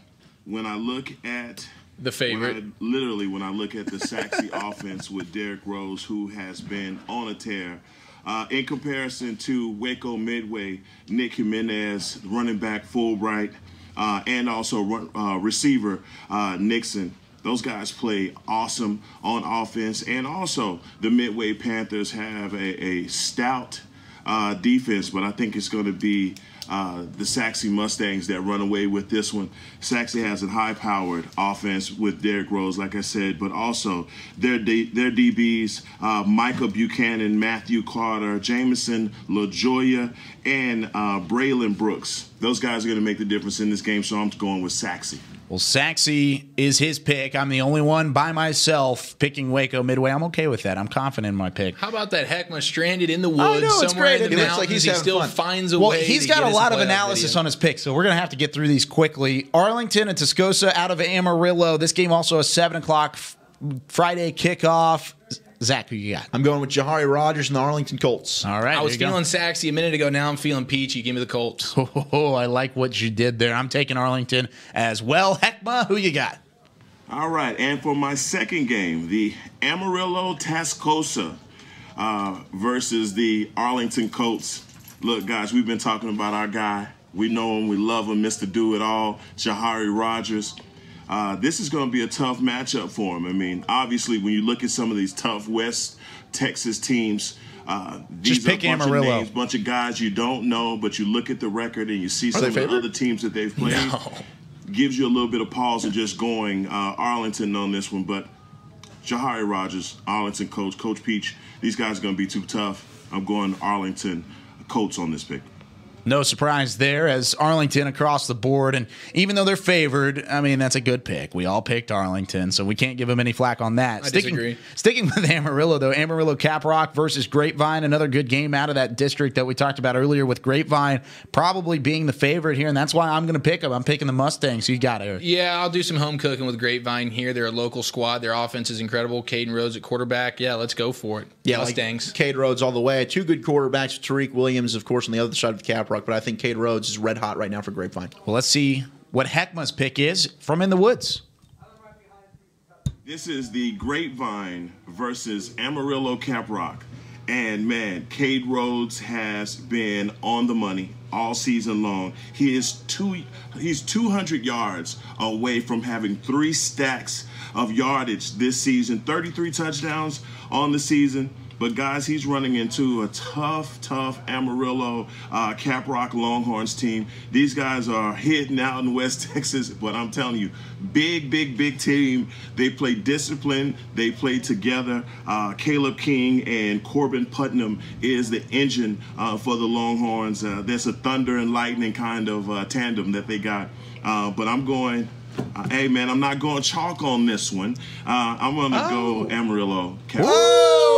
when I look at the favorite, when I look at the Saxe offense with Derrick Rose, who has been on a tear, in comparison to Waco Midway, Nick Jimenez, running back Fulbright, and also receiver Nixon. Those guys play awesome on offense. And also the Midway Panthers have a stout defense, but I think it's going to be the Saxe Mustangs that run away with this one. Saxe has a high-powered offense with Derrick Rose, like I said, but also their DBs, Micah Buchanan, Matthew Carter, Jameson LaJoya, and Braylon Brooks. Those guys are going to make the difference in this game, so I'm going with Saxe. Well, Saxe is his pick. I'm the only one by myself picking Waco Midway. I'm okay with that. I'm confident in my pick. How about that Heckma stranded in the woods somewhere in the mountains? Like he still finds a way. Well, he's got a lot of analysis on his picks, so we're going to have to get through these quickly. Arlington and Tascosa out of Amarillo. This game also a 7 o'clock Friday kickoff. Zach, who you got? I'm going with Jahari Rogers and the Arlington Colts. All right. I was feeling Saxe a minute ago. Now I'm feeling peachy. Give me the Colts. Oh, I like what you did there. I'm taking Arlington as well. Heckma, who you got? All right, and for my second game, the Amarillo Tascosa versus the Arlington Colts. Look, guys, we've been talking about our guy. We know him, we love him, Mr. Do-It-All, Jahari Rogers. This is going to be a tough matchup for him. I mean, obviously, when you look at some of these tough West Texas teams, these are a bunch of names, bunch of guys you don't know, but you look at the record and you see some of the other teams that they've played. No. Gives you a little bit of pause of just going Arlington on this one. But Jahari Rogers, Arlington coach, Coach Peach, these guys are going to be too tough. I'm going Arlington Colts on this pick. No surprise there, as Arlington across the board. And even though they're favored, I mean, that's a good pick. We all picked Arlington, so we can't give them any flack on that. I disagree. Sticking with Amarillo, though, Amarillo Caprock versus Grapevine, another good game out of that district that we talked about earlier, with Grapevine probably being the favorite here, and that's why I'm going to pick them. I'm picking the Mustangs. So you got it. Yeah, I'll do some home cooking with Grapevine here. They're a local squad. Their offense is incredible. Caden Rhodes at quarterback. Yeah, let's go for it. Yeah, Mustangs. Like Cade Rhodes all the way. Two good quarterbacks, Tariq Williams, of course, on the other side of the Caprock, but I think Cade Rhodes is red hot right now for Grapevine. Well, let's see what Heckma's pick is from In the Woods. This is the Grapevine versus Amarillo Caprock. And, man, Cade Rhodes has been on the money all season long. He's 200 yards away from having 3 stacks of yardage this season, 33 touchdowns on the season. But, guys, he's running into a tough Amarillo Caprock Longhorns team. These guys are hidden out in West Texas, but I'm telling you, big team. They play discipline. They play together. Caleb King and Corbin Putnam is the engine for the Longhorns. There's a thunder and lightning kind of tandem that they got. But I'm going... hey, man, I'm not going chalk on this one. I'm going to go Amarillo Caprock. Whoa!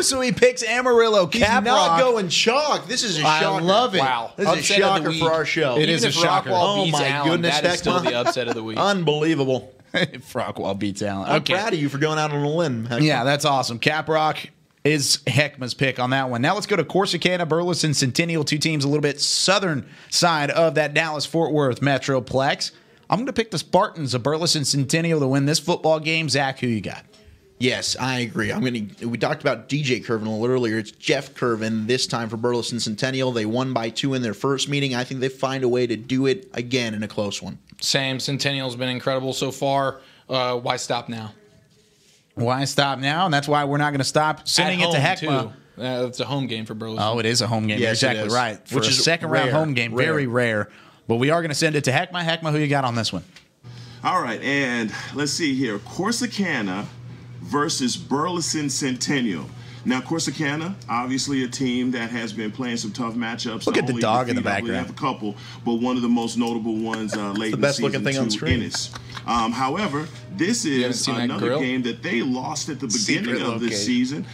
So he picks Amarillo Caprock. He's not going chalk. This is a shocker. I love it. Wow. This is a shocker for our show. It is a shocker. Oh, my goodness. That is still the upset of the week. Unbelievable. Frockwell beats Allen. I'm proud of you for going out on a limb. Yeah, that's awesome. Caprock is Heckma's pick on that one. Now let's go to Corsicana, Burleson, Centennial, two teams a little bit southern side of that Dallas-Fort Worth Metroplex. I'm going to pick the Spartans of Burleson Centennial to win this football game. Zach, who you got? Yes, I agree. We talked about DJ Curvin a little earlier. It's Jeff Curvin this time for Burleson Centennial. They won by 2 in their first meeting. I think they find a way to do it again in a close one. Same. Centennial's been incredible so far. Why stop now? Why stop now? And that's why we're not going to stop sending it to Heckma. It's a home game for Burleson. Oh, it is a home game. Yes, You're exactly right. Which is is a second-round home game. Very rare. But we are going to send it to Heckma. Heckma, who you got on this one? All right, and let's see here. Corsicana versus Burleson Centennial. Now, Corsicana, obviously a team that has been playing some tough matchups. Look at the dog in the background. We have a couple, but one of the most notable ones late in the season, looking thing on screen. Ennis. However, this is another game that they lost at the beginning of this season.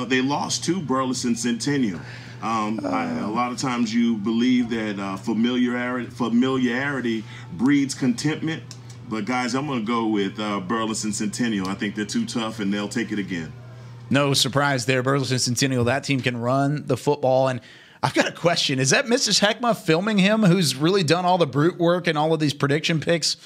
They lost to Burleson Centennial. A lot of times you believe that familiarity breeds contentment. But, guys, I'm going to go with Burleson Centennial. I think they're too tough, and they'll take it again. No surprise there. Burleson Centennial, that team can run the football. And I've got a question. Is that Mrs. Heckma filming him, who's really done all the brute work and all of these prediction picks?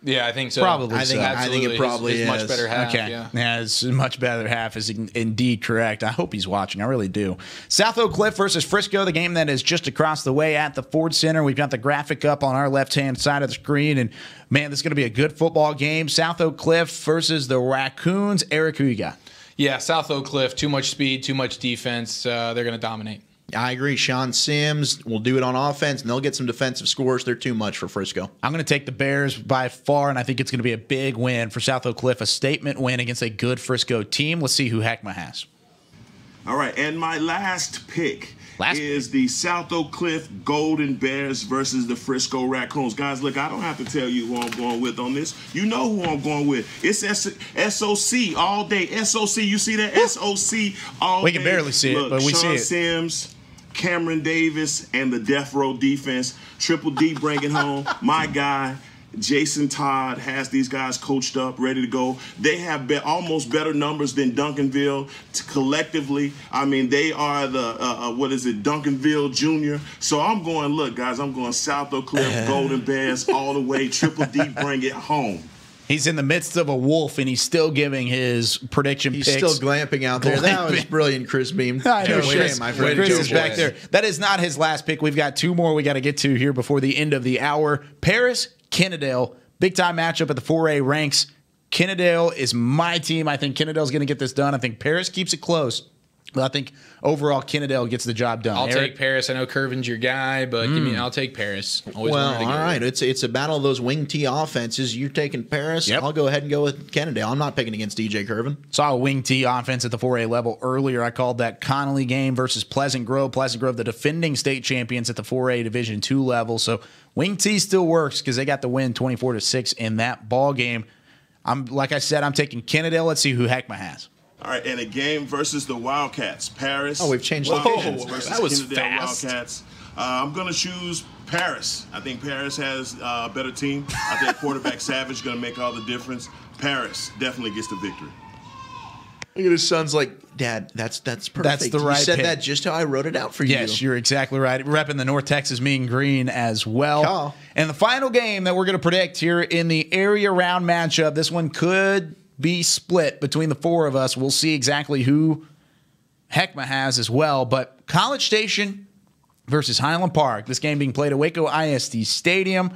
Yeah, I think so. Probably I think it probably his is. much better half. Okay. Yeah, his much better half is indeed correct. I hope he's watching. I really do. South Oak Cliff versus Frisco, the game that is just across the way at the Ford Center. We've got the graphic up on our left-hand side of the screen. And, man, this is going to be a good football game. South Oak Cliff versus the Raccoons. Eric, who you got? Yeah, South Oak Cliff, too much speed, too much defense. They're going to dominate. I agree. Sean Sims will do it on offense, and they'll get some defensive scores. They're too much for Frisco. I'm going to take the Bears by far, and I think it's going to be a big win for South Oak Cliff, a statement win against a good Frisco team. Let's see who Heckma has. All right, and my last pick is the South Oak Cliff Golden Bears versus the Frisco Raccoons. Guys, look, I don't have to tell you who I'm going with on this. You know who I'm going with. It's SOC all day. SOC, you see that? SOC all day. We can barely see it, but we see it. Sean Sims, Cameron Davis, and the Death Row defense. Triple D bring it home. My guy, Jason Todd, has these guys coached up, ready to go. They have almost better numbers than Duncanville collectively. I mean, they are the, Duncanville Junior. So I'm going, look, guys, I'm going South Oak Cliff, Golden Bears all the way. Triple D bring it home. He's in the midst of a wolf, and he's still giving his prediction He's picks. still glamping out there. That was brilliant, Chris Beam. I know, No Chris, shame, my friend. Chris is back there. That is not his last pick. We've got 2 more we got to get to here before the end of the hour. Paris, Kennedale, big-time matchup at the 4A ranks. Kennedale is my team. I think Kennedale's going to get this done. I think Paris keeps it close. But I think overall Kennedale gets the job done. I'll take Paris. I know Curvin's your guy, but I'll take Paris. Always well, wanted to all go right. with. It's a battle of those wing T offenses. You're taking Paris. Yep. I'll go ahead and go with Kennedale. I'm not picking against DJ Curvin. Saw a wing T offense at the 4A level earlier. I called that Connolly game versus Pleasant Grove. Pleasant Grove, the defending state champions at the 4A Division II level. So wing T still works because they got the win 24-6 in that ball game. Like I said, I'm taking Kennedale. Let's see who Heckma has. All right, and a game versus the Wildcats. Paris. Oh, we've changed Wildcats locations. versus That was Kennedale fast. Wildcats. I'm going to choose Paris. I think Paris has a better team. I think quarterback Savage is going to make all the difference. Paris definitely gets the victory. Look at his son's like, Dad, that's perfect. That's the right You said pick. that just how I wrote it out for you. Yes, you're exactly right. Repping the North Texas Mean Green as well. Call. And the final game that we're going to predict here in the area round matchup, this one could be split between the 4 of us. We'll see exactly who Heckma has as well. But College Station versus Highland Park. This game being played at Waco ISD Stadium.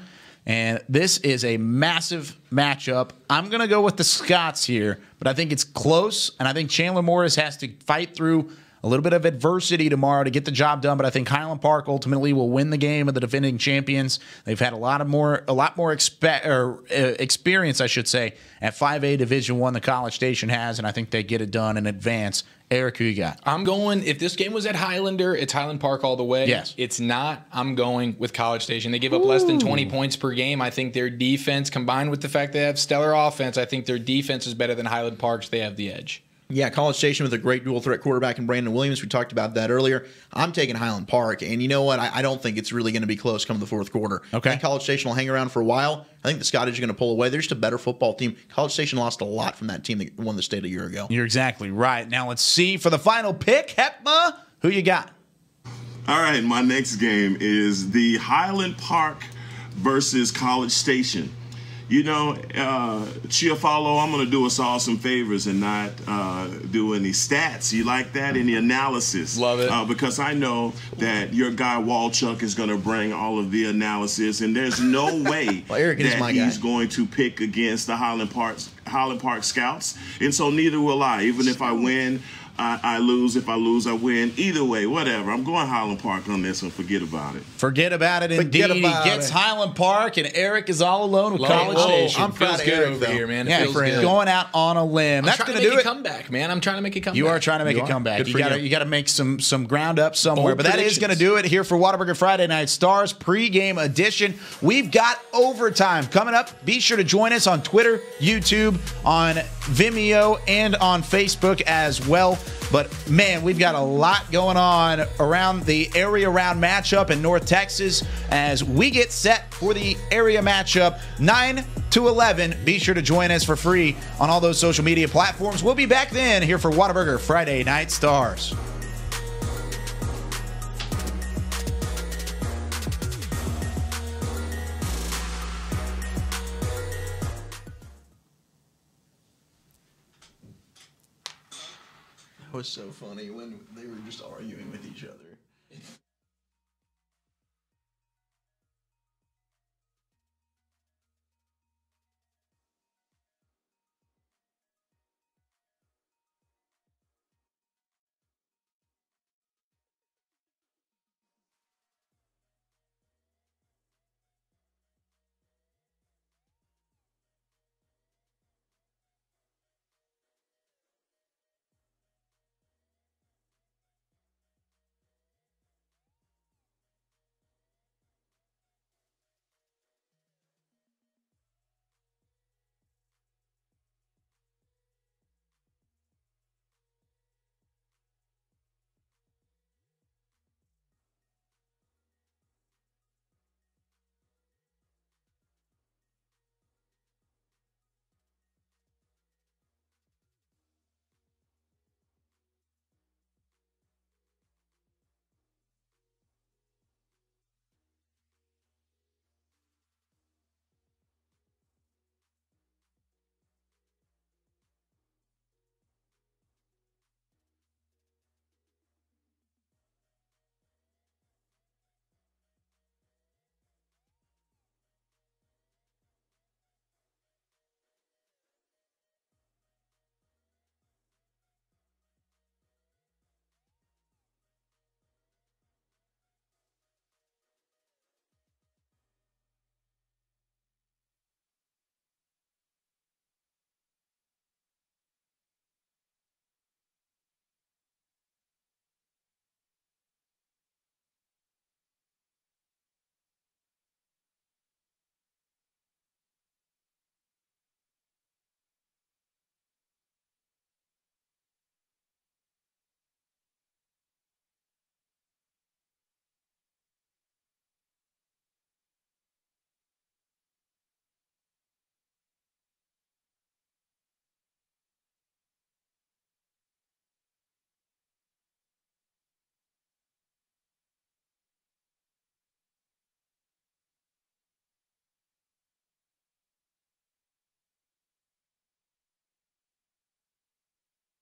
And this is a massive matchup. I'm going to go with the Scots here, but I think it's close. And I think Chandler Morris has to fight through a little bit of adversity tomorrow to get the job done. But I think Highland Park ultimately will win the game of the defending champions. They've had a lot more experience, I should say, at 5A Division I. The College Station has, and I think they get it done in advance. Eric, who you got? I'm going, if this game was at Highlander, it's Highland Park all the way. Yes. It's not. I'm going with College Station. They give up less than 20 points per game. I think their defense, combined with the fact they have stellar offense, I think their defense is better than Highland Park's. They have the edge. Yeah, College Station with a great dual threat quarterback in Brandon Williams. We talked about that earlier. I'm taking Highland Park, and you know what? I don't think it's really going to be close come the fourth quarter. Okay. I think College Station will hang around for a while. I think the Scottish are going to pull away. They're just a better football team. College Station lost a lot from that team that won the state a year ago. You're exactly right. Now let's see for the final pick, Heckma, who you got? All right, my next game is the Highland Park versus College Station. You know, Chiafalo, I'm going to do us all some favors and not do any stats. You like that? Any analysis? Love it. Because I know that your guy Walchuk is going to bring all of the analysis, and there's no way Well, Eric is that my he's guy. going to pick against the Highland Park Scouts, and so neither will I. Even if I win, I lose. If I lose, I win. Either way, whatever. I'm going Highland Park on this one. Forget about it. Forget about it, indeed. He gets Highland Park, and Eric is all alone with College Station. I'm proud of good Eric, over though. here, man. It Yeah, feels good. going out on a limb. That's going to do make a it. comeback, man. I'm trying to make a comeback. You are trying to make a comeback. Good You for got you. to make some ground up somewhere. Bold But that is going to do it here for Whataburger Friday Night Stars pregame edition. We've got overtime coming up. Be sure to join us on Twitter, YouTube, on Vimeo, and on Facebook as well. But man, we've got a lot going on around the area round matchup in North Texas as we get set for the area matchup 9 to 11. Be sure to join us for free on all those social media platforms. We'll be back then here for Whataburger Friday Night Stars. That was so funny when they were just arguing with each other.